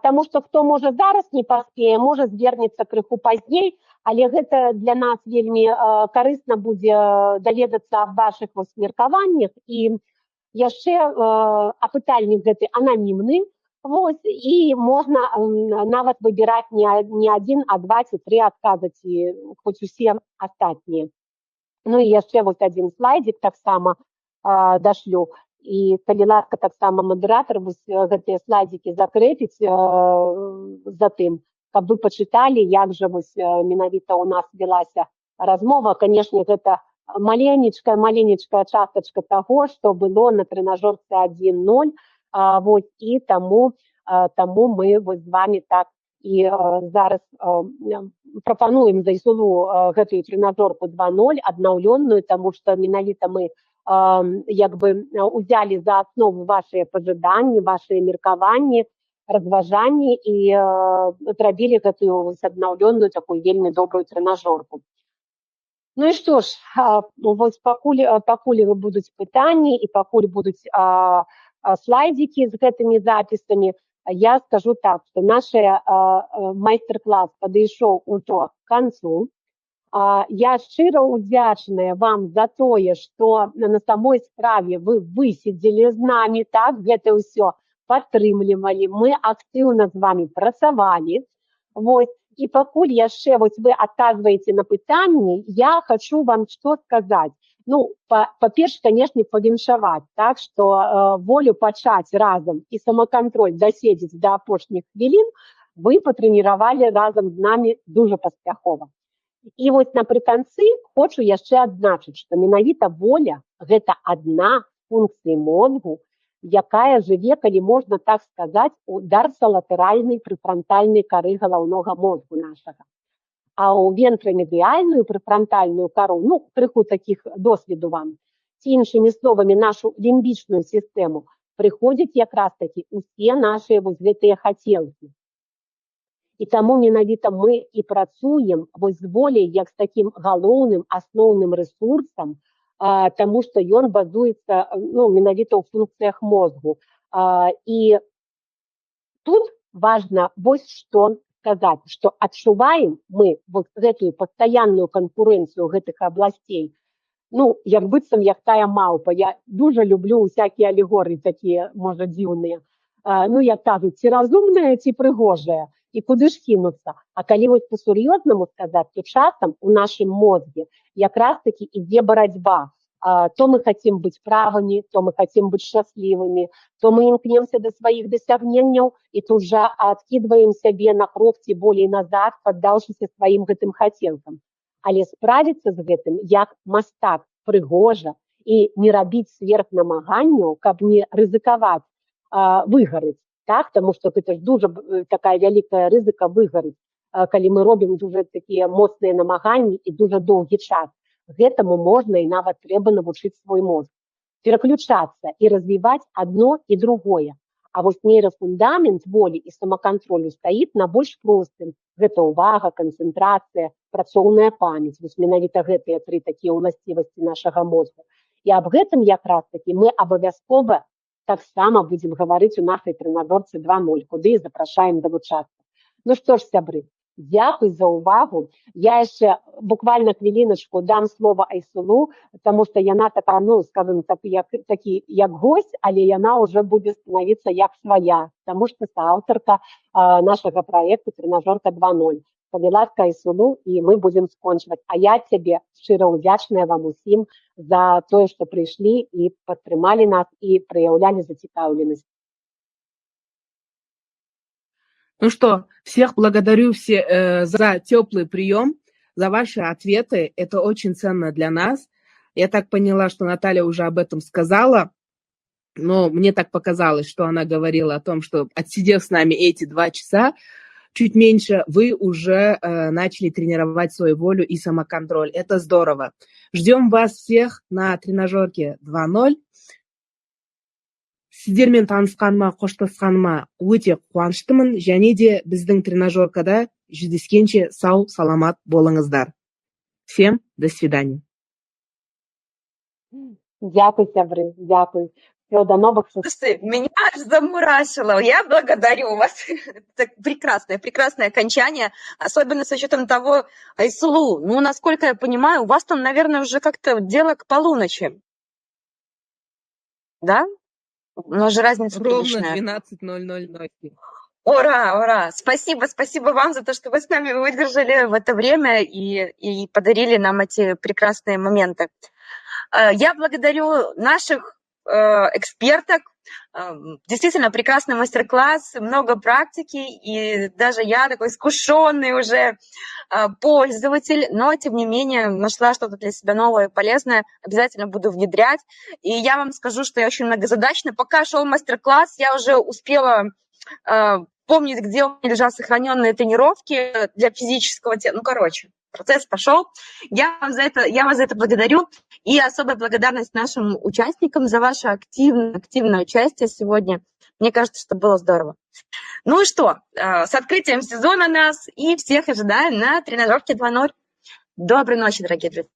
таму што хто можа зараз не паспее, можа звернецца крыху пазней, але гэта для нас вельмі карысна будзе даведацца аб вашых меркаваннях. І яшчэ апытальнік гэты ананімны, Вот, і можна нават выбіраць не один, а 23 адказы, ці хоць усе астатнія. Ну і яшчэ вось один слайдик таксама дашлю. І калі ласка, таксама мадэратар гэтыя слайдики закрэпіць затым, каб вы пачыталі, як жа вось менавіта у нас велася размова. Канешне, гэта маленечкая частачка таго, што было на трэнажорцы 1.0, вот, і таму мы вось з вами так і зараз прапануем за ІСУЛУ гэтую трэнажорку 2.0 аднаўленую, таму што менавіта мы як бы узялі за аснову вашыя пажаданні, вашыя меркаванні, разважанні і зрабілі гэтую аднаўленую такую вельмі добрую трэнажорку. Ну і што ж, вось пакуль будуць пытанні і пакуль будуць слайдики з гэтымі запісамі, я скажу так, што наш майстар-клас падышоў ужо к канцу. Я шчыра удзячная вам за тое, што на самой справе вы высидзелі з намі, так, гэта ўсё падтрымлівалі, мы актыўна з вами працавалі. Вот. І пакуль яшчэ вы адказваеце на пытанні, я хочу вам што сказаць. Ну, па-перше, конечно, павіншаваць, так, што волю пачаць разам і самакантроль даседзець да апошніх хвілін вы патрэніравалі разам з намі дуже паспяхова. І вось напрыканцы хочу яшчэ адзначыць, што менавіта воля – гэта адна з функцый мозгу, якая жыве, калі можна так сказаць, у дарсалатэральнай прыфрантальнай кары галаўнога мозгу нашага. А ў вентрамедыяльную прыфрантальную кару, ну, крыху такіх досведу вам, ці іншымі словамі нашу лімбічную сістэму, прыходзяць якраз такі усе нашыя вось гэтыя хацелкі. І таму менавіта мы і працуем вось з воляй як з такім галоўным асноўным рэсурсам, таму што ён базуецца менавіта ў функцыях мозгу. І тут важна вось што сказаць, што адчуваем мы вот гэтую пастаянную канкурэнцыю гэтых абласцей, ну, як быццам як тая маўпа. Я дуже люблю усякія алегорыі такія, можа, дзіўныя. Ну, як кажуць, ці разумная, ці прыгожая, і куды ж кінуцца. А калі вось па-сур'ёзнаму сказаць, то часам у нашым мозге якраз-таки ідзе барацьба. То мы хотим быть правыми, то мы хотим быть счастливыми, то мы імкнемся до сваіх дасягненняў і тут жа адкідваем сябе на крок ці болей назад, паддаўшыся сваім гэтым хацелкам. Але справіцца з гэтым як мастак прыгожа і не рабіць сверхнамаганняў, каб не рызыкаваць выгарыць. Так, тому што гэта ж дуже такая вялікая рызыка выгарыць, калі мы робім дуже такія моцныя намаганні і дуже доўгі час. Гэтаму можна і нават трэба навучыць свой мозг. Пераключацца і развіваць адно і другое. А вось нейрафундамент волі і самакантролю стаіць на больш простым. Гэта ўвага, канцэнтрацыя, працоўная памяць. Вось менавіта гэтыя тры такія ўласцівасці нашага мозгу. І аб гэтым якраз такі мы абавязкова таксама будзем гаварыць у нашай трэнажорцы 2.0, куды і запрашаем далучацца. Ну што ж, сябры, дзякуй за ўвагу. Я яшчэ буквально хвіліначку дам слова Айсулу, таму што яна такая, ну, скажем, такі як госць, але яна ўжо будзе становіцца як свая, таму што аўтарка нашага праекту трэнажорка 2.0. Калі ласка, Айсулу, і мы будзем скончваць. А я цябе шчыра ўдзячная вам усім за тое, што прыйшлі і падтрымалі нас і праяўлялі зацікаўленасць. Ну что, всех благодарю за теплый прием, за ваши ответы. Это очень ценно для нас. Я так поняла, что Наталья уже об этом сказала, но мне так показалось, что она говорила о том, что отсидев с нами эти 2 часа, чуть меньше, вы уже начали тренировать свою волю и самоконтроль. Это здорово. Ждем вас всех на тренажерке 2.0. Сіздермен танысқаныма, қоштасқаныма өте қуаныштымын, және де біздің тренажеркада жүздескенше сау, саламат болыңыздар. Всем до свидания. Дякую, сябры, дякую. Всего до новых встреч. Слушайте, меня аж замурашило. Я благодарю вас. Это прекрасное окончание, особенно с учетом того, Айсулу, ну, насколько я понимаю, у вас там, наверное, уже как-то дело к полуночи. Да? У нас же разница Ровно приличная. 12:00 ночи. Ура, ура! Спасибо, спасибо вам за то, что вы с нами выдержали в это время и подарили нам эти прекрасные моменты. Я благодарю наших эксперток. Действительно прекрасный мастер-класс, много практики, и даже я такой искушенный уже пользователь, но тем не менее нашла что-то для себя новое и полезное, обязательно буду внедрять. И я вам скажу, что я очень многозадачна. Пока шел мастер-класс, я уже успела помнить, где у меня лежат сохраненные тренировки для физического тела. Ну, короче, процесс пошел. Я вас за это благодарю. И особая благодарность нашим участникам за ваше активное участие сегодня. Мне кажется, что было здорово. Ну и что, с открытием сезона нас и всех ожидаем на тренировке 2.0. Доброй ночи, дорогие друзья.